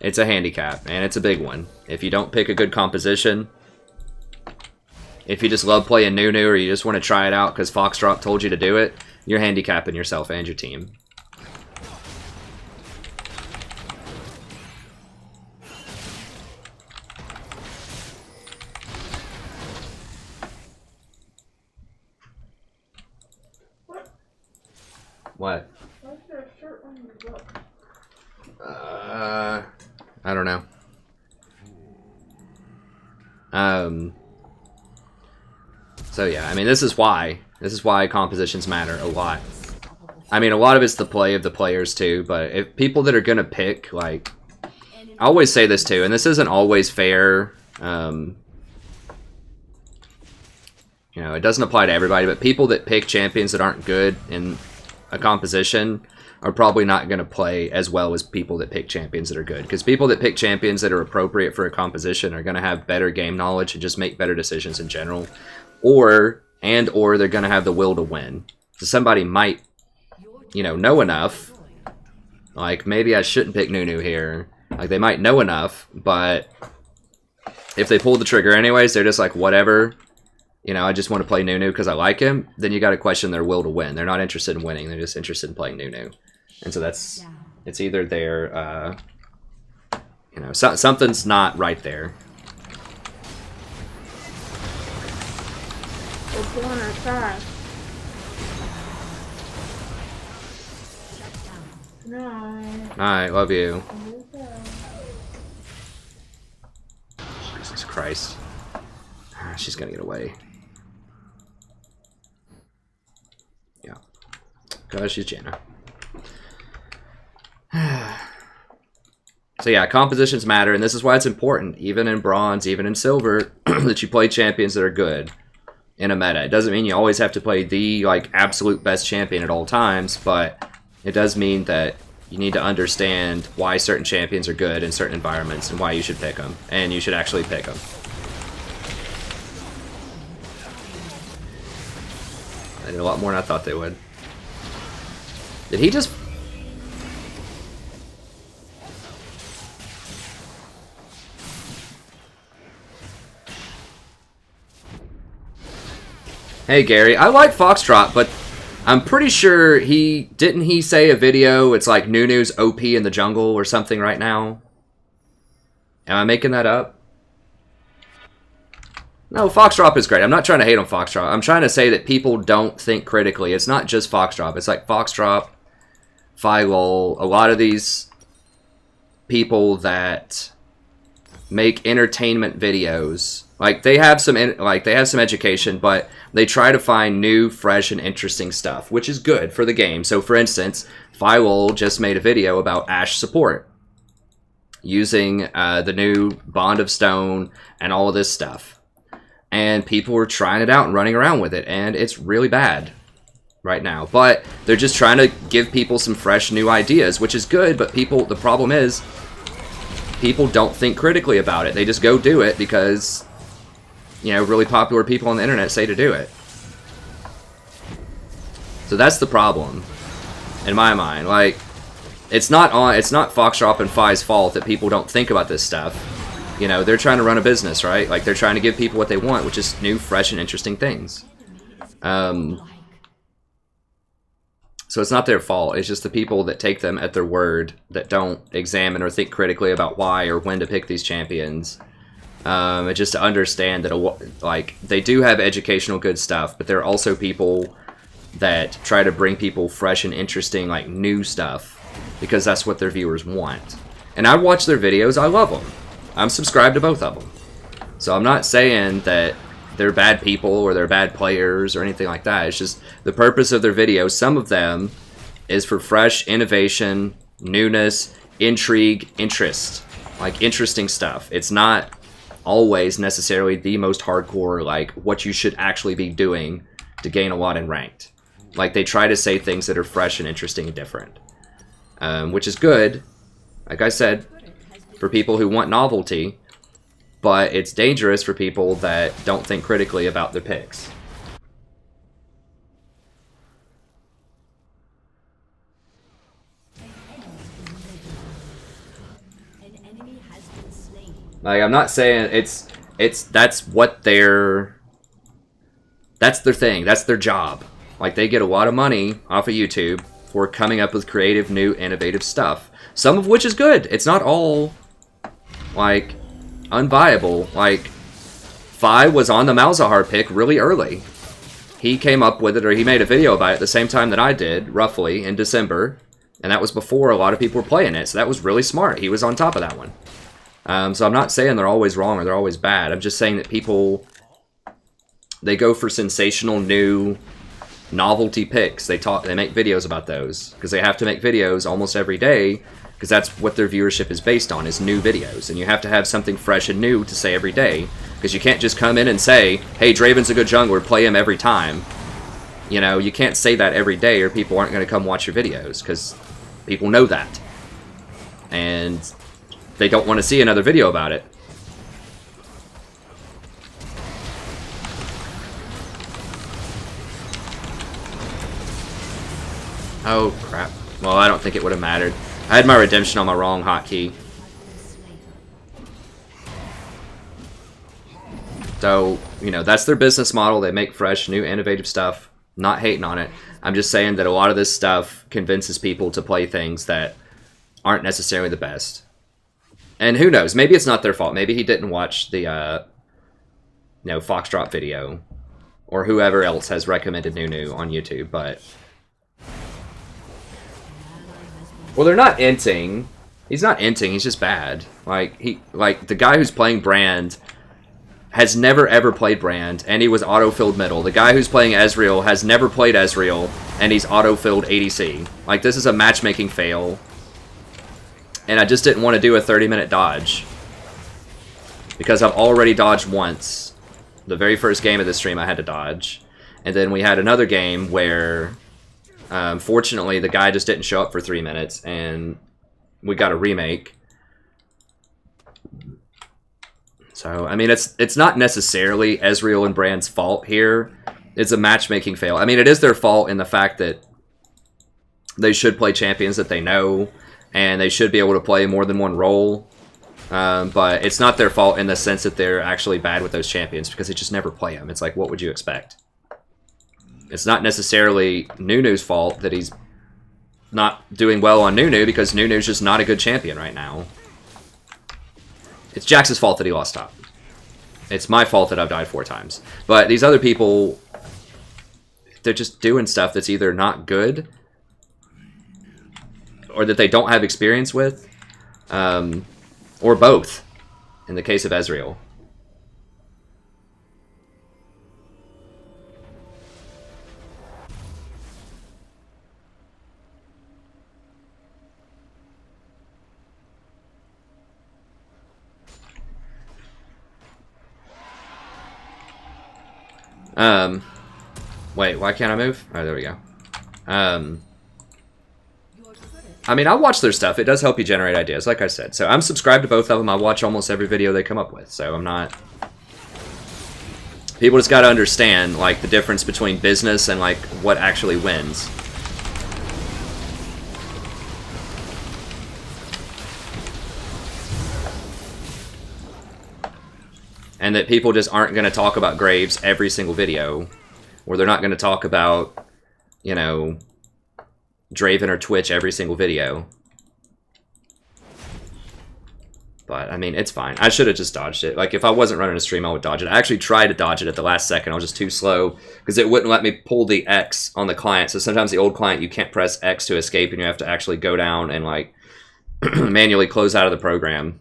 [SPEAKER 1] It's a handicap, and it's a big one. If you don't pick a good composition, if you just love playing Nunu, or you just want to try it out because Foxdrop told you to do it, you're handicapping yourself and your team. What?
[SPEAKER 4] Why is there a shirt on your book?
[SPEAKER 1] I don't know. So yeah, I mean, this is why compositions matter a lot. I mean, a lot of it's the play of the players too, but if people that are gonna pick, like, I always say this too, and this isn't always fair. You know, it doesn't apply to everybody, but people that pick champions that aren't good in a composition are probably not going to play as well as people that pick champions that are good. Because people that pick champions that are appropriate for a composition are going to have better game knowledge and just make better decisions in general. Or they're going to have the will to win. So somebody might, you know enough. Like, maybe I shouldn't pick Nunu here. Like, they might know enough, but if they pull the trigger anyways, they're just like, whatever. You know, I just want to play Nunu because I like him. Then you got to question their will to win. They're not interested in winning. They're just interested in playing Nunu. And so it's either they're, you know, something's not right there.
[SPEAKER 4] It's one or five. No.
[SPEAKER 1] Alright, love you. Jesus Christ. She's gonna get away. Yeah. Because she's Janna. So yeah, compositions matter, and this is why it's important, even in bronze, even in silver, that you play champions that are good in a meta. It doesn't mean you always have to play the like absolute best champion at all times, but it does mean that you need to understand why certain champions are good in certain environments and why you should pick them, and you should actually pick them. They did a lot more than I thought they would. Did he just... Hey Gary, I like Foxtrot, but I'm pretty sure didn't he say a video, it's like Nunu's OP in the jungle or something right now? Am I making that up? No, Foxtrot is great. I'm not trying to hate on Foxtrot. I'm trying to say that people don't think critically. It's not just Foxtrot. It's like Foxtrot, Phylol, a lot of these people that make entertainment videos. Like they have some education, but they try to find new, fresh, and interesting stuff, which is good for the game. So, for instance, Phylol just made a video about Ashe support, using the new Bond of Stone and all of this stuff, and people are trying it out and running around with it, and it's really bad right now. But they're just trying to give people some fresh, new ideas, which is good. But the problem is, people don't think critically about it. They just go do it because, you know, really popular people on the internet say to do it. So that's the problem, in my mind. Like, it's not Foxtrot and Phi's fault that people don't think about this stuff. You know, they're trying to run a business, right? Like, they're trying to give people what they want, which is new, fresh, and interesting things. So it's not their fault. It's just the people that take them at their word, that don't examine or think critically about why or when to pick these champions. It's just to understand that, like, they do have educational good stuff, but there are also people that try to bring people fresh and interesting, like, new stuff, because that's what their viewers want. And I watch their videos. I love them. I'm subscribed to both of them. So I'm not saying that they're bad people or they're bad players or anything like that. It's just the purpose of their videos. Some of them is for fresh innovation, newness, intrigue, interest. Like, interesting stuff. It's not always necessarily the most hardcore, like, what you should actually be doing to gain a lot in ranked. Like, they try to say things that are fresh and interesting and different. Which is good, like I said, for people who want novelty, but it's dangerous for people that don't think critically about their picks. Like, I'm not saying that's their thing, that's their job. Like, they get a lot of money off of YouTube for coming up with creative, new, innovative stuff. Some of which is good. It's not all, like, unviable. Like, Phi was on the Malzahar pick really early. He came up with it, or he made a video about it at the same time that I did, roughly, in December. And that was before a lot of people were playing it, so that was really smart. He was on top of that one. So I'm not saying they're always wrong or they're always bad. I'm just saying that people, they go for sensational, new, novelty picks. They make videos about those because they have to make videos almost every day because that's what their viewership is based on, is new videos. And you have to have something fresh and new to say every day, because you can't just come in and say, hey, Draven's a good jungler, play him every time. You know, you can't say that every day or people aren't going to come watch your videos, because people know that. And they don't want to see another video about it. Oh, crap. Well, I don't think it would have mattered. I had my redemption on my wrong hotkey. So, you know, that's their business model. They make fresh, new, innovative stuff. Not hating on it. I'm just saying that a lot of this stuff convinces people to play things that aren't necessarily the best. And who knows? Maybe it's not their fault. Maybe he didn't watch the, you know, Foxdrop video. Or whoever else has recommended Nunu on YouTube, but... Well, they're not inting. He's not inting, he's just bad. Like, the guy who's playing Brand has never ever played Brand, and he was auto-filled middle. The guy who's playing Ezreal has never played Ezreal, and he's auto-filled ADC. Like, this is a matchmaking fail. And I just didn't want to do a 30-minute dodge. Because I've already dodged once. The very first game of this stream I had to dodge. And then we had another game where... fortunately, the guy just didn't show up for 3 minutes, and we got a remake. So, I mean, it's not necessarily Ezreal and Brand's fault here. It's a matchmaking fail. I mean, it is their fault in the fact that they should play champions that they know, and they should be able to play more than one role. But it's not their fault in the sense that they're actually bad with those champions, because they just never play them. It's like, what would you expect? It's not necessarily Nunu's fault that he's not doing well on Nunu, because Nunu's just not a good champion right now. It's Jax's fault that he lost top. It's my fault that I've died 4 times. But these other people, they're just doing stuff that's either not good, or that they don't have experience with, or both, in the case of Ezreal. Wait, why can't I move? Oh, there we go. I mean, I watch their stuff. It does help you generate ideas, like I said. So I'm subscribed to both of them. I watch almost every video they come up with. So I'm not... People just gotta understand, like, the difference between business and, like, what actually wins. And that people just aren't going to talk about Graves every single video. Or they're not going to talk about, you know, Draven or Twitch every single video. But, I mean, it's fine. I should have just dodged it. Like, if I wasn't running a stream, I would dodge it. I actually tried to dodge it at the last second. I was just too slow, because it wouldn't let me pull the X on the client. So sometimes the old client, you can't press X to escape, and you have to actually go down and, like, manually close out of the program.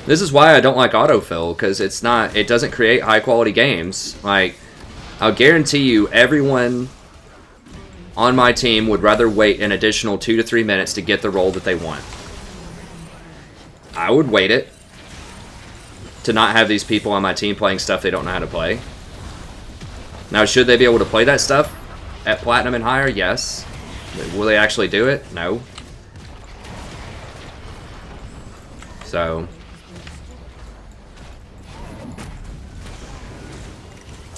[SPEAKER 1] This is why I don't like autofill, because it doesn't create high quality games. Like, I'll guarantee you everyone on my team would rather wait an additional 2 to 3 minutes to get the role that they want. I would wait it to not have these people on my team playing stuff they don't know how to play. Now, should they be able to play that stuff at Platinum and higher? Yes. Will they actually do it? No. So...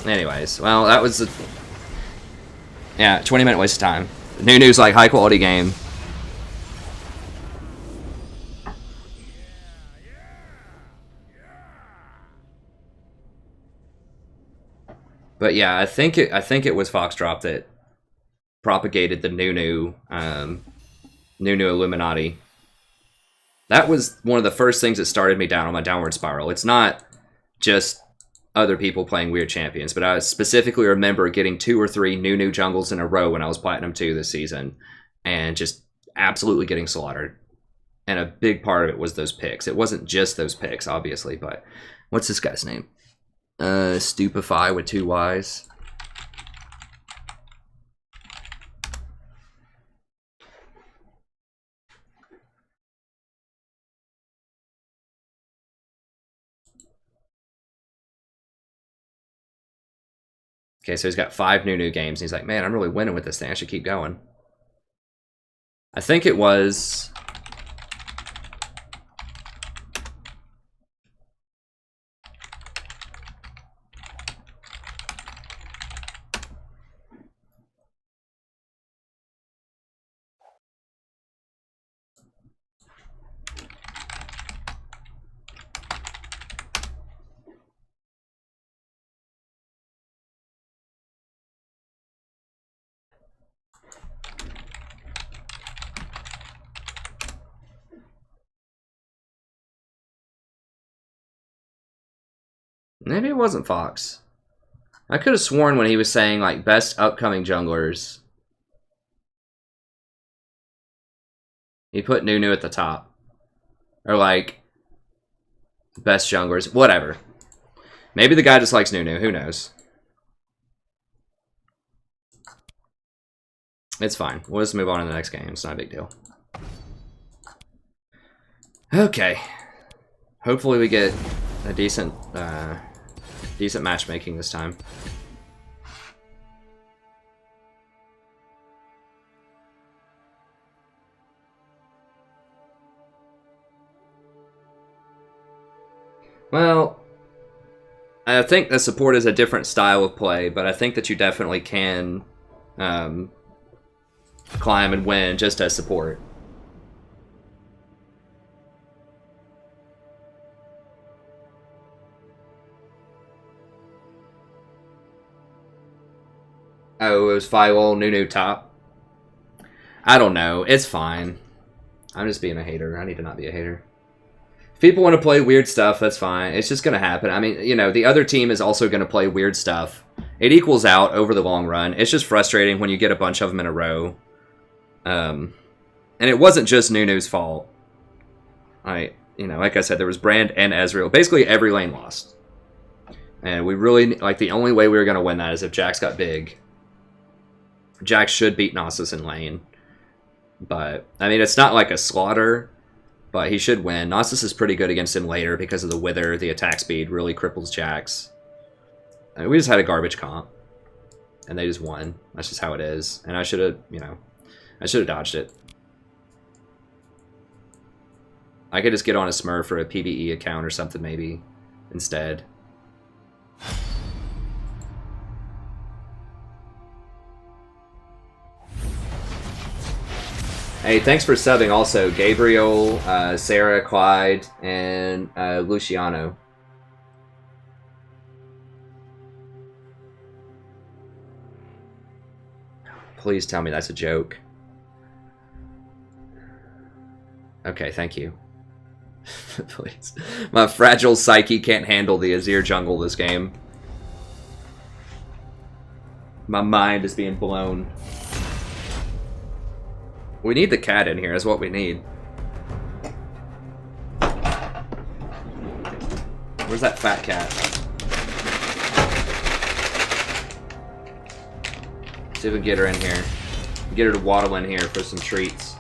[SPEAKER 1] Anyways, well, that was a... Yeah, 20-minute waste of time. Nunu's like high-quality game. But yeah, I think it was Foxdrop that propagated the Nunu Illuminati. That was one of the first things that started me down on my downward spiral. It's not just other people playing weird champions, but I specifically remember getting 2 or 3 Nunu jungles in a row when I was Platinum 2 this season, and just absolutely getting slaughtered. And a big part of it was those picks. It wasn't just those picks, obviously, but what's this guy's name? Stupefy with 2 Y's. Okay, so he's got 5 Nunu games. And he's like, man, I'm really winning with this thing. I should keep going. I think it was... Maybe it wasn't Fox. I could have sworn when he was saying, like, best upcoming junglers, he put Nunu at the top. Or, like, best junglers. Whatever. Maybe the guy just likes Nunu. Who knows? It's fine. We'll just move on to the next game. It's not a big deal. Okay. Hopefully we get a decent matchmaking this time. Well, I think the support is a different style of play, but I think that you definitely can climb and win just as support. Oh, it was Firewall, Nunu top. I don't know. It's fine. I'm just being a hater. I need to not be a hater. If people want to play weird stuff, that's fine. It's just going to happen. I mean, you know, the other team is also going to play weird stuff. It equals out over the long run. It's just frustrating when you get a bunch of them in a row. And it wasn't just Nunu's fault. You know, like I said, there was Brand and Ezreal. Basically, every lane lost. And we really, like, the only way we were going to win that is if Jax got big. Jax should beat Nautilus in lane. But, I mean, it's not like a slaughter, but he should win. Nautilus is pretty good against him later because of the Wither. The attack speed really cripples Jax. I mean, we just had a garbage comp. And they just won. That's just how it is. And I should have, you know, I should have dodged it. I could just get on a Smurf for a PvE account or something maybe instead. Hey, thanks for subbing also, Gabriel, Sarah, Clyde, and Luciano. Please tell me that's a joke. Okay, thank you. Please. My fragile psyche can't handle the Azir jungle this game. My mind is being blown. We need the cat in here, is what we need. Where's that fat cat? See if we can get her in here. Get her to waddle in here for some treats.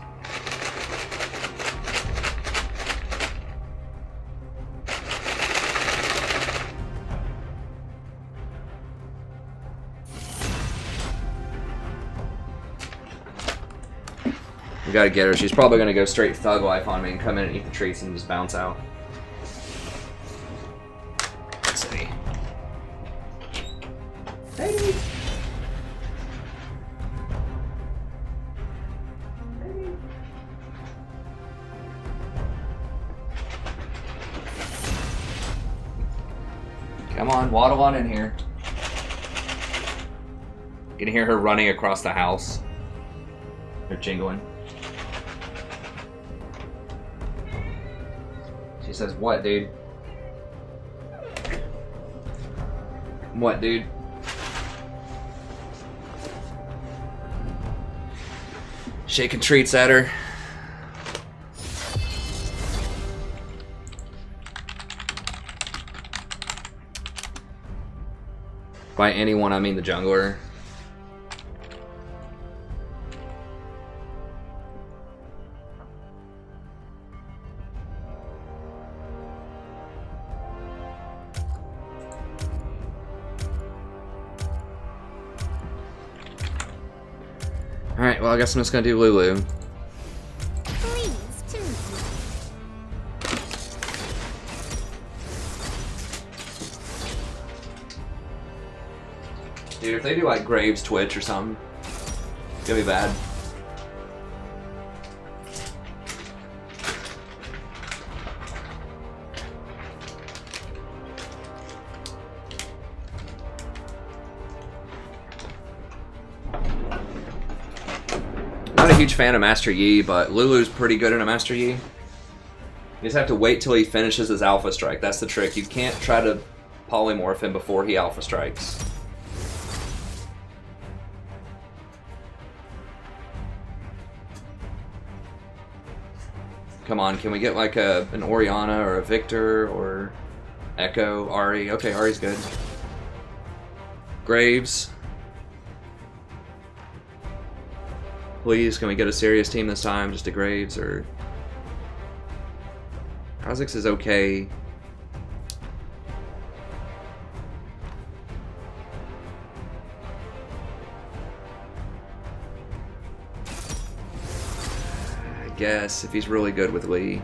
[SPEAKER 1] We gotta get her. She's probably gonna go straight thug life on me and come in and eat the treats and just bounce out. Let's see. Hey. Come on, waddle on in here. You can hear her running across the house. They're jingling. She says, what, dude? What, dude? Shaking treats at her. By anyone, I mean the jungler. Alright, well I guess I'm just gonna do Lulu.
[SPEAKER 2] Please, too.
[SPEAKER 1] Dude, if they do like Graves Twitch or something, it's gonna be bad. Not a huge fan of Master Yi, but Lulu's pretty good in a Master Yi. You just have to wait till he finishes his Alpha Strike. That's the trick. You can't try to polymorph him before he Alpha Strikes. Come on, can we get like an Orianna or a Victor or Echo, Ahri? Okay, Ahri's good. Graves. Please, can we get a serious team this time? Just a Graves or... Kha'Zix is okay. I guess, if he's really good with Lee.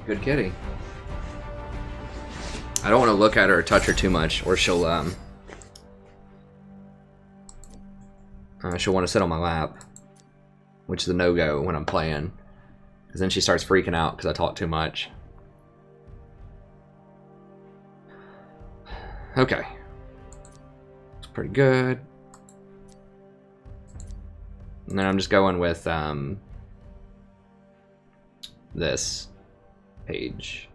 [SPEAKER 1] Good kitty. I don't want to look at her or touch her too much, or she'll want to sit on my lap, which is a no-go when I'm playing, because then she starts freaking out because I talk too much. Okay. It's pretty good. And then I'm just going with this page.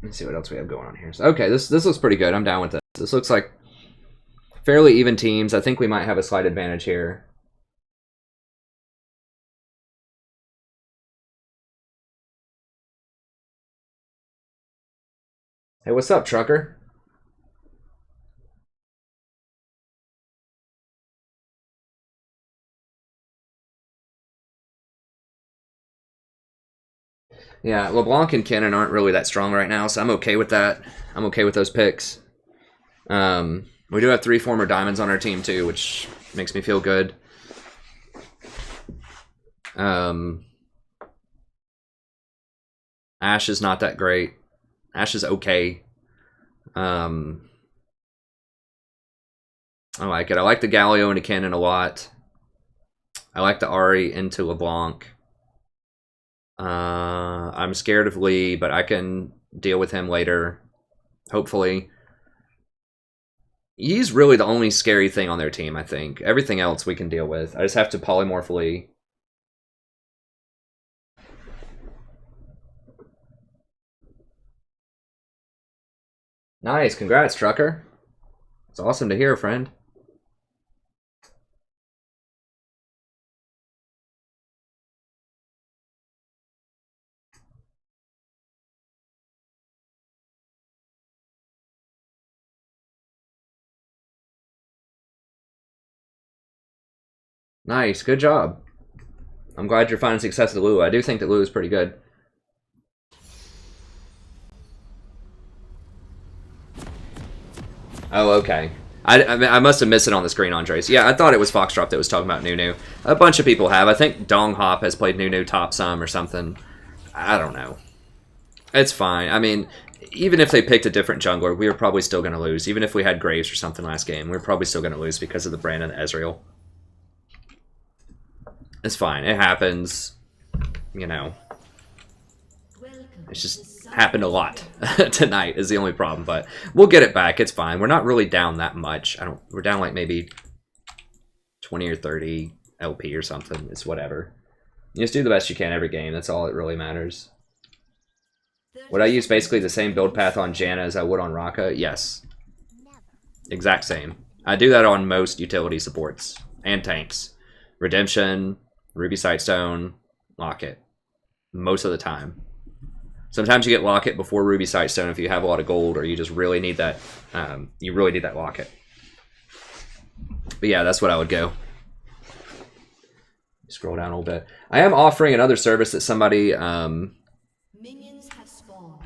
[SPEAKER 1] Let's see what else we have going on here. So, okay, this looks pretty good. I'm down with this. This looks like fairly even teams. I think we might have a slight advantage here. Hey, what's up, trucker? Yeah, LeBlanc and Kennen aren't really that strong right now, so I'm okay with that. I'm okay with those picks. We do have 3 former diamonds on our team too, which makes me feel good. Ashe is not that great. Ashe is okay. I like it. I like the Galio into Kennen a lot. I like the Ahri into LeBlanc. I'm scared of Lee, but I can deal with him later, hopefully. He's really the only scary thing on their team, I think. Everything else we can deal with. I just have to polymorph Lee. Nice, congrats, trucker. It's awesome to hear, friend. Nice, good job. I'm glad you're finding success with Lulu. I do think that Lulu is pretty good. Oh, okay. I must have missed it on the screen, Andres. Yeah, I thought it was Foxdrop that was talking about Nunu. A bunch of people have. I think Dong Hop has played Nunu top some or something. I don't know. It's fine. I mean, even if they picked a different jungler, we were probably still going to lose. Even if we had Graves or something last game, we were probably still going to lose because of the Brandon Ezreal. It's fine. It happens. You know. It's just happened a lot tonight is the only problem, but we'll get it back. It's fine. We're not really down that much. We're down like maybe 20 or 30 LP or something. It's whatever. You just do the best you can every game. That's all that really matters. Would I use basically the same build path on Janna as I would on Raka? Yes. Exact same. I do that on most utility supports and tanks. Redemption, Ruby Sightstone, Locket. Most of the time. Sometimes you get Locket before Ruby Sightstone if you have a lot of gold or you just really need that. You really need that Locket. But yeah, that's what I would go. Scroll down a little bit. I am offering another service that somebody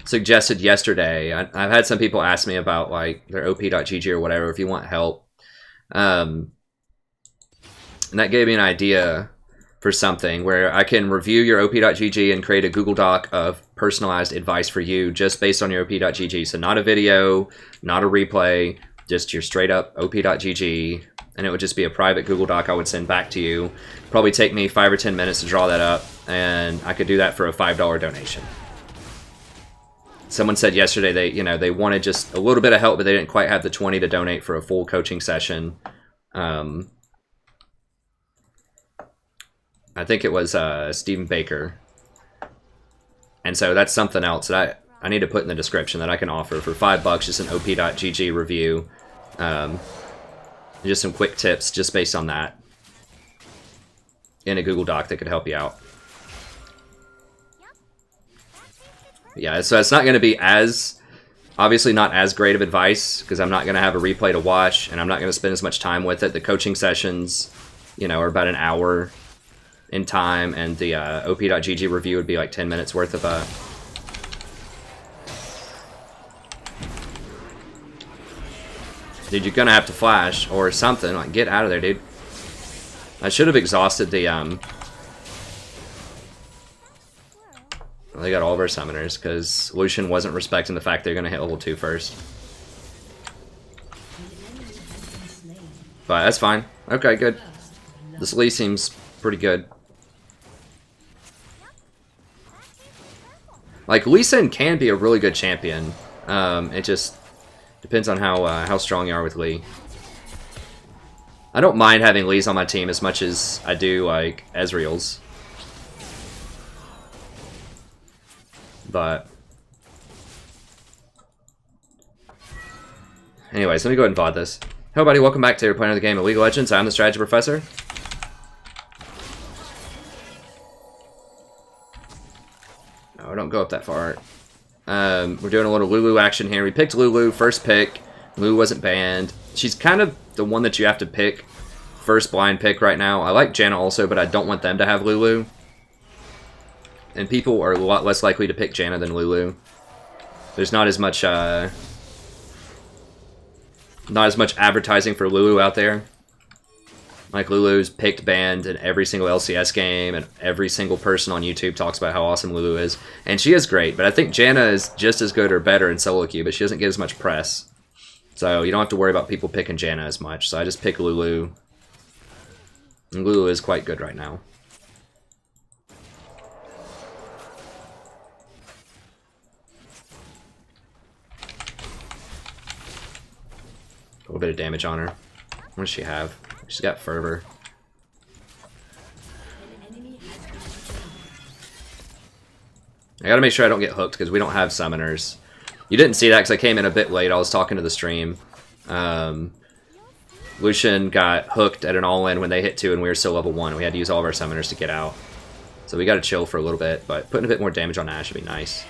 [SPEAKER 1] suggested yesterday. I've had some people ask me about like their op.gg or whatever if you want help. And that gave me an idea for something where I can review your op.gg and create a Google Doc of personalized advice for you just based on your op.gg. So not a video, not a replay, just your straight up op.gg. And it would just be a private Google Doc I would send back to you. Probably take me 5 or 10 minutes to draw that up, and I could do that for a $5 donation. Someone said yesterday they wanted just a little bit of help, but they didn't quite have the 20 to donate for a full coaching session. I think it was Stephen Baker. And so that's something else that I need to put in the description that I can offer for $5, just an op.gg review. Just some quick tips just based on that in a Google Doc that could help you out. Yeah, so it's not going to be as, obviously not as great of advice because I'm not going to have a replay to watch and I'm not going to spend as much time with it. The coaching sessions, are about an hour in time, and the op.gg review would be like 10 minutes worth of Dude, you're gonna have to flash or something. Like, get out of there, dude. I should have exhausted the they got all of our summoners because Lucian wasn't respecting the fact they're gonna hit level 2 first. But that's fine. Okay, good. This Lee seems pretty good. Like, Lee Sin can be a really good champion. It just depends on how strong you are with Lee. I don't mind having Lees on my team as much as I do like Ezreal's. But anyways, let me go ahead and VOD this. Hey everybody, welcome back to playing another game of League of Legends. I'm the Strategy Professor. No, don't go up that far. We're doing a little Lulu action here. We picked Lulu, first pick. Lulu wasn't banned. She's kind of the one that you have to pick. First blind pick right now. I like Janna also, but I don't want them to have Lulu. And people are a lot less likely to pick Janna than Lulu. There's not as much advertising for Lulu out there. Like, Lulu's picked, banned in every single LCS game, and every single person on YouTube talks about how awesome Lulu is. And she is great, but I think Janna is just as good or better in solo queue, but she doesn't get as much press. So you don't have to worry about people picking Janna as much. So I just pick Lulu. And Lulu is quite good right now. A little bit of damage on her. What does she have? She's got Fervor. I gotta make sure I don't get hooked because we don't have summoners. You didn't see that because I came in a bit late. I was talking to the stream. Lucian got hooked at an all-in when they hit 2 and we were still level 1. We had to use all of our summoners to get out. So we gotta chill for a little bit, but putting a bit more damage on Ashe would be nice.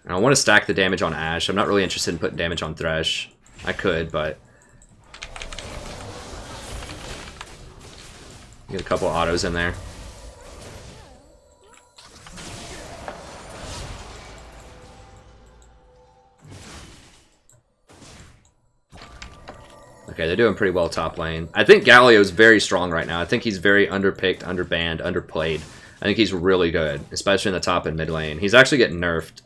[SPEAKER 1] And I want to stack the damage on Ashe. I'm not really interested in putting damage on Thresh. I could, but get a couple autos in there. Okay, they're doing pretty well top lane. I think Galio's very strong right now. I think he's very underpicked, underbanned, underplayed. I think he's really good, especially in the top and mid lane. He's actually getting nerfed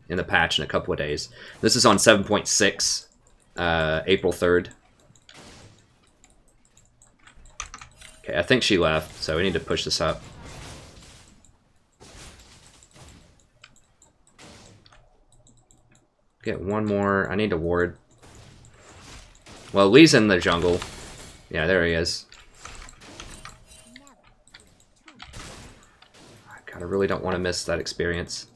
[SPEAKER 1] in the patch in a couple of days. This is on 7.6, April 3rd. Okay, I think she left, so we need to push this up. Get one more. I need to ward. Well, Lee's in the jungle. Yeah, there he is. God, I really don't want to miss that experience.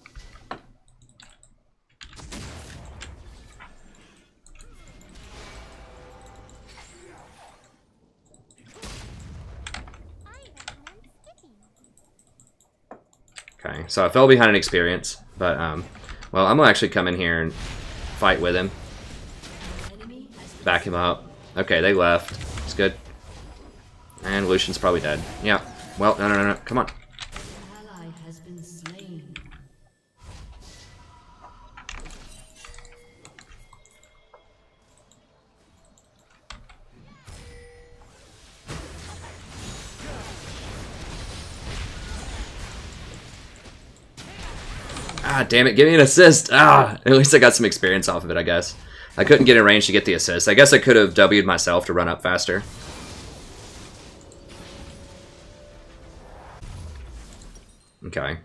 [SPEAKER 1] Okay, so I fell behind an experience, but, well, I'm gonna actually come in here and fight with him. Back him up. Okay, they left. It's good. And Lucian's probably dead. Yeah. Well, no. Come on.
[SPEAKER 3] Ally has been slain.
[SPEAKER 1] Ah, damn it. Give me an assist. Ah, at least I got some experience off of it, I guess. I couldn't get in range to get the assist. I guess I could have W'd myself to run up faster. Okay.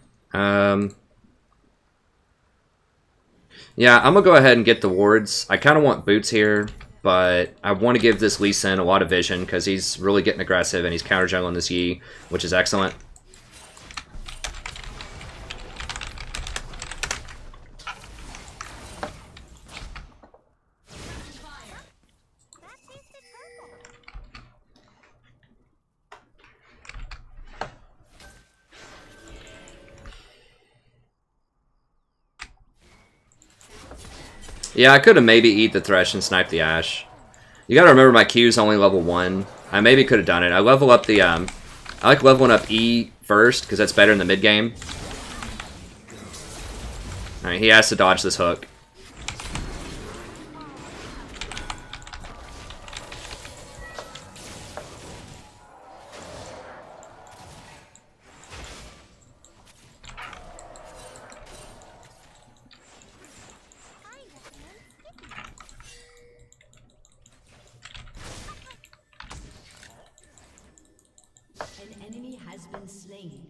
[SPEAKER 1] Yeah, I'm gonna go ahead and get the wards. I kind of want boots here, but I want to give this Lee Sin a lot of vision because he's really getting aggressive and he's counter jungling this Yi, which is excellent. Yeah, I could have maybe eat the Thresh and snipe the Ashe. You gotta remember my Q's only level 1. I maybe could have done it. I level up the, I like leveling up E first, because that's better in the mid-game. Alright, he has to dodge this hook.
[SPEAKER 3] An enemy has been slain.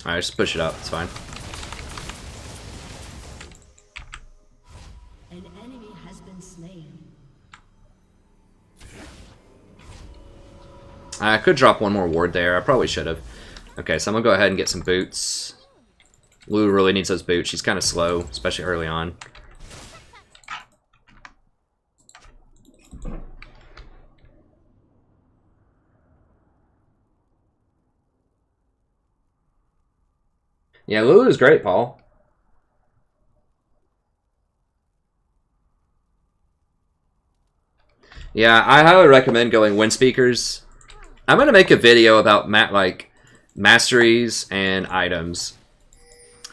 [SPEAKER 1] Alright, just push it up. It's fine.
[SPEAKER 3] An enemy has been slain.
[SPEAKER 1] I could drop one more ward there. I probably should have. Okay, so I'm going to go ahead and get some boots. Lulu really needs those boots. She's kind of slow, especially early on. Yeah, Lulu is great, Paul. Yeah, I highly recommend going wind speakers. I'm going to make a video about masteries and items.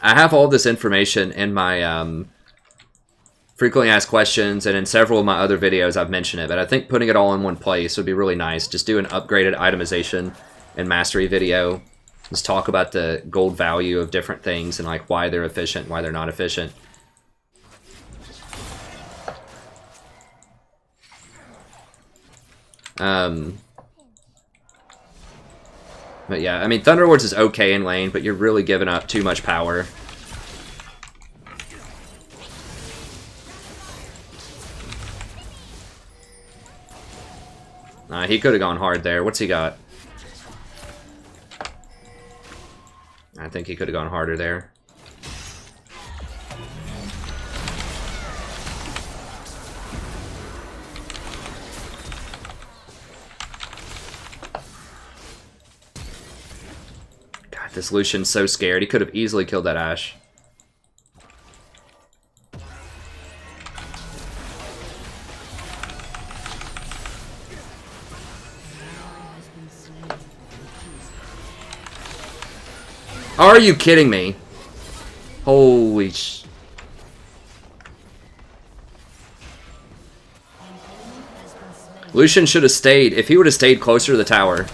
[SPEAKER 1] I have all this information in my frequently asked questions, and in several of my other videos I've mentioned it, but I think putting it all in one place would be really nice. Just do an upgraded itemization and mastery video. Just talk about the gold value of different things and like why they're efficient, why they're not efficient. But yeah, I mean, Thunder Wards is okay in lane, but you're really giving up too much power. He could have gone hard there. What's he got? I think he could have gone harder there. God, this Lucian's so scared. He could have easily killed that Ashe. Are you kidding me? Holy sh... Lucian should have stayed. If he would have stayed closer to the tower.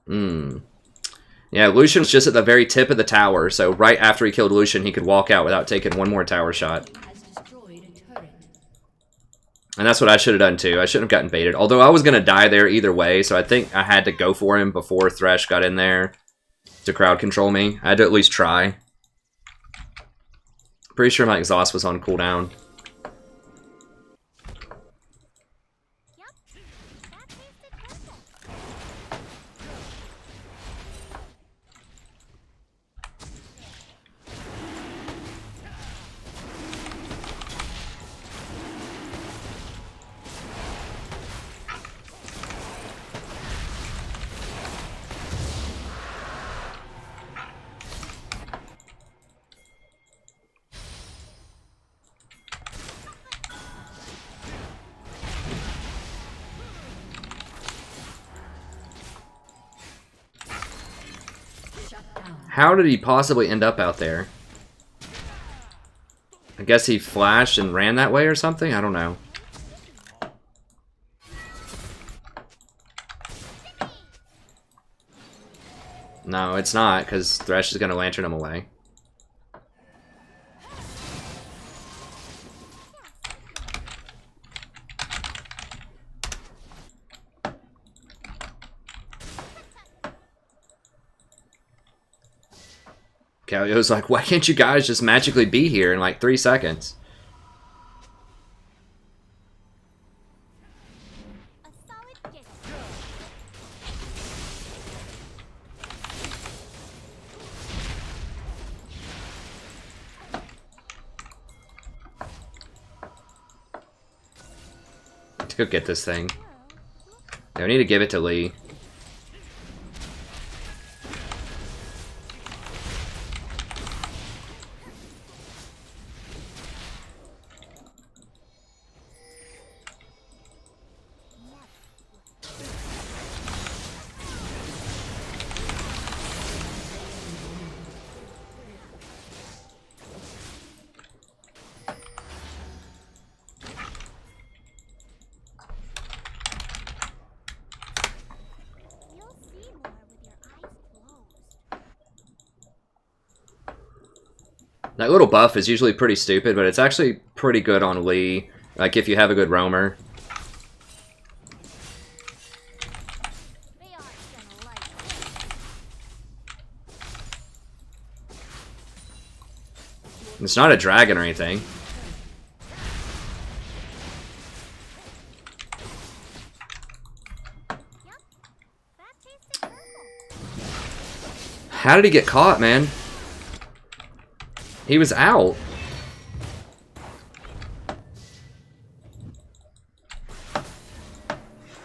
[SPEAKER 1] Yeah, Lucian was just at the very tip of the tower, so right after he killed Lucian, he could walk out without taking one more tower shot. And that's what I should have done too. I shouldn't have gotten baited. Although I was going to die there either way, so I think I had to go for him before Thresh got in there to crowd control me. I had to at least try. Pretty sure my exhaust was on cooldown. How did he possibly end up out there? I guess he flashed and ran that way or something? I don't know. No, it's not, because Thresh is going to lantern him away. Calio's like, why can't you guys just magically be here in like 3 seconds? Let's go get this thing. Yeah, we need to give it to Lee. That little buff is usually pretty stupid, but it's actually pretty good on Lee, like if you have a good roamer. It's not a dragon or anything. How did he get caught, man? He was out.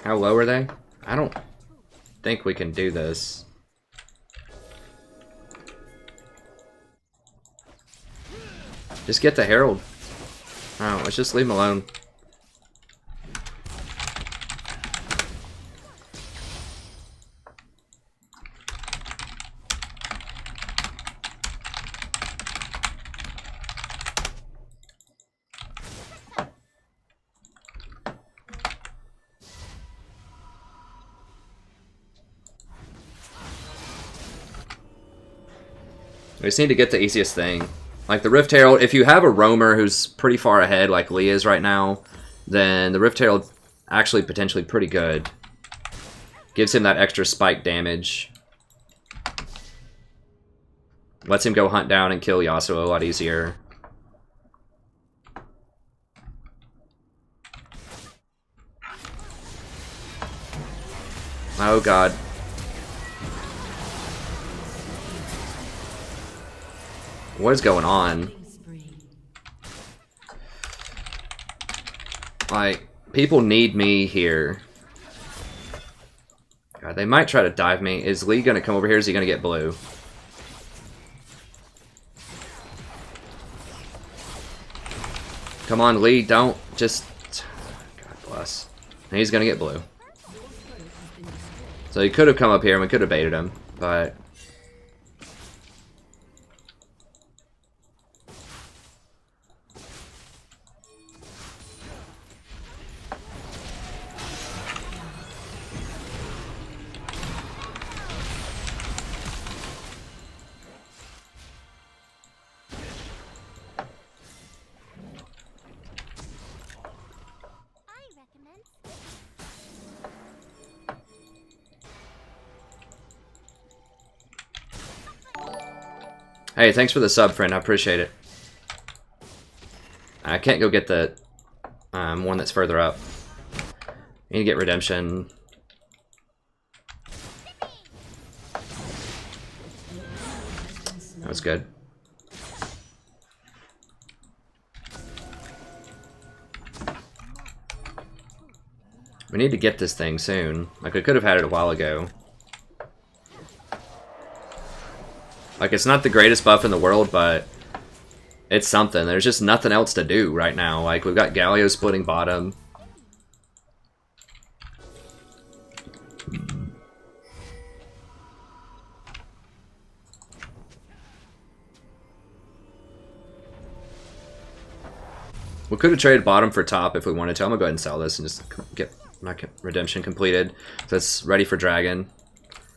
[SPEAKER 1] How low are they? I don't think we can do this. Just get the Herald. Oh, let's just leave him alone. We just need to get the easiest thing. Like the Rift Herald, if you have a roamer who's pretty far ahead like Lee is right now, then the Rift Herald actually potentially pretty good. Gives him that extra spike damage. Lets him go hunt down and kill Yasuo a lot easier. Oh god. What is going on? Like, people need me here. God, they might try to dive me. Is Lee gonna come over here? Is he gonna get blue? Come on, Lee, don't just... God bless. And he's gonna get blue. So he could have come up here and we could have baited him, but... Hey, thanks for the sub, friend. I appreciate it. I can't go get the one that's further up. I need to get redemption. That was good. We need to get this thing soon. Like, we could have had it a while ago. Like, it's not the greatest buff in the world, but it's something. There's just nothing else to do right now. Like, we've got Galio splitting bottom. We could have traded bottom for top if we wanted to. I'm gonna go ahead and sell this and just get my redemption completed. So it's ready for dragon.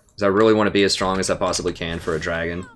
[SPEAKER 1] Because I really want to be as strong as I possibly can for a dragon.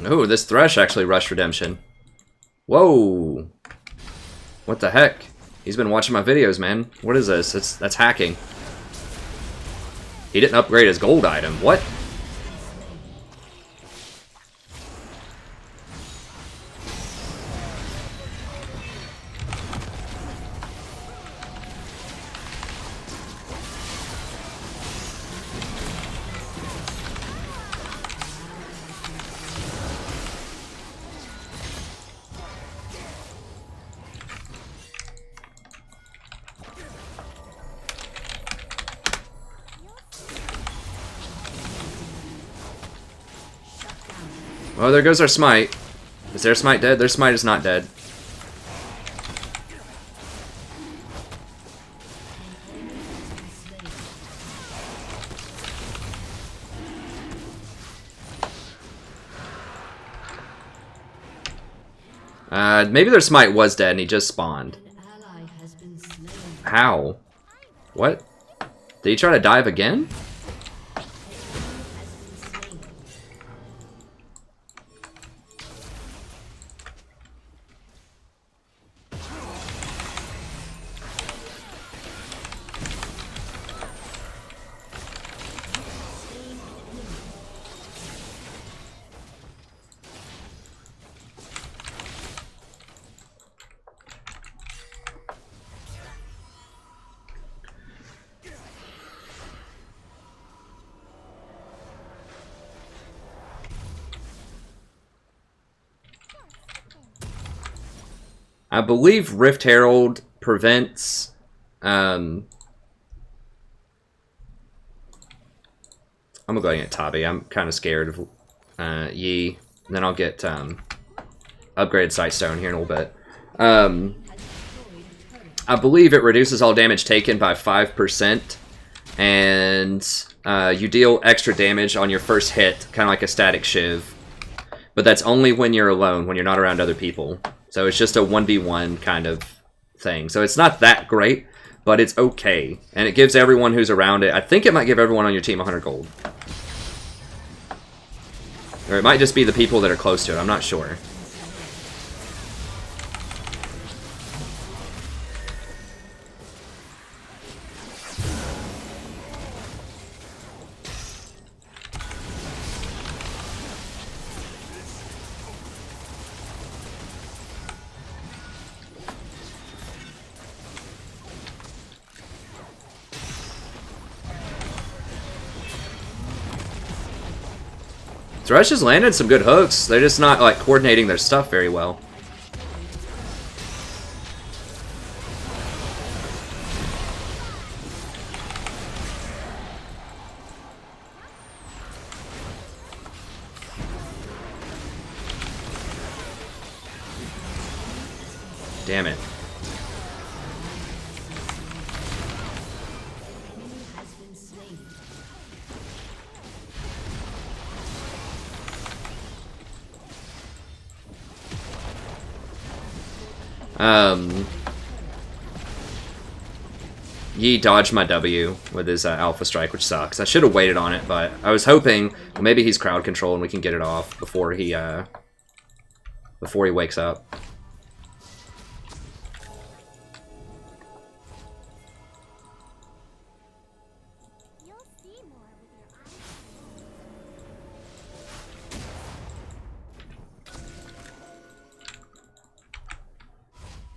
[SPEAKER 1] Oh, this Thresh actually rushed redemption. Whoa! What the heck? He's been watching my videos, man. What is this? That's hacking. He didn't upgrade his gold item. What? Oh, there goes our smite. Is their smite dead? Their smite is not dead. Maybe their smite was dead and he just spawned. How? What? Did he try to dive again? I believe Rift Herald prevents I'm gonna go ahead and get Tabi. I'm kind of scared of Yi. And then I'll get upgraded Sightstone here in a little bit. I believe it reduces all damage taken by 5%, and you deal extra damage on your first hit, kind of like a static shiv. But that's only when you're alone, when you're not around other people. So it's just a 1v1 kind of thing. So it's not that great, but it's okay. And it gives everyone who's around it, I think it might give everyone on your team 100 gold. Or it might just be the people that are close to it, I'm not sure. Thresh has landed some good hooks. They're just not like coordinating their stuff very well. Damn it. He dodged my W with his Alpha Strike, which sucks. I should have waited on it, but I was hoping well, maybe he's crowd control and we can get it off before he wakes up.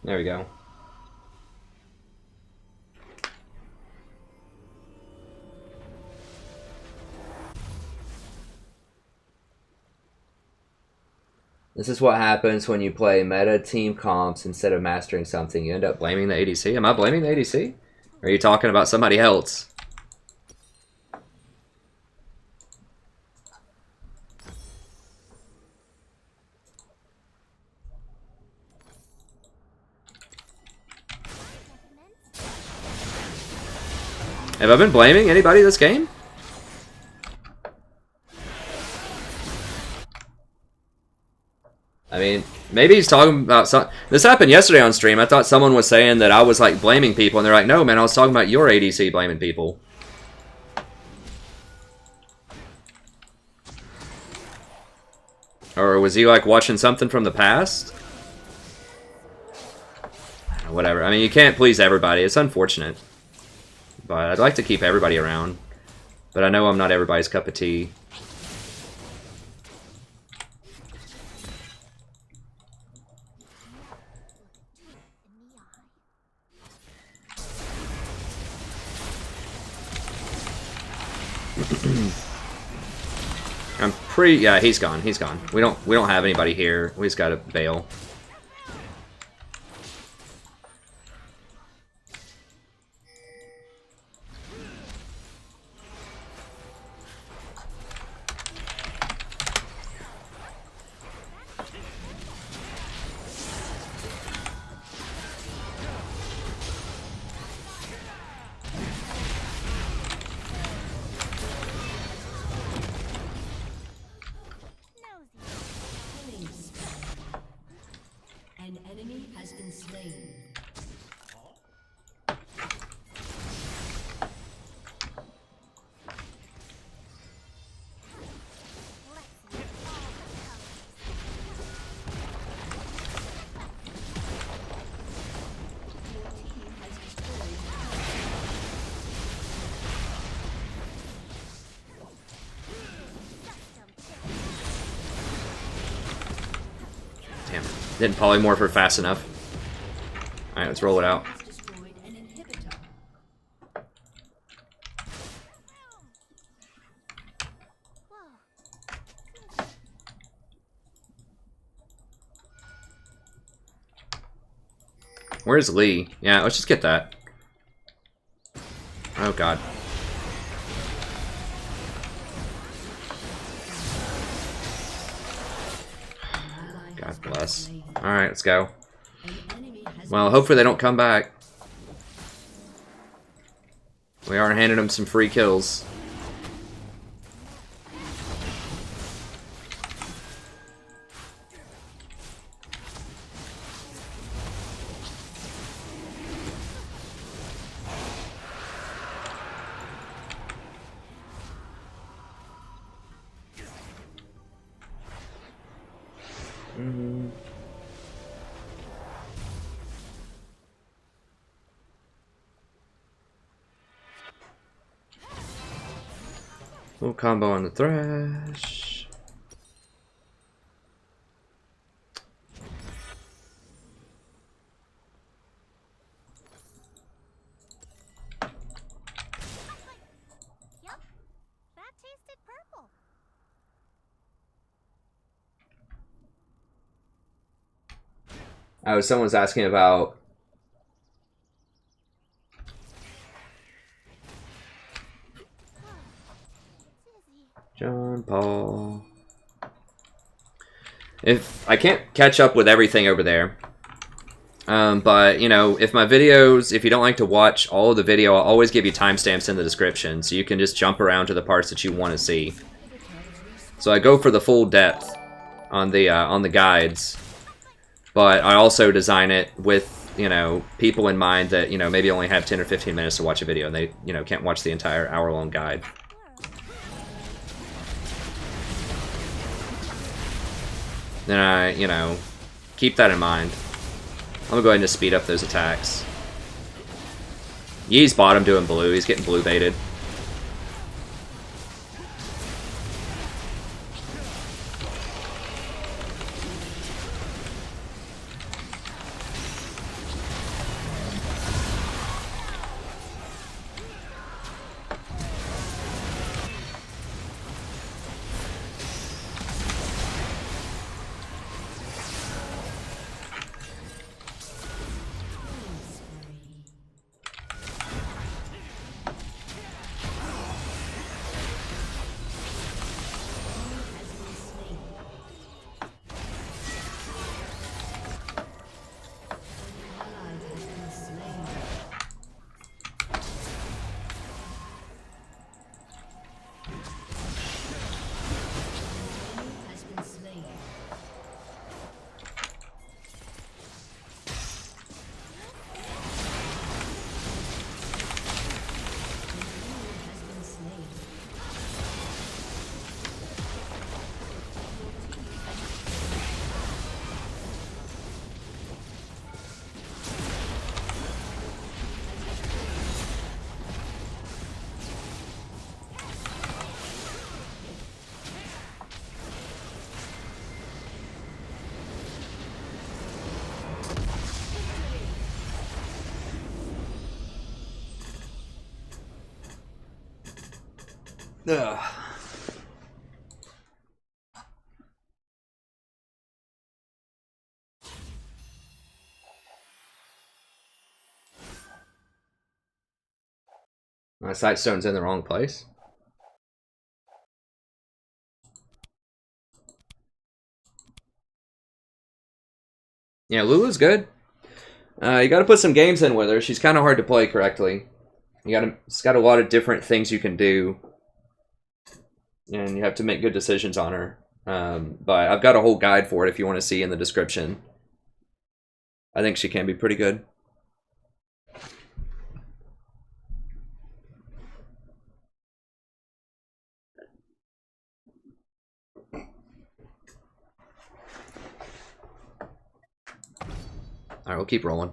[SPEAKER 1] There we go. This is what happens when you play meta team comps instead of mastering something. You end up blaming the ADC. Am I blaming the ADC? Or are you talking about somebody else? Have I been blaming anybody this game? I mean, maybe he's talking about some. This happened yesterday on stream. I thought someone was saying that I was like blaming people, and they're like, "No, man, I was talking about your ADC blaming people." Or was he like watching something from the past? Whatever. I mean, you can't please everybody. It's unfortunate. But I'd like to keep everybody around. But I know I'm not everybody's cup of tea. I'm pretty. Yeah, he's gone. He's gone. We don't have anybody here. We just gotta bail.
[SPEAKER 3] An enemy has been slain.
[SPEAKER 1] Damn. Didn't polymorph her fast enough. Alright, let's roll it out. Where's Lee? Yeah, let's just get that. Oh god. God bless. Alright, let's go. Well, hopefully they don't come back. We are handing them some free kills. Little combo on the Thresh.
[SPEAKER 2] Yep, that tasted purple.
[SPEAKER 1] Someone's asking about John Paul. If I can't catch up with everything over there, But, you know, if my videos, if you don't like to watch all of the video, I'll always give you timestamps in the description, so you can just jump around to the parts that you want to see. So I go for the full depth on the guides, but I also design it with, you know, people in mind that, you know, maybe only have 10 or 15 minutes to watch a video, and they, you know, can't watch the entire hour-long guide. Then I, you know, keep that in mind. I'm gonna go ahead and just speed up those attacks. Yee's bottom doing blue. He's getting blue baited. Ugh. My Sightstone's in the wrong place. Yeah, Lulu's good. You gotta put some games in with her. She's kind of hard to play correctly. It's got a lot of different things you can do, and you have to make good decisions on her. But I've got a whole guide for it if you want to see in the description. I think she can be pretty good. Alright, we'll keep rolling.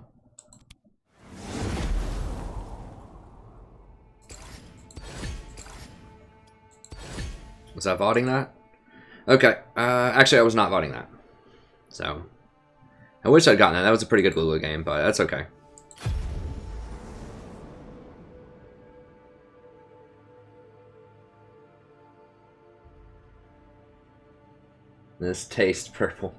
[SPEAKER 1] Was I voting that? Okay. Actually, I was not voting that. So, I wish I'd gotten that. That was a pretty good Lulu game, but that's okay. This tastes purple.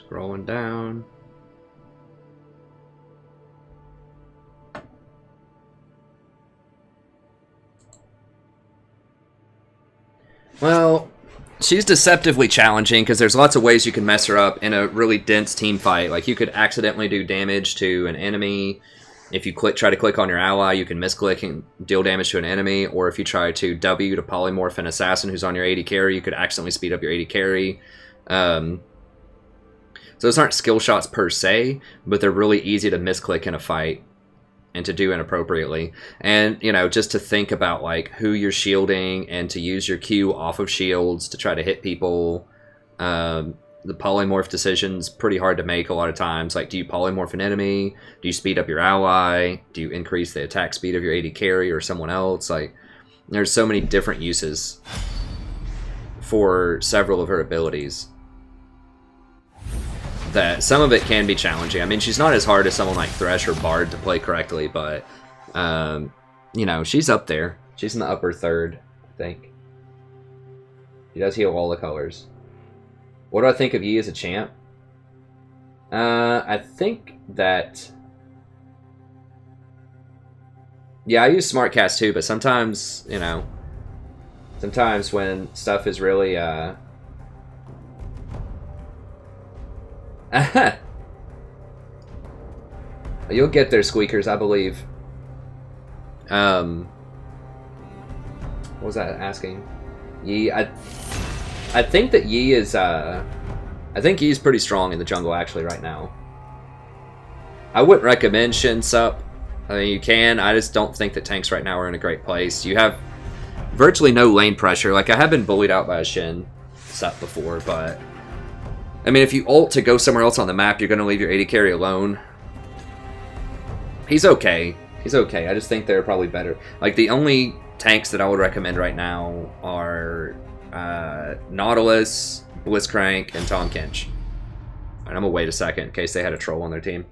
[SPEAKER 1] Scrolling down. Well, she's deceptively challenging because there's lots of ways you can mess her up in a really dense team fight. Like, you could accidentally do damage to an enemy. If you try to click on your ally, you can misclick and deal damage to an enemy. Or if you try to W to polymorph an assassin who's on your AD carry, you could accidentally speed up your AD carry. So those aren't skill shots per se, but they're really easy to misclick in a fight and to do inappropriately. And, you know, just to think about, like, who you're shielding and to use your Q off of shields to try to hit people. The polymorph decision's pretty hard to make a lot of times. Like, do you polymorph an enemy? Do you speed up your ally? Do you increase the attack speed of your AD carry or someone else? Like, there's so many different uses for several of her abilities that some of it can be challenging. I mean, she's not as hard as someone like Thresh or Bard to play correctly, but, you know, she's up there. She's in the upper third, I think. She does heal all the colors. What do I think of Yi as a champ? I think that... Yeah, I use Smartcast too, but sometimes, you know, Sometimes when stuff is really, You'll get there, Squeakers, I believe. What was that asking? Yi, I think that Yi is, I think Yi's pretty strong in the jungle, actually, right now. I wouldn't recommend Shin Sup. I mean, you can. I just don't think that tanks right now are in a great place. You have virtually no lane pressure. Like, I have been bullied out by a Shin Sup before, but... I mean, if you ult to go somewhere else on the map, you're going to leave your AD carry alone. He's okay. He's okay. I just think they're probably better. Like, the only tanks that I would recommend right now are Nautilus, Blitzcrank, and Tahm Kench. And I'm going to wait a second in case they had a troll on their team.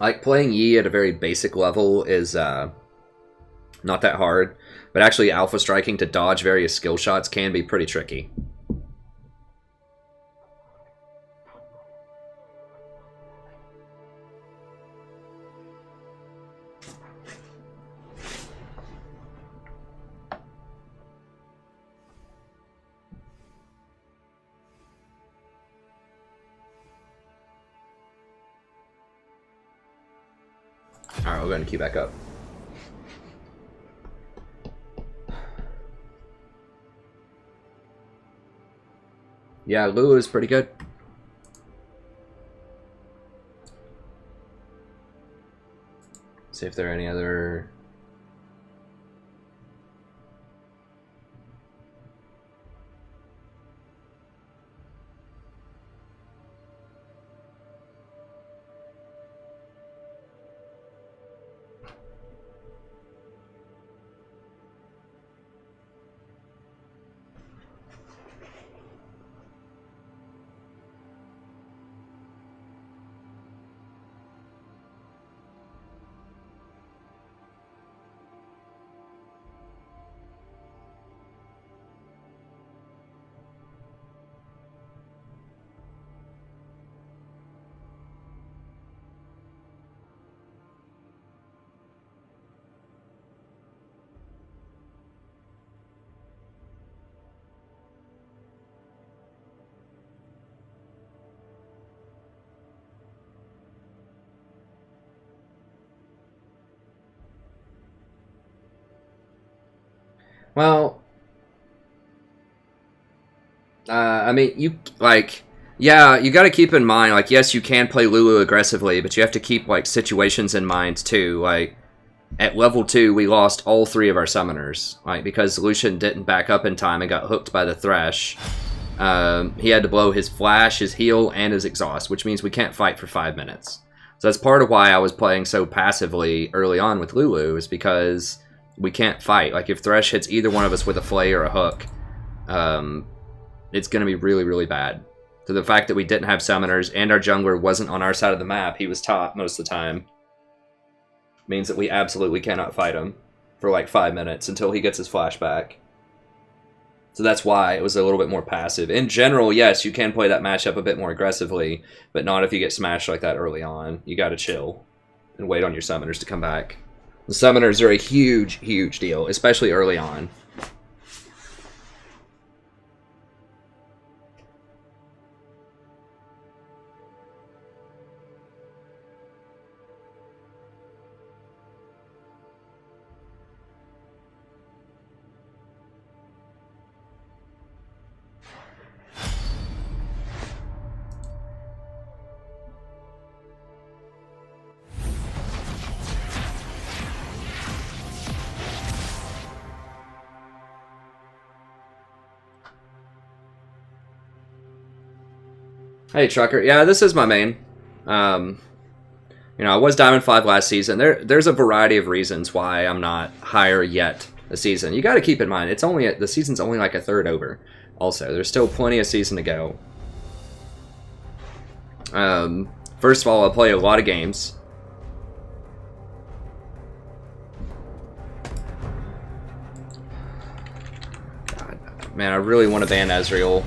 [SPEAKER 1] Like, playing Yi at a very basic level is not that hard, but actually alpha striking to dodge various skill shots can be pretty tricky. Alright, we're going to queue back up. Yeah, Lulu is pretty good. See if there are any other... Well, I mean, you, like, yeah, you gotta keep in mind, like, yes, you can play Lulu aggressively, but you have to keep, like, situations in mind, too. Like, at level 2, we lost all 3 of our summoners, like, because Lucian didn't back up in time and got hooked by the Thresh. He had to blow his flash, his heal, and his exhaust, which means we can't fight for 5 minutes. So that's part of why I was playing so passively early on with Lulu, is because... we can't fight. Like, if Thresh hits either one of us with a flay or a hook, it's going to be really, really bad. So the fact that we didn't have summoners and our jungler wasn't on our side of the map, he was top most of the time, means that we absolutely cannot fight him for like 5 minutes until he gets his flashback. So that's why it was a little bit more passive. In general, yes, you can play that matchup a bit more aggressively, but not if you get smashed like that early on. You got to chill and wait on your summoners to come back. The summoners are a huge, huge deal, especially early on. Hey, Trucker. Yeah, this is my main. You know, I was Diamond 5 last season. There's a variety of reasons why I'm not higher yet this season. You got to keep in mind, it's only the season's only like a third over. Also, there's still plenty of season to go. First of all, I'll play a lot of games. God, Man, I really want to ban Ezreal.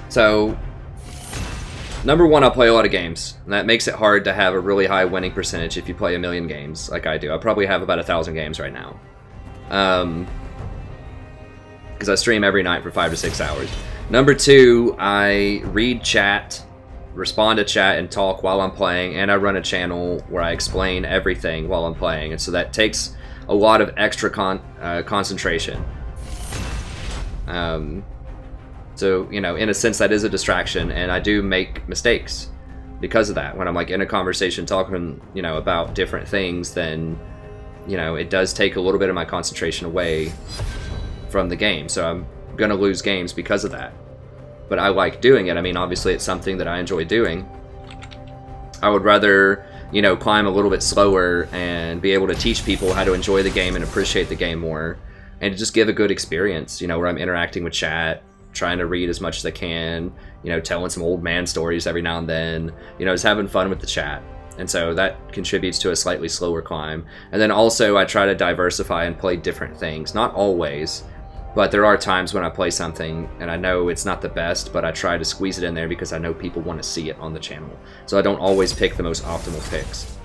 [SPEAKER 1] So, number one, I play a lot of games, and that makes it hard to have a really high winning percentage if you play a million games like I do. I probably have about 1,000 games right now. Because I stream every night for 5 to 6 hours. Number two, I read chat, respond to chat, and talk while I'm playing, and I run a channel where I explain everything while I'm playing, and so that takes a lot of extra concentration. So, you know, in a sense, that is a distraction, and I do make mistakes because of that. When I'm, like, in a conversation talking, you know, about different things, then, you know, it does take a little bit of my concentration away from the game. So I'm going to lose games because of that. But I like doing it. I mean, obviously, it's something that I enjoy doing. I would rather, you know, climb a little bit slower and be able to teach people how to enjoy the game and appreciate the game more, and to just give a good experience, you know, where I'm interacting with chat, trying to read as much as I can, you know, telling some old man stories every now and then, you know, just having fun with the chat. And so that contributes to a slightly slower climb. And then also I try to diversify and play different things. Not always, but there are times when I play something and I know it's not the best, but I try to squeeze it in there because I know people want to see it on the channel. So I don't always pick the most optimal picks.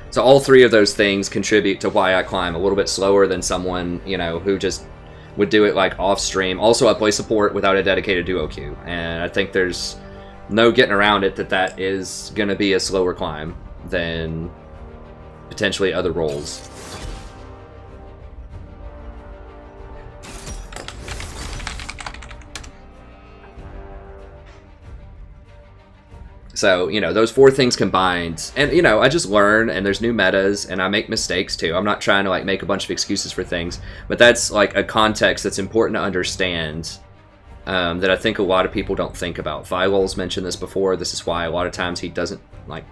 [SPEAKER 1] So all three of those things contribute to why I climb a little bit slower than someone, you know, who just would do it like off stream. Also, I play support without a dedicated duo queue, and I think there's no getting around it that is going to be a slower climb than potentially other roles. So, you know, those four things combined, and, you know, I just learn, and there's new metas, and I make mistakes too. I'm not trying to, like, make a bunch of excuses for things, but that's, like, a context that's important to understand, that I think a lot of people don't think about. Vilol's mentioned this before. This is why a lot of times he doesn't, like,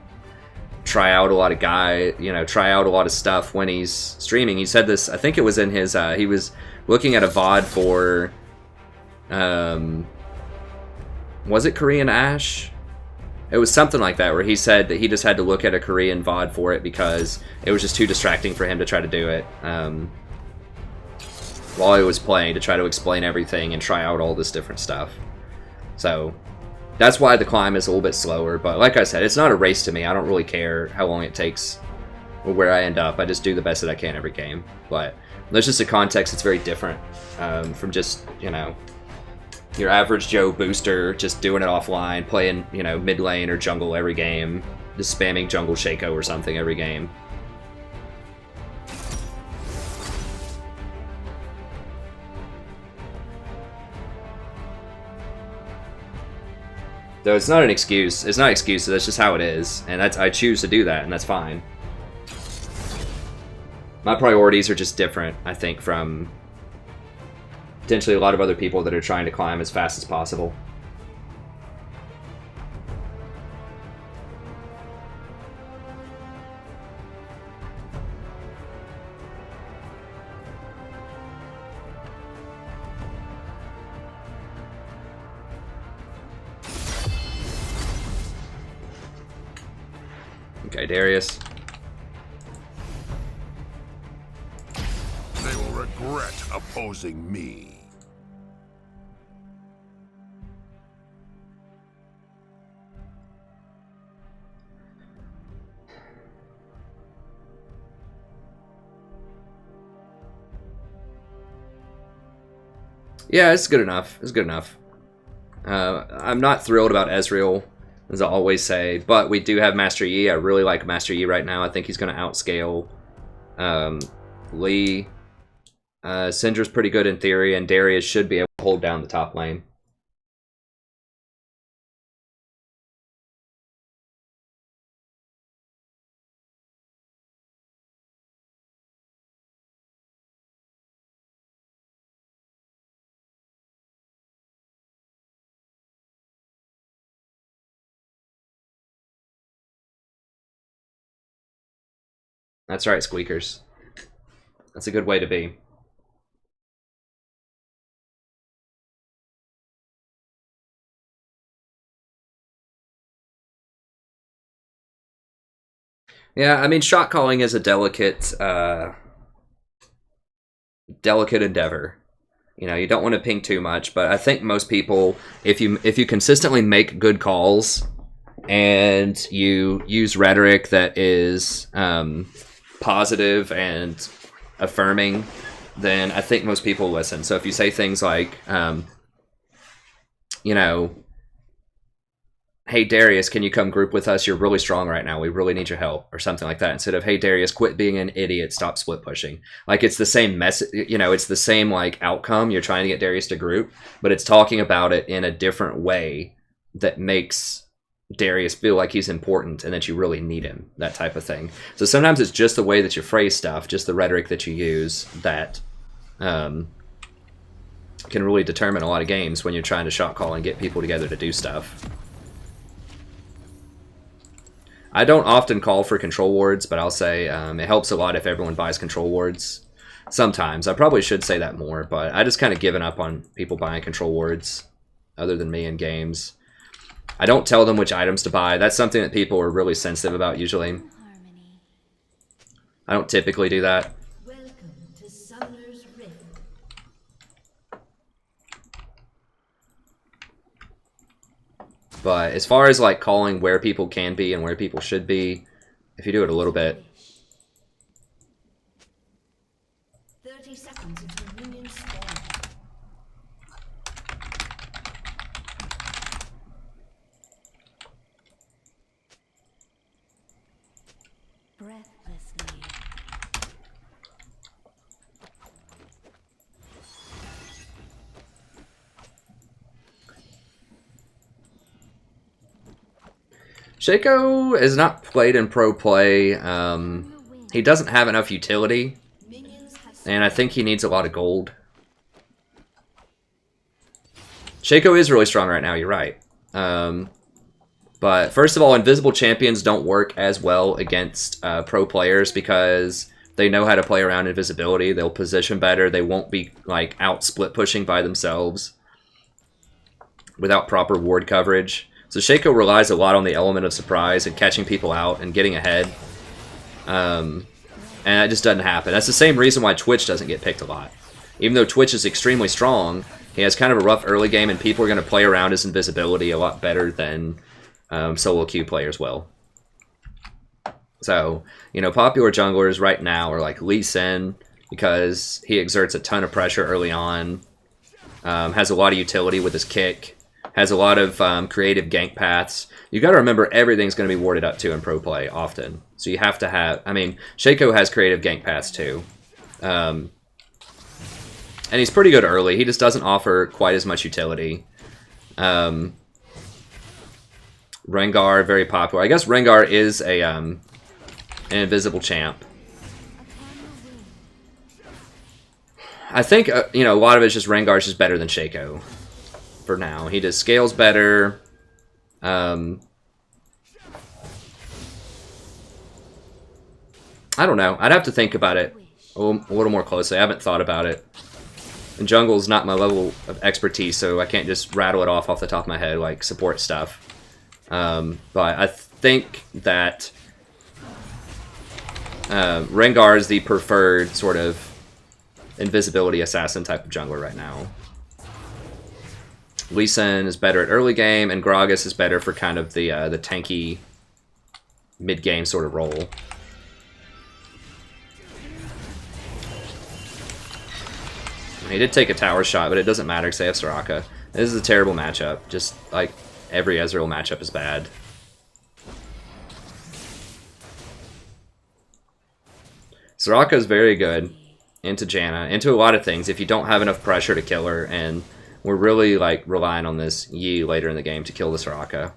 [SPEAKER 1] try out a lot of stuff when he's streaming. He said this, I think it was in his, he was looking at a VOD for, was it Korean Ash? It was something like that, where he said that he just had to look at a Korean VOD for it because it was just too distracting for him to try to do it while he was playing, to try to explain everything and try out all this different stuff. So that's why the climb is a little bit slower. But like I said, it's not a race to me. I don't really care how long it takes or where I end up. I just do the best that I can every game. But there's just a context that's very different from just, you know, your average Joe booster just doing it offline, playing, you know, mid lane or jungle every game, just spamming jungle Shaco or something every game. Though it's not an excuse. It's not excuses. That's just how it is, and I choose to do that, and that's fine. My priorities are just different, I think, from potentially a lot of other people that are trying to climb as fast as possible. Okay, Darius.
[SPEAKER 5] They will regret opposing me.
[SPEAKER 1] Yeah, it's good enough. It's good enough. I'm not thrilled about Ezreal, as I always say, but we do have Master Yi. I really like Master Yi right now. I think he's going to outscale Lee. Syndra's pretty good in theory, and Darius should be able to hold down the top lane. That's right, Squeakers. That's a good way to be. Yeah, I mean, shot calling is a delicate endeavor. You know, you don't want to ping too much, but I think most people, if you consistently make good calls and you use rhetoric that is positive and affirming, then I think most people listen. So if you say things like, you know, hey Darius, can you come group with us? You're really strong right now. We really need your help, or something like that. Instead of, hey Darius, quit being an idiot, stop split pushing. Like, it's the same message, you know, it's the same like outcome. You're trying to get Darius to group, but it's talking about it in a different way that makes Darius feel like he's important and that you really need him, that type of thing. So sometimes it's just the way that you phrase stuff, just the rhetoric that you use, that can really determine a lot of games when you're trying to shot call and get people together to do stuff. I don't often call for control wards, but I'll say it helps a lot if everyone buys control wards. Sometimes. I probably should say that more, but I just kind of given up on people buying control wards other than me in games. I don't tell them which items to buy. That's something that people are really sensitive about usually. I don't typically do that.
[SPEAKER 3] Welcome to Summoner's Rift.
[SPEAKER 1] But as far as like calling where people can be and where people should be, if you do it a little bit.
[SPEAKER 3] 30 seconds until minions spawn.
[SPEAKER 2] Breathlessly.
[SPEAKER 1] Shaco is not played in pro play. He doesn't have enough utility, and I think he needs a lot of gold. Shaco is really strong right now, you're right. But first of all, invisible champions don't work as well against pro players because they know how to play around invisibility. They'll position better. They won't be like out split pushing by themselves without proper ward coverage. So Shaco relies a lot on the element of surprise and catching people out and getting ahead. And that just doesn't happen. That's the same reason why Twitch doesn't get picked a lot. Even though Twitch is extremely strong, he has kind of a rough early game, and people are going to play around his invisibility a lot better than solo queue players will. So, you know, popular junglers right now are like Lee Sin, because he exerts a ton of pressure early on, has a lot of utility with his kick, has a lot of creative gank paths. You got to remember everything's going to be warded up to in pro play often. So you have to have, I mean, Shaco has creative gank paths too. And he's pretty good early. He just doesn't offer quite as much utility. Rengar, very popular. I guess Rengar is a an invisible champ. I think, you know, a lot of it's just Rengar's just better than Shaco. For now, he just scales better. I don't know. I'd have to think about it a little more closely. I haven't thought about it. And jungle's not my level of expertise, so I can't just rattle it off the top of my head like support stuff. But I think that Rengar is the preferred sort of invisibility assassin type of jungler right now. Lee Sin is better at early game, and Gragas is better for kind of the tanky mid-game sort of role. He did take a tower shot, but it doesn't matter because they have Soraka. This is a terrible matchup. Just like every Ezreal matchup is bad. Soraka is very good into Janna, into a lot of things if you don't have enough pressure to kill her, and we're really like relying on this Yi later in the game to kill the Soraka.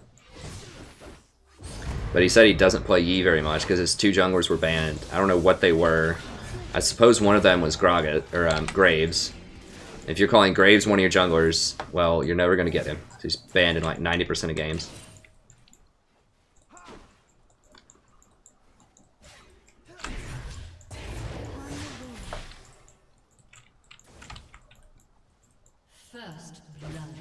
[SPEAKER 1] But he said he doesn't play Yi very much because his two junglers were banned. I don't know what they were. I suppose one of them was Graves. If you're calling Graves one of your junglers, well, you're never going to get him. He's banned in like 90% of games.
[SPEAKER 3] First blood.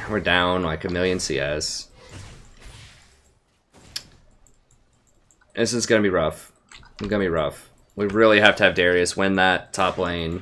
[SPEAKER 1] We're down like 1,000,000 CS. This is gonna be rough. It's gonna be rough. We really have to have Darius win that top lane.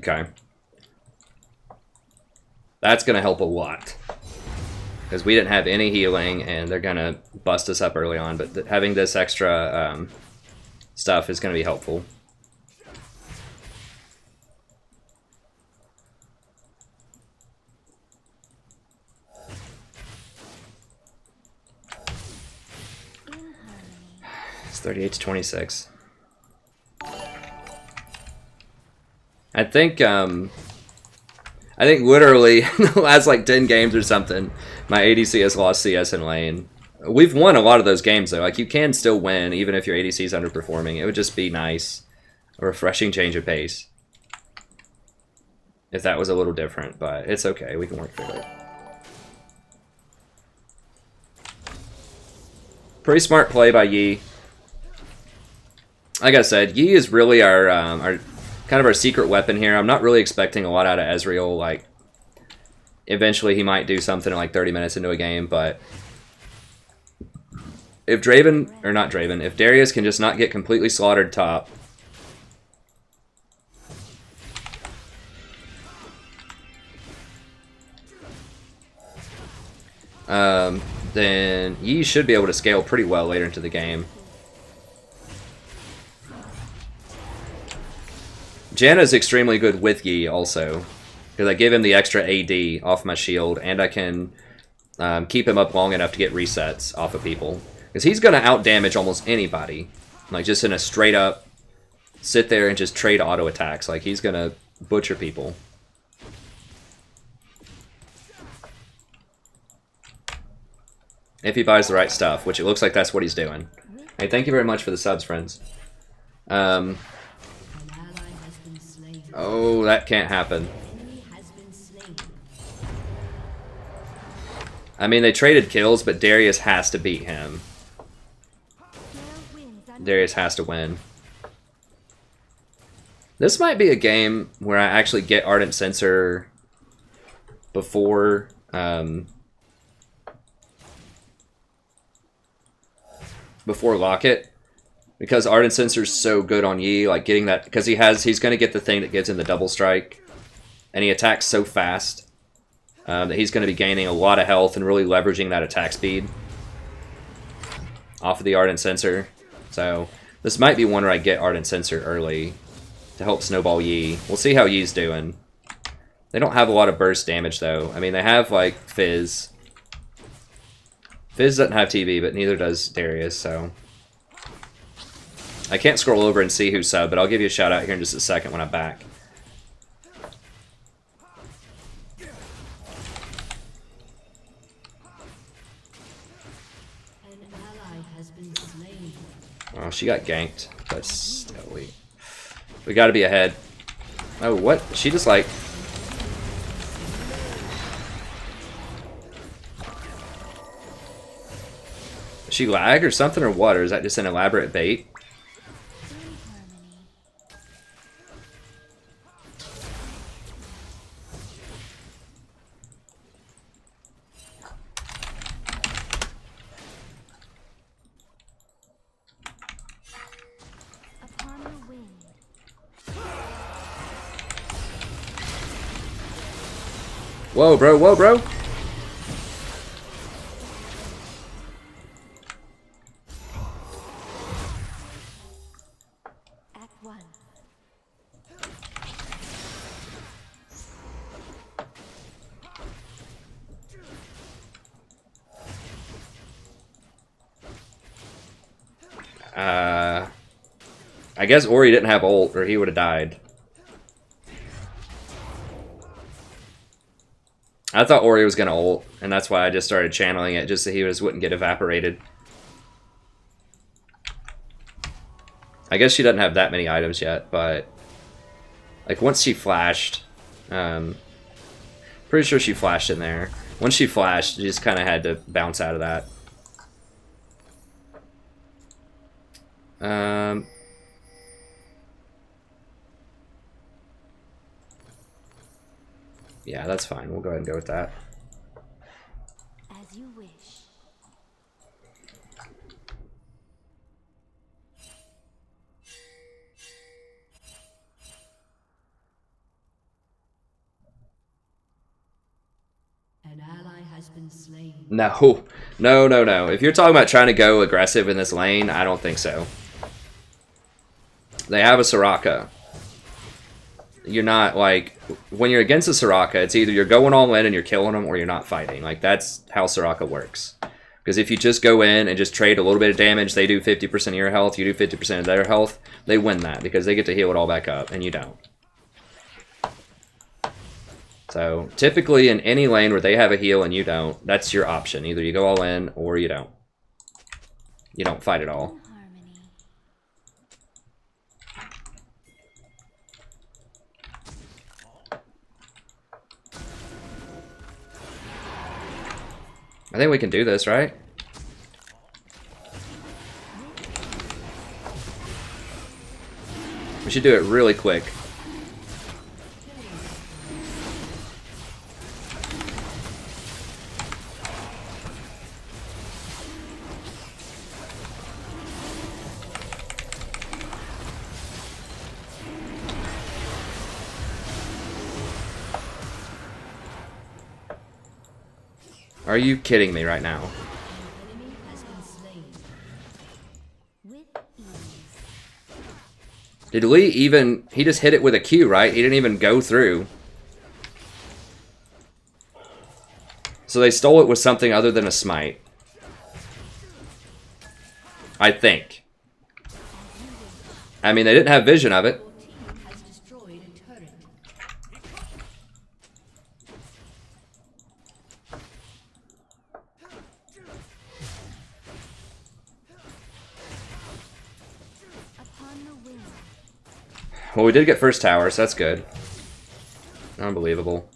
[SPEAKER 1] Okay. That's going to help a lot. Because we didn't have any healing, and they're going to bust us up early on. But having this extra stuff is going to be helpful. It's 38 to 26. I think literally the last like 10 games or something, my ADC has lost CS in lane. We've won a lot of those games though. Like you can still win even if your ADC is underperforming. It would just be nice, a refreshing change of pace. If that was a little different, but it's okay. We can work through it. Pretty smart play by Yi. Like I said, Yi is really our kind of our secret weapon here. I'm not really expecting a lot out of Ezreal. Like, eventually he might do something in like 30 minutes into a game, but if if Darius can just not get completely slaughtered top, then Yi should be able to scale pretty well later into the game. Janna is extremely good with Yi also, because I give him the extra AD off my shield, and I can keep him up long enough to get resets off of people. Because he's going to out-damage almost anybody, like just in a straight-up sit there and just trade auto attacks. Like he's going to butcher people. If he buys the right stuff, which it looks like that's what he's doing. Hey, thank you very much for the subs, friends. Oh, that can't happen. I mean, they traded kills, but Darius has to beat him. Darius has to win. This might be a game where I actually get Ardent Censer before Locket, because Ardent Censer's so good on Yi, like getting that, because he's going to get the thing that gives him the double strike, and he attacks so fast that he's going to be gaining a lot of health and really leveraging that attack speed off of the Ardent Censer. So this might be one where I get Ardent Censer early to help snowball Yi. We'll see how Yi's doing. They don't have a lot of burst damage though. I mean, they have like Fizz. Fizz doesn't have TV, but neither does Darius, so I can't scroll over and see who's sub, but I'll give you a shout out here in just a second when I'm back. Oh, she got ganked, but still, we gotta be ahead. Oh, what? She just like... Is she lag or something or what? Or is that just an elaborate bait? Whoa, bro. Whoa, bro.
[SPEAKER 2] Act 1.
[SPEAKER 1] I guess Ori didn't have ult, or he would have died. I thought Ori was gonna ult, and that's why I just started channeling it, just so he wouldn't get evaporated. I guess she doesn't have that many items yet, but like once she flashed, pretty sure she flashed in there. Once she flashed, she just kind of had to bounce out of that. Yeah, that's fine. We'll go ahead and go with that.
[SPEAKER 2] As you wish.
[SPEAKER 3] An ally has been slain.
[SPEAKER 1] No. No, no, no. If you're talking about trying to go aggressive in this lane, I don't think so. They have a Soraka. You're not, like, when you're against a Soraka, it's either you're going all in and you're killing them, or you're not fighting. Like, that's how Soraka works. Because if you just go in and just trade a little bit of damage, they do 50% of your health, you do 50% of their health, they win that, because they get to heal it all back up, and you don't. So, typically in any lane where they have a heal and you don't, that's your option. Either you go all in, or you don't. You don't fight at all.
[SPEAKER 2] Harmony.
[SPEAKER 1] I think we can do this, right? We should do it really quick. Are you kidding me right now?
[SPEAKER 3] Enemy has been slain.
[SPEAKER 2] With ease.
[SPEAKER 1] Did Lee even... He just hit it with a Q, right? He didn't even go through. So they stole it with something other than a smite. I think. I mean, they didn't have vision of it.
[SPEAKER 3] Your team has destroyed a turret.
[SPEAKER 2] Upon the wing.
[SPEAKER 1] Well, we did get first tower, so that's good. Unbelievable.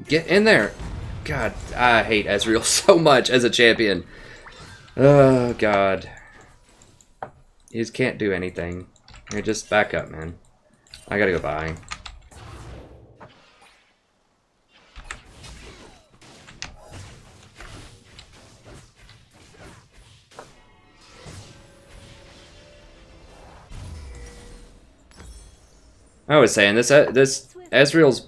[SPEAKER 1] Get in there. God, I hate Ezreal so much as a champion. Oh, God. You just can't do anything. Here, just back up, man. I gotta go by. I was saying, this Ezreal's...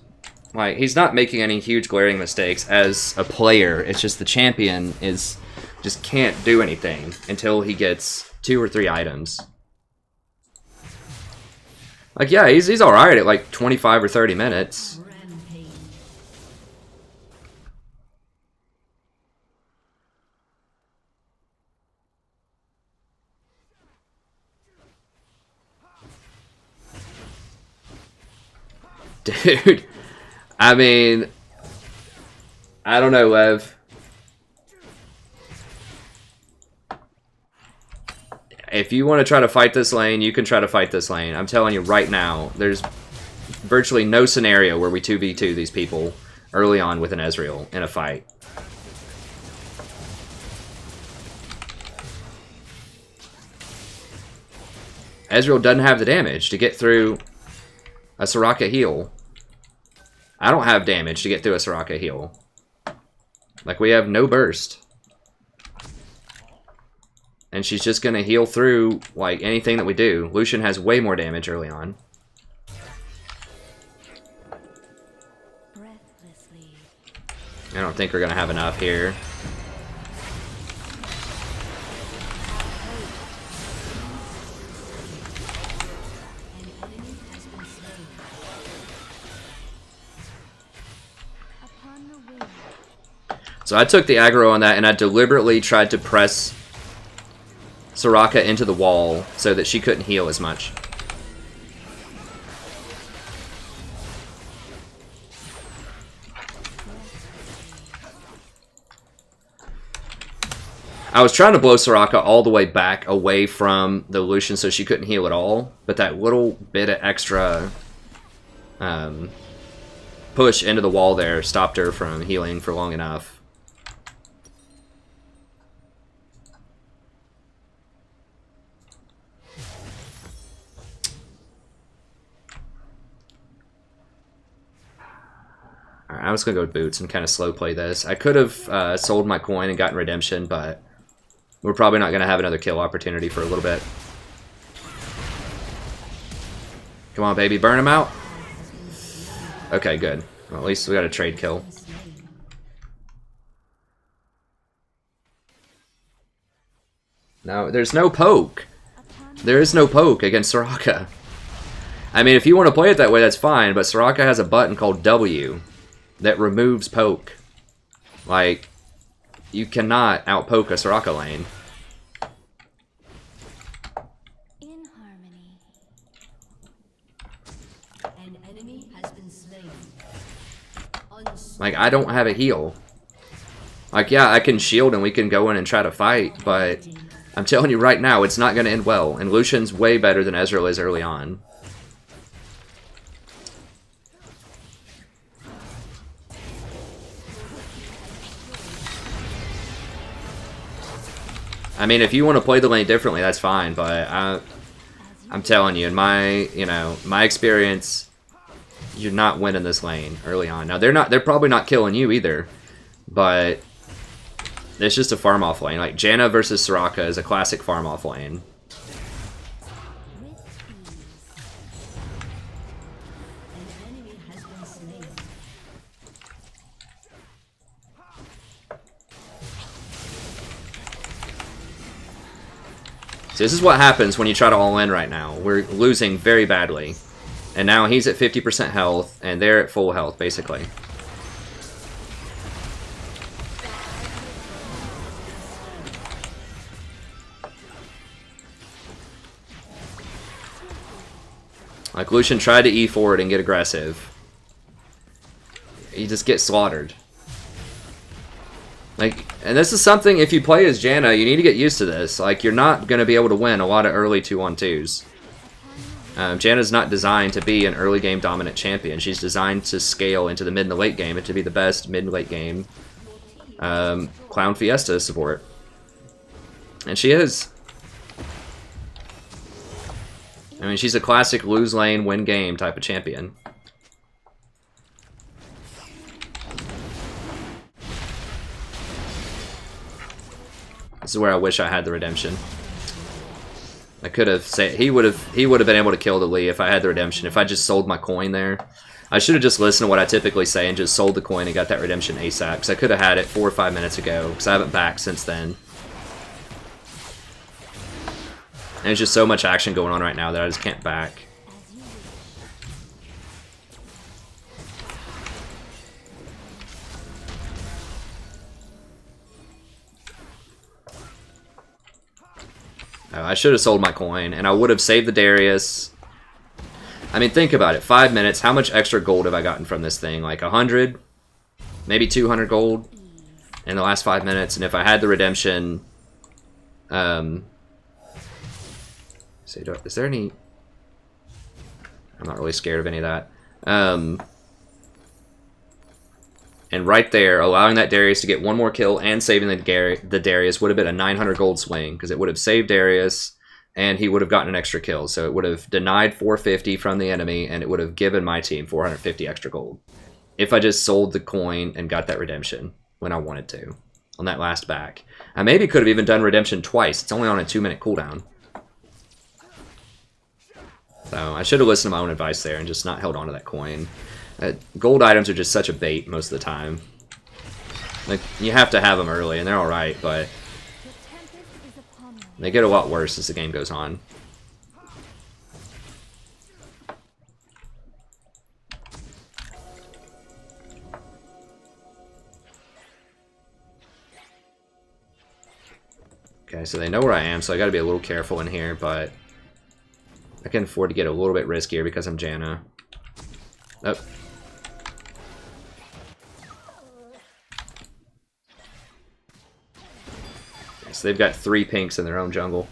[SPEAKER 1] Like, he's not making any huge glaring mistakes as a player. It's just the champion is just can't do anything until he gets 2 or 3 items. Like, yeah, he's alright at like 25 or 30 minutes.
[SPEAKER 3] Rampage.
[SPEAKER 1] Dude, I mean, I don't know, Lev. If you want to try to fight this lane, you can try to fight this lane. I'm telling you right now, there's virtually no scenario where we 2v2 these people early on with an Ezreal in a fight. Ezreal doesn't have the damage to get through a Soraka heal. I don't have damage to get through a Soraka heal. Like, we have no burst. And she's just going to heal through, like, anything that we do. Lucian has way more damage early on. I don't think we're going to have enough here. So I took the aggro on that, and I deliberately tried to press Soraka into the wall so that she couldn't heal as much. I was trying to blow Soraka all the way back away from the Lucian so she couldn't heal at all, but that little bit of extra push into the wall there stopped her from healing for long enough. Alright, I was going to go with boots and kind of slow play this. I could have sold my coin and gotten redemption, but we're probably not going to have another kill opportunity for a little bit. Come on, baby, burn him out. Okay, good. Well, at least we got a trade kill. No, there's no poke. There is no poke against Soraka. I mean, if you want to play it that way, that's fine, but Soraka has a button called W that removes poke. Like, you cannot outpoke a Soraka lane.
[SPEAKER 2] In harmony.
[SPEAKER 3] An enemy has been slain.
[SPEAKER 1] Like, I don't have a heal. Like, yeah, I can shield and we can go in and try to fight, but I'm telling you right now, it's not going to end well. And Lucian's way better than Ezreal is early on. I mean, if you want to play the lane differently, that's fine, but I'm telling you, in my, my experience, you're not winning this lane early on. Now, they're probably not killing you either, but it's just a farm off lane. Like, Janna versus Soraka is a classic farm off lane. So this is what happens when you try to all in right now. We're losing very badly. And now he's at 50% health, and they're at full health, basically. Like, Lucian tried to E forward and get aggressive. He just gets slaughtered. Like, and this is something, if you play as Janna, you need to get used to this. Like, you're not going to be able to win a lot of early 2-on-2s. Janna's not designed to be an early game dominant champion. She's designed to scale into the mid and the late game and to be the best mid and late game Clown Fiesta support. And she is. I mean, she's a classic lose lane, win game type of champion. This is where I wish I had the redemption. I could have said he would have been able to kill the Lee if I had the redemption. If I just sold my coin there, I should have just listened to what I typically say and just sold the coin and got that redemption ASAP. Because I could have had it 4 or 5 minutes ago. Because I haven't backed since then. And there's just so much action going on right now that I just can't back. I should have sold my coin, and I would have saved the Darius. I mean, think about it. 5 minutes, how much extra gold have I gotten from this thing? Like 100? Maybe 200 gold in the last 5 minutes. And if I had the redemption... is there any... I'm not really scared of any of that. And right there, allowing that Darius to get one more kill and saving the Darius would have been a 900 gold swing, because it would have saved Darius, and he would have gotten an extra kill. So it would have denied 450 from the enemy, and it would have given my team 450 extra gold. If I just sold the coin and got that redemption. when I wanted to on that last back. I maybe could have even done redemption twice. It's only on a 2-minute cooldown. So I should have listened to my own advice there and just not held on to that coin. Gold items are just such a bait most of the time. Like, you have to have them early, and they're alright, but they get a lot worse as the game goes on. Okay, so they know where I am, so I gotta be a little careful in here, but I can afford to get a little bit riskier because I'm Janna. Oh. Okay, so they've got 3 pinks in their own jungle.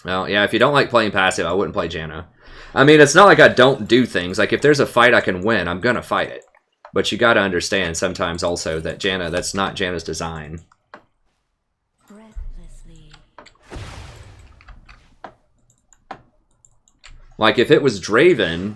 [SPEAKER 1] Well, yeah, if you don't like playing passive, I wouldn't play Janna. I mean, it's not like I don't do things. Like, if there's a fight I can win, I'm gonna fight it. But you gotta understand sometimes also that Janna, that's not Janna's design. Like, if it was Draven,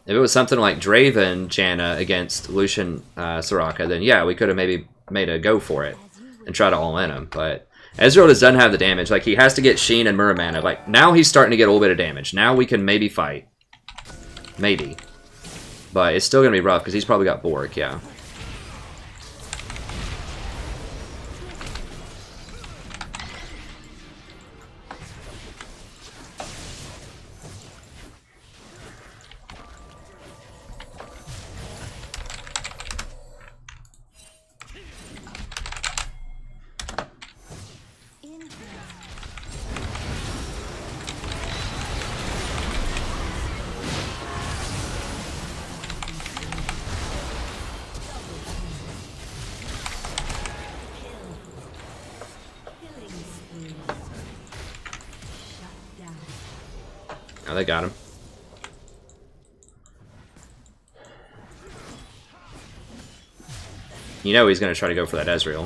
[SPEAKER 1] if it was something like Draven Janna against Lucian Soraka, then yeah, we could have maybe made a go for it and try to all in him. But Ezreal doesn't have the damage. Like, he has to get Sheen and Muramana. Like, now he's starting to get a little bit of damage. Now we can maybe fight. Maybe. But it's still going to be rough because he's probably got Bork, yeah. Oh, they got him. You know he's going to try to go for that Ezreal.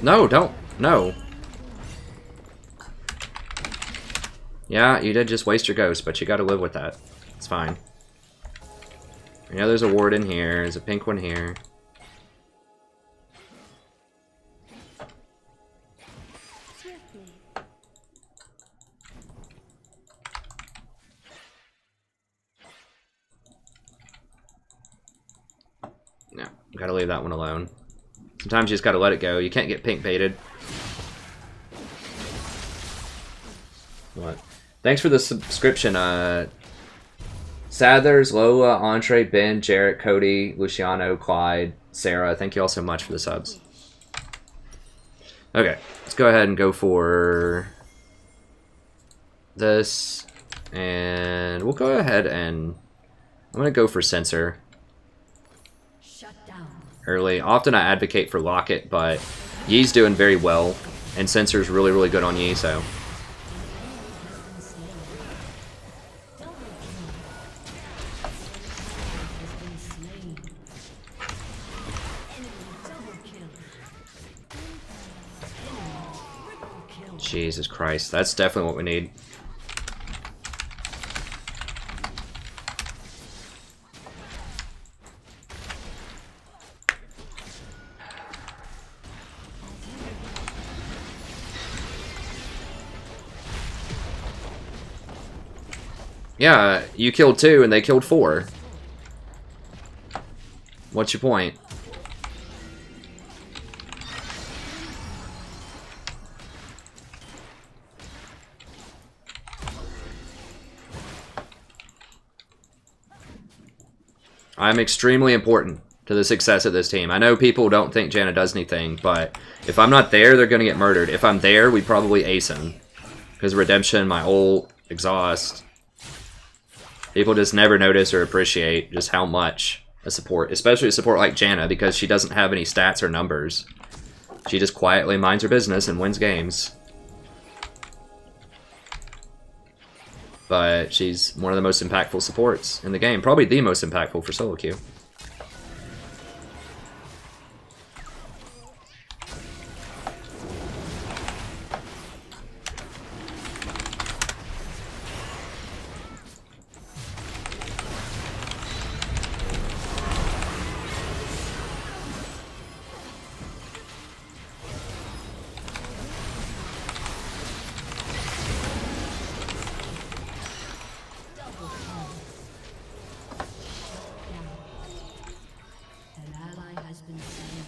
[SPEAKER 1] No, don't. No. Yeah, you did just waste your ghost, but you gotta live with that. It's fine. You know there's a ward in here, there's a pink one here. No, gotta leave that one alone. Sometimes you just gotta let it go. You can't get pink baited. What? Thanks for the subscription, Sathers, Lola, Entree, Ben, Jarrett, Cody, Luciano, Clyde, Sarah. Thank you all so much for the subs. Okay, let's go ahead and go for this. And we'll go ahead and I'm going to go for Censer early. Often I advocate for Locket, but Yi's doing very well. And Censer's really, really good on Yi, so... Jesus Christ, that's definitely what we need. Yeah, you killed 2 and they killed 4. What's your point? I'm extremely important to the success of this team. I know people don't think Janna does anything, but if I'm not there, they're going to get murdered. If I'm there, we probably ace him. Because redemption, my ult, exhaust. People just never notice or appreciate just how much a support, especially a support like Janna, because she doesn't have any stats or numbers. She just quietly minds her business and wins games. but she's one of the most impactful supports in the game. Probably the most impactful for solo queue.
[SPEAKER 3] An ally has been slain.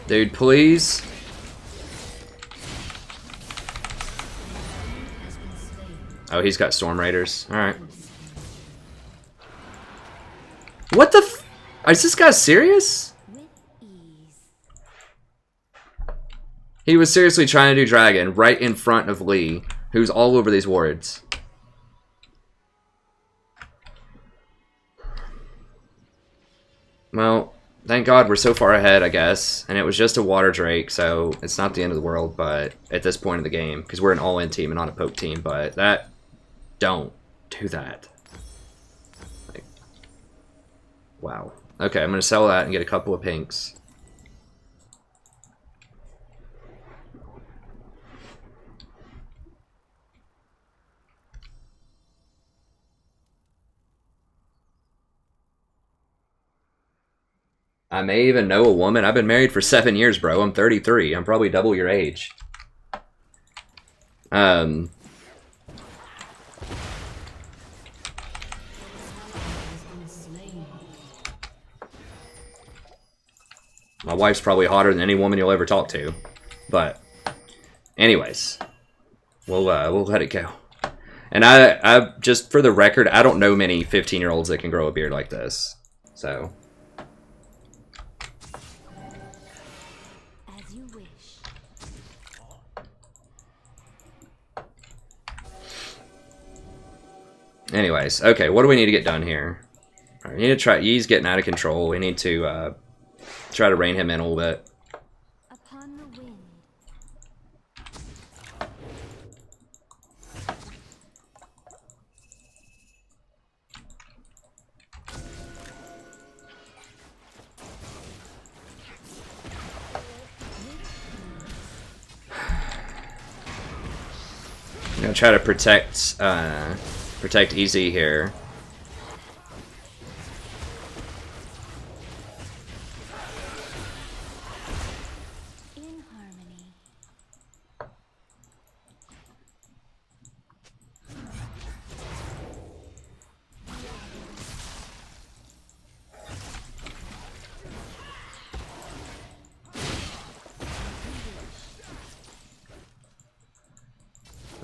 [SPEAKER 1] Dude, please. Oh, he's got Storm Raiders. Alright. What the f- Is this guy serious? He was seriously trying to do Dragon right in front of Lee, who's all over these wards. Well, thank God we're so far ahead, I guess. And it was just a Water Drake, so it's not the end of the world, but at this point of the game, because we're an all-in team and not a poke team, but that... Don't do that. Like, wow. Okay, I'm going to sell that and get a couple of pinks. I may even know a woman. I've been married for 7 years, bro. I'm 33. I'm probably double your age. My wife's probably hotter than any woman you'll ever talk to. But, anyways, we'll let it go. And I just for the record, I don't know many 15-year-olds that can grow a beard like this. So.
[SPEAKER 2] As you wish.
[SPEAKER 1] Anyways, okay, what do we need to get done here? All right, we need to try. He's getting out of control. We need to try to rein him in a little bit.
[SPEAKER 2] Upon the wind.
[SPEAKER 1] I'm gonna try to protect Easy here.
[SPEAKER 2] In harmony.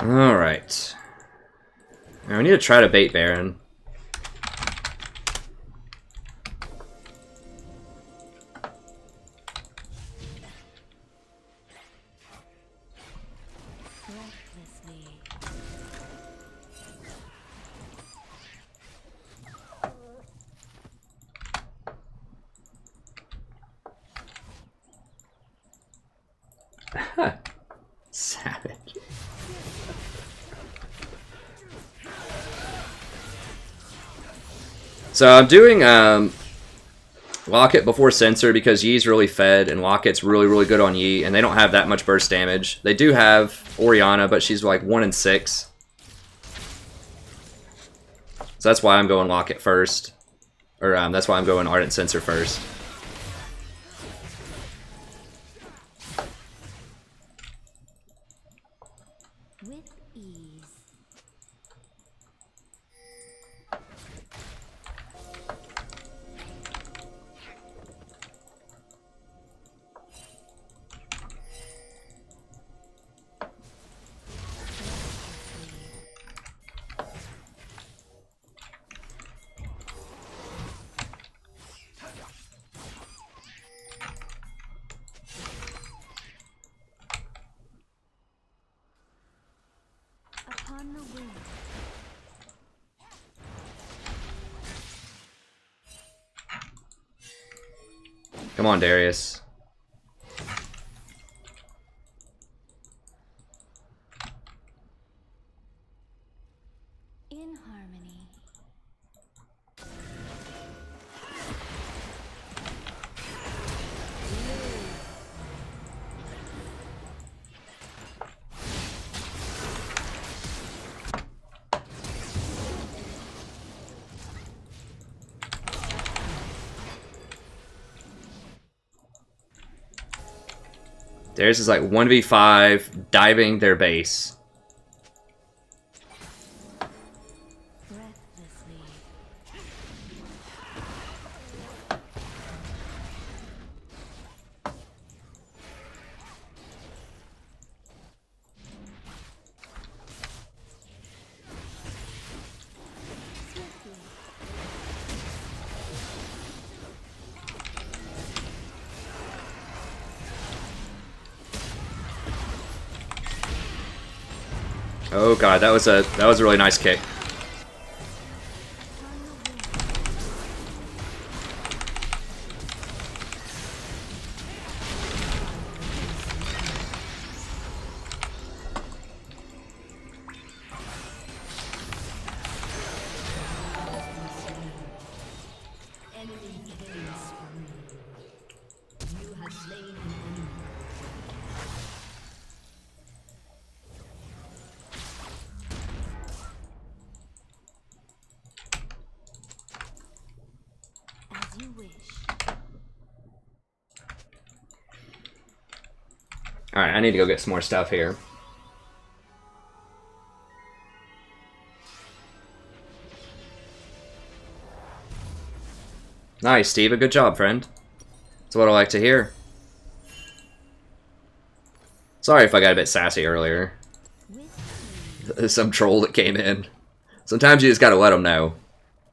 [SPEAKER 1] Alright. Now we need to try to bait Baron.
[SPEAKER 2] Recklessly.
[SPEAKER 1] Savage. So I'm doing Locket before Censer because Yi's really fed and Locket's really, really good on Yi, and they don't have that much burst damage. They do have Orianna, but she's like 1 in 6. So that's why I'm going Locket first. Or that's why I'm going Ardent Censer first.
[SPEAKER 2] With ease.
[SPEAKER 1] Come on, Darius.
[SPEAKER 2] In harmony.
[SPEAKER 1] Darius is like 1v5, diving their base.
[SPEAKER 2] Breathlessly.
[SPEAKER 1] Oh god, that was a really nice kick.
[SPEAKER 3] Enemy killing spree. You have slain an enemy.
[SPEAKER 2] As you wish.
[SPEAKER 1] Alright, I need to go get some more stuff here. Nice, Steve. A good job, friend. That's what I like to hear. Sorry if I got a bit sassy earlier. Some troll that came in. Sometimes you just gotta let them know.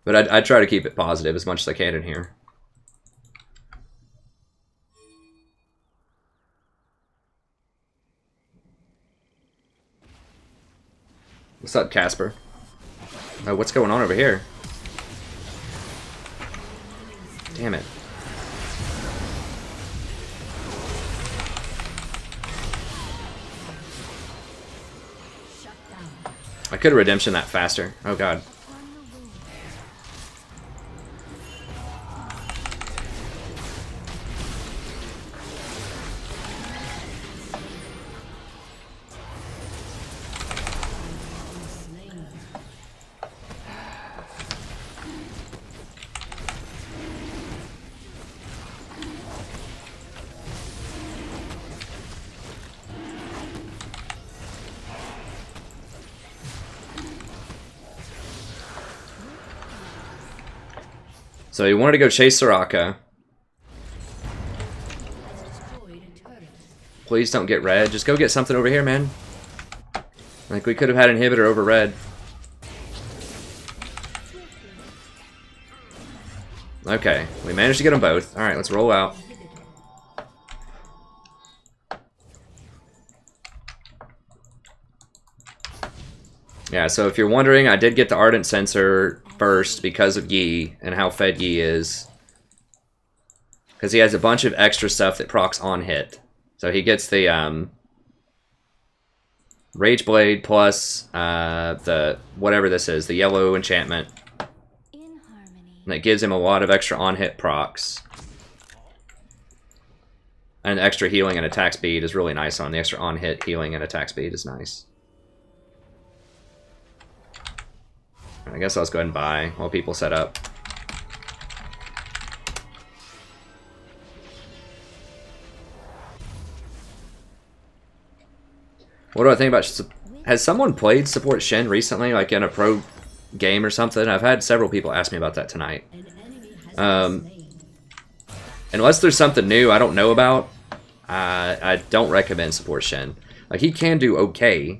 [SPEAKER 1] But I try to keep it positive as much as I can in here. What's up, Casper? Oh, what's going on over here? Damn it. I could have redemption that faster. Oh god. So he wanted to go chase Soraka. Please don't get red. Just go get something over here, man. Like, we could have had an inhibitor over red. Okay, we managed to get them both. Alright, let's roll out. Yeah, so if you're wondering, I did get the Ardent Censer first because of Yi and how fed Yi is. Because he has a bunch of extra stuff that procs on hit. So he gets the Rage Blade plus the whatever this is, the yellow enchantment.
[SPEAKER 2] In harmony.
[SPEAKER 1] And it gives him a lot of extra on hit procs. And extra healing and attack speed is really nice on the extra on hit healing and attack speed is nice. I guess I'll just go ahead and buy while people set up. What do I think about... Has someone played support Shen recently, like in a pro game or something? I've had several people ask me about that tonight. Unless there's something new I don't know about, I don't recommend support Shen. Like, he can do okay.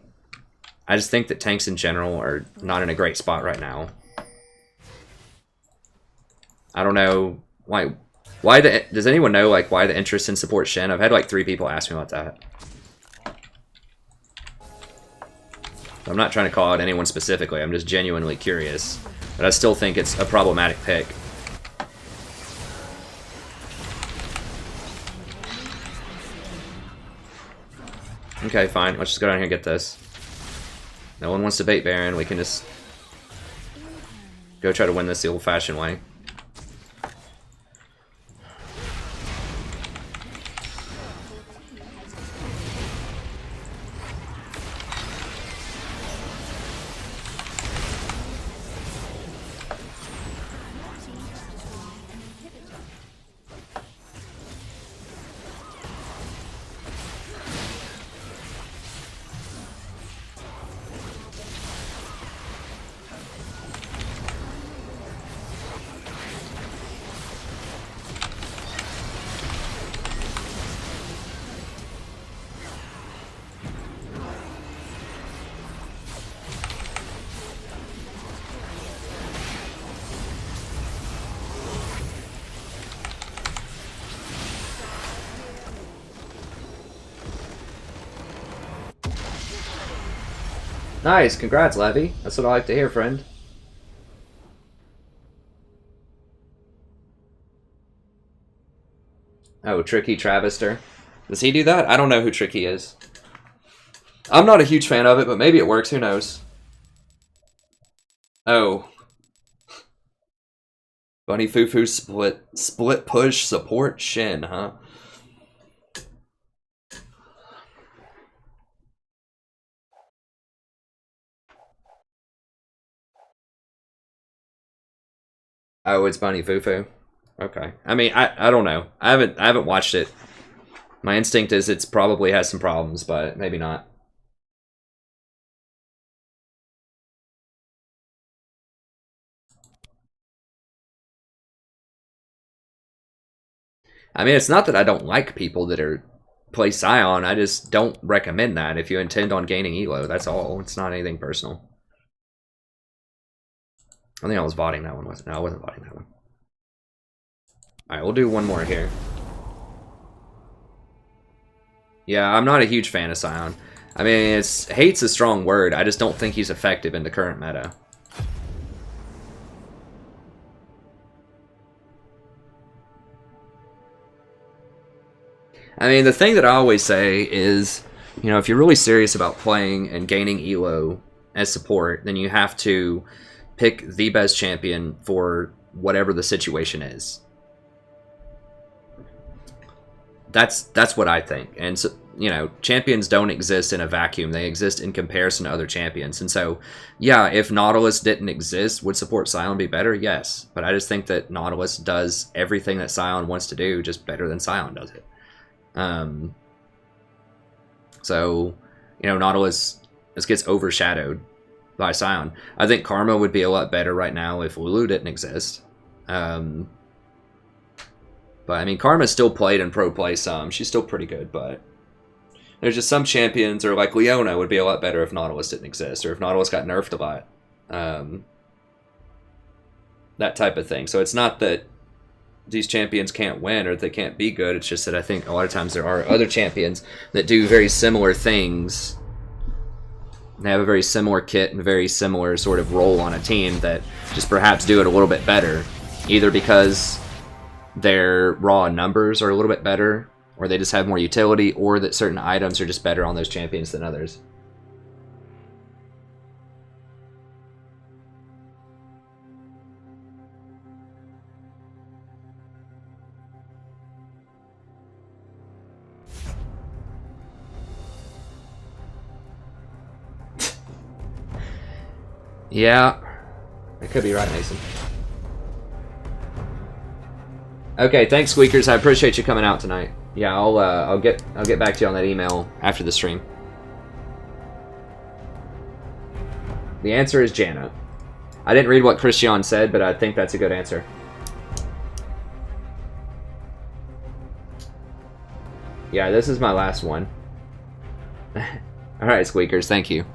[SPEAKER 1] I just think that tanks in general are not in a great spot right now. I don't know why does anyone know like why the interest in support Shen? I've had like 3 people ask me about that. I'm not trying to call out anyone specifically, I'm just genuinely curious. But I still think it's a problematic pick. Okay, fine. Let's just go down here and get this. No one wants to bait Baron. We can just go try to win this the old-fashioned way. Nice, congrats, Levy. That's what I like to hear, friend. Oh, Tricky Travister. Does he do that? I don't know who Tricky is. I'm not a huge fan of it, but maybe it works. Who knows? Oh. Bunny Fufu split push support Shin, huh? Oh, it's Bunny Fufu. Okay. I mean, I don't know. I haven't watched it. My instinct is it's probably has some problems, but maybe not. I mean, it's not that I don't like people that play Scion. I just don't recommend that if you intend on gaining Elo. That's all. It's not anything personal. I think I was voting that one. No, I wasn't voting that one. Alright, we'll do one more here. Yeah, I'm not a huge fan of Scion. I mean, hate's a strong word. I just don't think he's effective in the current meta. I mean, the thing that I always say is, you know, if you're really serious about playing and gaining Elo as support, then you have to pick the best champion for whatever the situation is. That's what I think. And so, you know, champions don't exist in a vacuum. They exist in comparison to other champions. And so, yeah, if Nautilus didn't exist, would support Scion be better? Yes. But I just think that Nautilus does everything that Scion wants to do just better than Scion does it. So, you know, Nautilus just gets overshadowed by Scion. I think Karma would be a lot better right now if Lulu didn't exist. But, I mean, Karma's still played in pro play some. She's still pretty good, but there's just some champions, or like Leona would be a lot better if Nautilus didn't exist, or if Nautilus got nerfed a lot. That type of thing. So it's not that these champions can't win or they can't be good. It's just that I think a lot of times there are other champions that do very similar things. They have a very similar kit and a very similar sort of role on a team that just perhaps do it a little bit better. Either because their raw numbers are a little bit better, or they just have more utility, or that certain items are just better on those champions than others. Yeah, I could be right, Mason. Okay, thanks, Squeakers. I appreciate you coming out tonight. Yeah, I'll get back to you on that email after the stream. The answer is Janna. I didn't read what Christian said, but I think that's a good answer. Yeah, this is my last one. All right, Squeakers. Thank you.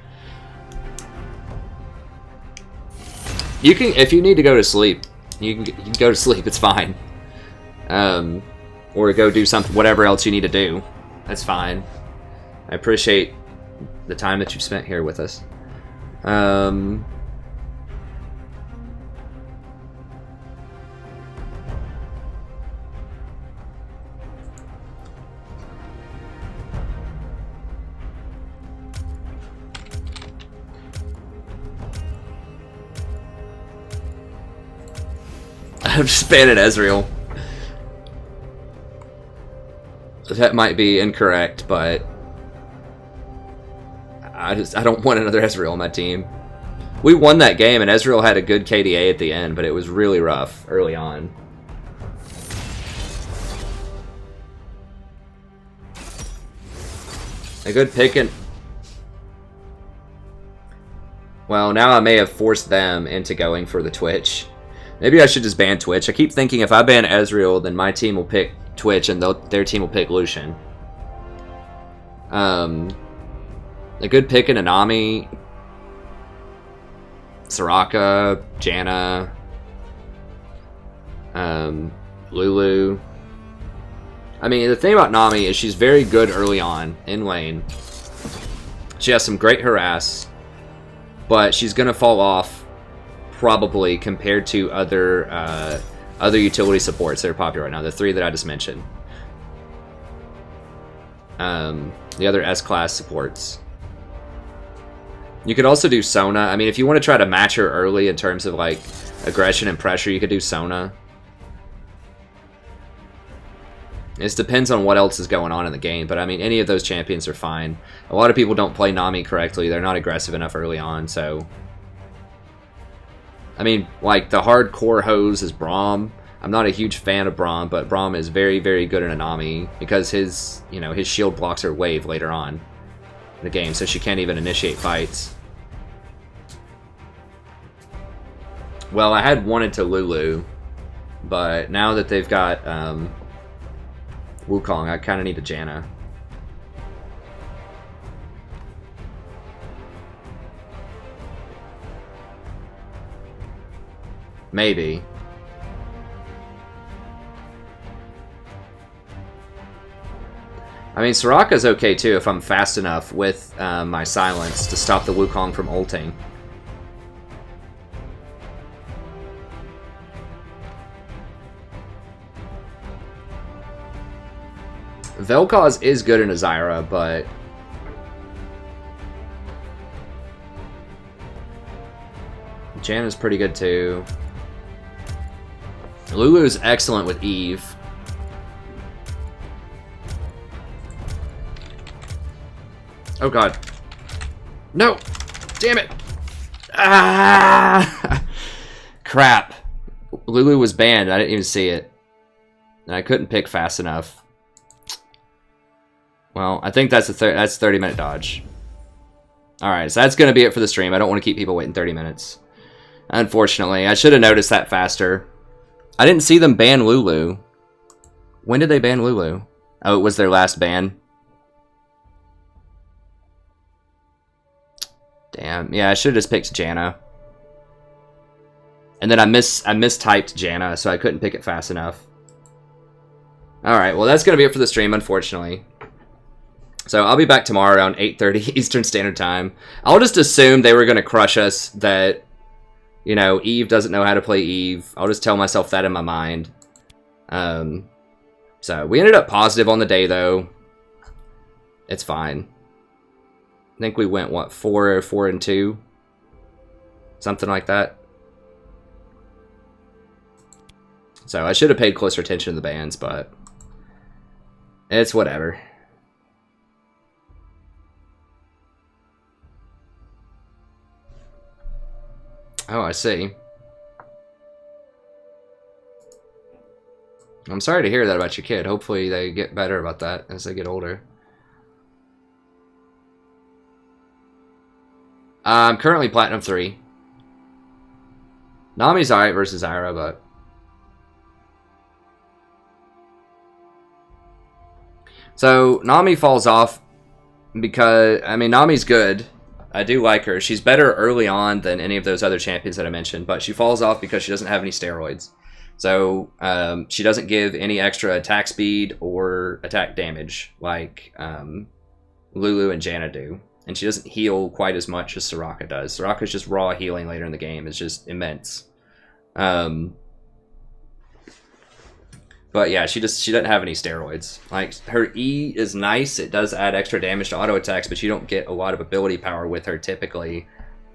[SPEAKER 1] You can, if you need to go to sleep, you can go to sleep. It's fine. Or go do something, whatever else you need to do. That's fine. I appreciate the time that you've spent here with us. I'm just banning Ezreal. That might be incorrect, but I don't want another Ezreal on my team. We won that game, and Ezreal had a good KDA at the end, but it was really rough early on. A good pick and... Well, now I may have forced them into going for the Twitch. Maybe I should just ban Twitch. I keep thinking if I ban Ezreal, then my team will pick Twitch, and their team will pick Lucian. A good pick in Nami, Soraka, Janna, Lulu. I mean, the thing about Nami is she's very good early on in lane. She has some great harass, but she's gonna fall off probably compared to other utility supports that are popular right now. The three that I just mentioned. The other S-class supports. You could also do Sona. I mean, if you want to try to match her early in terms of like aggression and pressure, you could do Sona. It depends on what else is going on in the game, but I mean, any of those champions are fine. A lot of people don't play Nami correctly. They're not aggressive enough early on, so... I mean, like, the hardcore hose is Braum. I'm not a huge fan of Braum, but Braum is very, very good in a Nami because his, you know, his shield blocks her wave later on in the game, so she can't even initiate fights. Well, I had wanted to Lulu, but now that they've got Wukong, I kind of need a Janna. Maybe. I mean, Soraka's okay too if I'm fast enough with my silence to stop the Wukong from ulting. Vel'Koz is good in a Zyra, but... Janna's pretty good too. Lulu's excellent with Eve. Oh god. No! Damn it! Ah! Crap. Lulu was banned. I didn't even see it. And I couldn't pick fast enough. Well, I think that's a 30-minute dodge. Alright, so that's going to be it for the stream. I don't want to keep people waiting 30 minutes. Unfortunately. I should have noticed that faster. I didn't see them ban Lulu. When did they ban Lulu? Oh, it was their last ban. Damn. Yeah, I should have just picked Janna. And then I mistyped Janna, so I couldn't pick it fast enough. Alright, well that's going to be it for the stream, unfortunately. So I'll be back tomorrow around 8:30 Eastern Standard Time. I'll just assume they were going to crush us, that, you know, Eve doesn't know how to play Eve. I'll just tell myself that in my mind. So we ended up positive on the day, though. It's fine. I think we went, what, 4-2? Something like that. So I should have paid closer attention to the bans, but it's whatever. Oh, I see. I'm sorry to hear that about your kid. Hopefully they get better about that as they get older. I'm currently Platinum 3. Nami's alright versus Zyra, but... So, Nami falls off because... I mean, Nami's good. I do like her. She's better early on than any of those other champions that I mentioned, but she falls off because she doesn't have any steroids. So, she doesn't give any extra attack speed or attack damage like Lulu and Janna do. And she doesn't heal quite as much as Soraka does. Soraka's just raw healing later in the game. It's just immense. But yeah, she doesn't have any steroids. Like, her E is nice. It does add extra damage to auto attacks, but you don't get a lot of ability power with her typically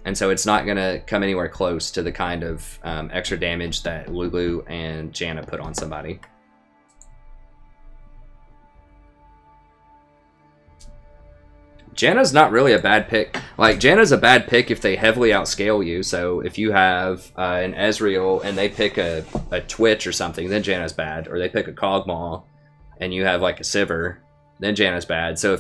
[SPEAKER 1] And so it's not going to come anywhere close to the kind of extra damage that Lulu and Janna put on somebody. Janna's not really a bad pick. Like, Janna's a bad pick if they heavily outscale you. So if you have an Ezreal and they pick a Twitch or something, then Janna's bad. Or they pick a Kog'Maw and you have like a Sivir, then Janna's bad. So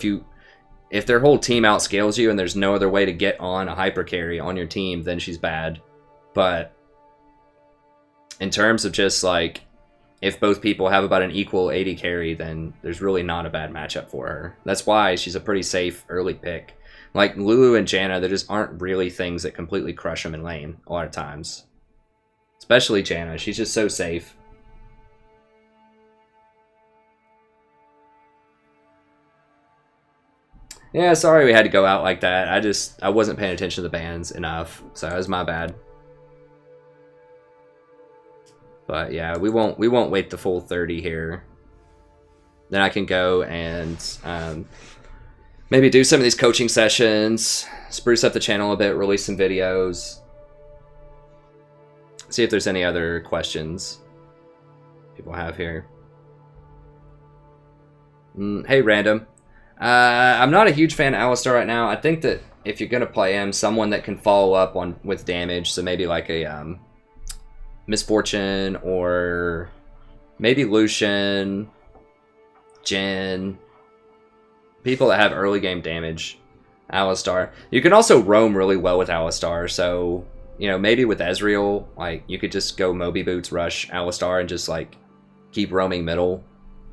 [SPEAKER 1] if their whole team outscales you and there's no other way to get on a hyper carry on your team, then she's bad. But in terms of just like, if both people have about an equal 80 carry, then there's really not a bad matchup for her. That's why she's a pretty safe early pick. Like Lulu and Janna, there just aren't really things that completely crush them in lane a lot of times. Especially Janna, she's just so safe. Yeah, sorry we had to go out like that. I wasn't paying attention to the bans enough, so that was my bad. But yeah, we won't wait the full 30 here. Then I can go and maybe do some of these coaching sessions, spruce up the channel a bit, release some videos. See if there's any other questions people have here. Hey, Random. I'm not a huge fan of Alistar right now. I think that if you're going to play him, someone that can follow up with damage, so maybe like a Misfortune, or maybe Lucian, Jhin, people that have early game damage. Alistar. You can also roam really well with Alistar, so, you know, maybe with Ezreal, like, you could just go Moby Boots, rush Alistar, and just, like, keep roaming middle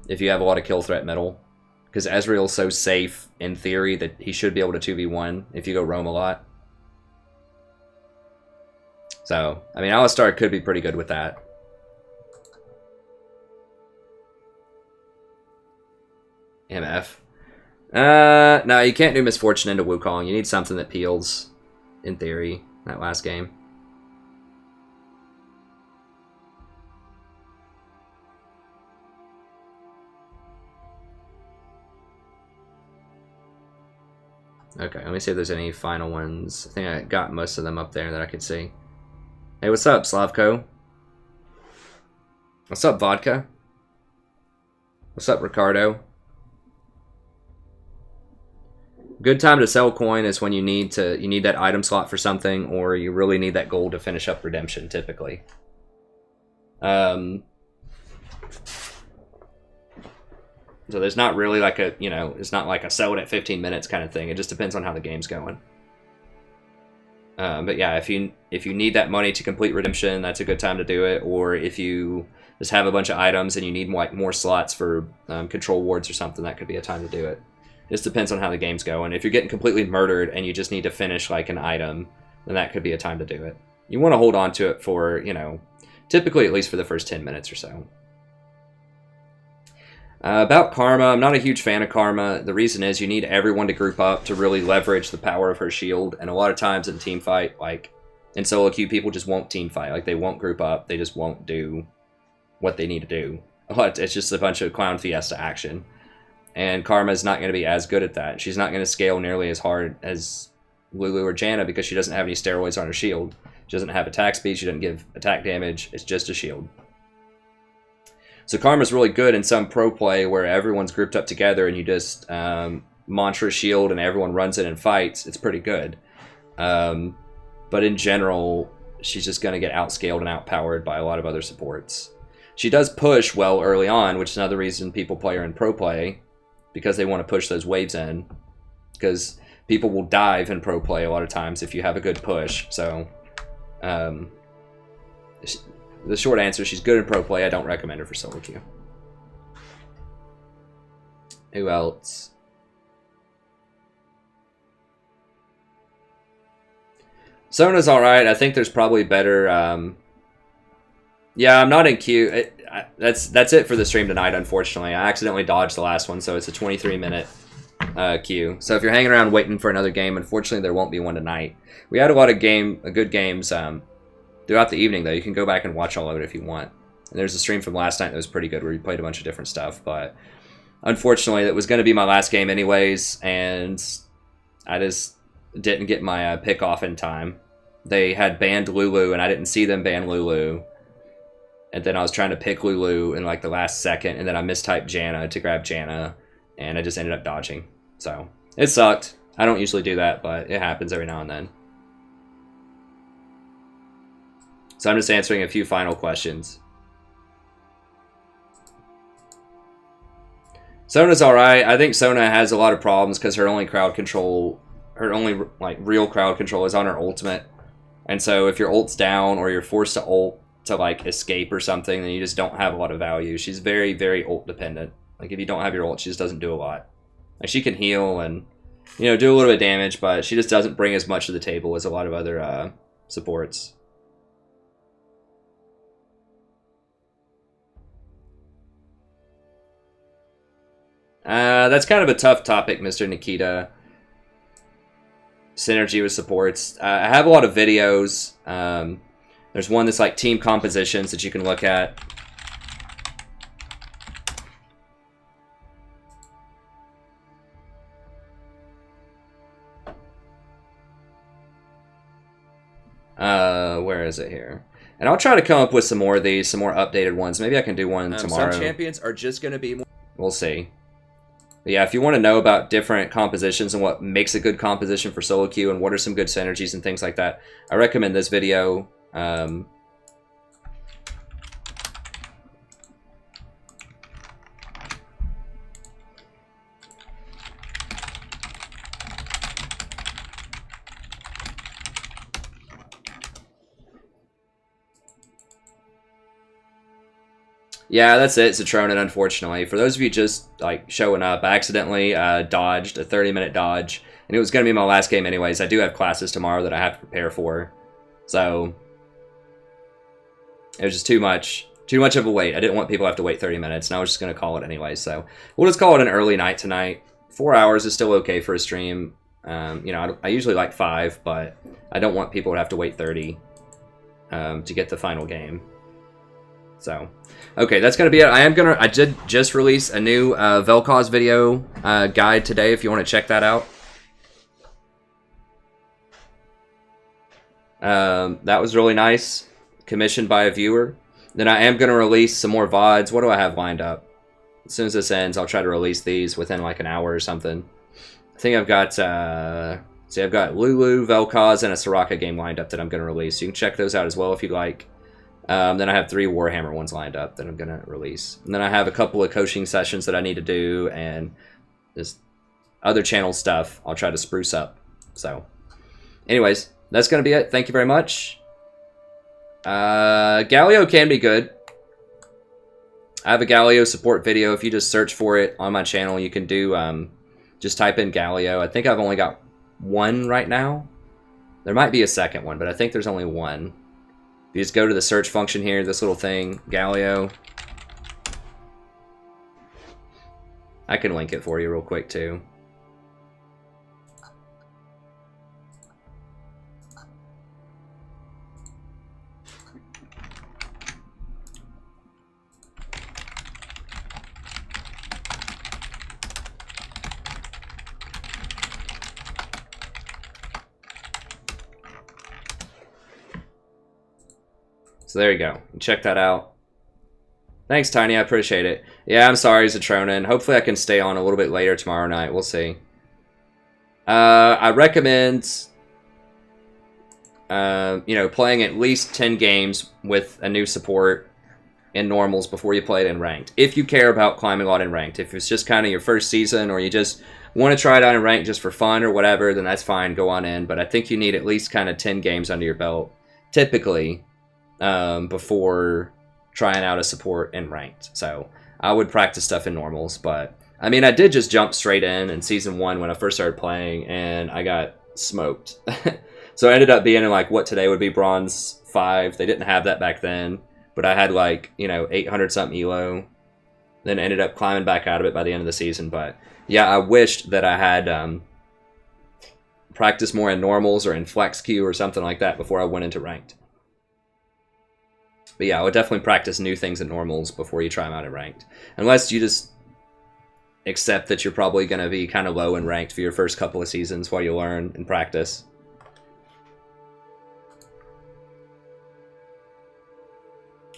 [SPEAKER 1] if you have a lot of kill threat middle. Because Ezreal's so safe, in theory, that he should be able to 2v1 if you go roam a lot. So, I mean, Alistar could be pretty good with that. MF. No, you can't do Misfortune into Wukong. You need something that peels, in theory, that last game. Okay, let me see if there's any final ones. I think I got most of them up there that I could see. Hey, what's up, Slavko? What's up, Vodka? What's up, Ricardo? Good time to sell coin is when you need that item slot for something, or you really need that gold to finish up redemption, typically. So there's not really like a, it's not like a sell it at 15 minutes kind of thing. It just depends on how the game's going. But yeah, if you need that money to complete redemption, that's a good time to do it. Or if you just have a bunch of items and you need more slots for control wards or something, that could be a time to do it. It just depends on how the game's going. If you're getting completely murdered and you just need to finish like an item, then that could be a time to do it. You want to hold on to it for, typically at least for the first 10 minutes or so. About Karma, I'm not a huge fan of Karma. The reason is you need everyone to group up to really leverage the power of her shield. And a lot of times in team fight, like in solo queue, people just won't team fight. Like they won't group up. They just won't do what they need to do. It's just a bunch of clown fiesta action. And Karma's not going to be as good at that. She's not going to scale nearly as hard as Lulu or Janna because she doesn't have any steroids on her shield. She doesn't have attack speed. She doesn't give attack damage. It's just a shield. So Karma's really good in some pro play where everyone's grouped up together and you just mantra shield and everyone runs in and fights. It's pretty good. But in general, she's just going to get outscaled and outpowered by a lot of other supports. She does push well early on, which is another reason people play her in pro play, because they want to push those waves in. Because people will dive in pro play a lot of times if you have a good push. So the short answer, she's good in pro play. I don't recommend her for solo queue. Who else? Sona's alright. I think there's probably better... yeah, I'm not in queue. That's it for the stream tonight, unfortunately. I accidentally dodged the last one, so it's a 23-minute queue. So if you're hanging around waiting for another game, unfortunately there won't be one tonight. We had a lot of good games throughout the evening, though. You can go back and watch all of it if you want. And there's a stream from last night that was pretty good where we played a bunch of different stuff, but unfortunately that was going to be my last game anyways, and I just didn't get my pick off in time. They had banned Lulu, and I didn't see them ban Lulu. And then I was trying to pick Lulu in like the last second, and then I mistyped Janna to grab Janna, and I just ended up dodging. So it sucked. I don't usually do that, but it happens every now and then. So I'm just answering a few final questions. Sona's alright. I think Sona has a lot of problems because her only crowd control, her only like real crowd control is on her ultimate. And so if your ult's down or you're forced to ult to like escape or something, then you just don't have a lot of value. She's very, very ult dependent. Like if you don't have your ult, she just doesn't do a lot. Like she can heal and, you know, do a little bit of damage, but she just doesn't bring as much to the table as a lot of other supports. That's kind of a tough topic, Mr. Nikita. Synergy with supports. I have a lot of videos. There's one that's like team compositions that you can look at. Where is it here? And I'll try to come up with some more of these, some more updated ones. Maybe I can do one tomorrow. Some champions are just going to be more... We'll see. But yeah, if you want to know about different compositions and what makes a good composition for solo queue and what are some good synergies and things like that, I recommend this video. Yeah, that's it, Citronin, unfortunately. For those of you just, like, showing up, I accidentally dodged a 30-minute dodge, and it was going to be my last game anyways. I do have classes tomorrow that I have to prepare for, so it was just too much of a wait. I didn't want people to have to wait 30 minutes, and I was just going to call it anyway, so we'll just call it an early night tonight. 4 hours is still okay for a stream. You know, I usually like 5, but I don't want people to have to wait 30 to get the final game. So, okay, that's going to be it. I did just release a new Vel'Koz video guide today if you want to check that out. That was really nice. Commissioned by a viewer. Then I am going to release some more VODs. What do I have lined up? As soon as this ends, I'll try to release these within like an hour or something. I think I've got, see, I've got Lulu, Vel'Koz, and a Soraka game lined up that I'm going to release. You can check those out as well if you'd like. Then I have 3 Warhammer ones lined up that I'm going to release. And then I have a couple of coaching sessions that I need to do and just other channel stuff I'll try to spruce up. So, anyways, that's going to be it. Thank you very much. Galio can be good. I have a Galio support video. If you just search for it on my channel, you can do, just type in Galio. I think I've only got 1 right now. There might be a second one, but I think there's only 1. If you just go to the search function here, this little thing, Galio. I can link it for you real quick too. So there you go. Check that out. Thanks, Tiny. I appreciate it. Yeah, I'm sorry, Zitronin. Hopefully I can stay on a little bit later tomorrow night. We'll see. I recommend, you know, playing at least 10 games with a new support in normals before you play it in ranked. If you care about climbing a lot in ranked. If it's just kind of your first season or you just want to try it out in ranked just for fun or whatever, then that's fine. Go on in. But I think you need at least kind of 10 games under your belt, typically, before trying out a support in ranked. So I would practice stuff in normals, but I mean, I did just jump straight in season 1 when I first started playing, and I got smoked. So I ended up being in like what today would be bronze 5. They didn't have that back then, but I had like, you know, 800 something elo, then ended up climbing back out of it by the end of the season. But yeah, I wished that I had practiced more in normals or in flex queue or something like that before I went into ranked. But yeah, I would definitely practice new things in normals before you try them out in ranked. Unless you just Except that you're probably going to be kind of low in ranked for your first couple of seasons while you learn and practice.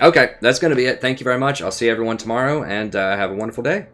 [SPEAKER 1] Okay, that's going to be it. Thank you very much. I'll see everyone tomorrow, and have a wonderful day.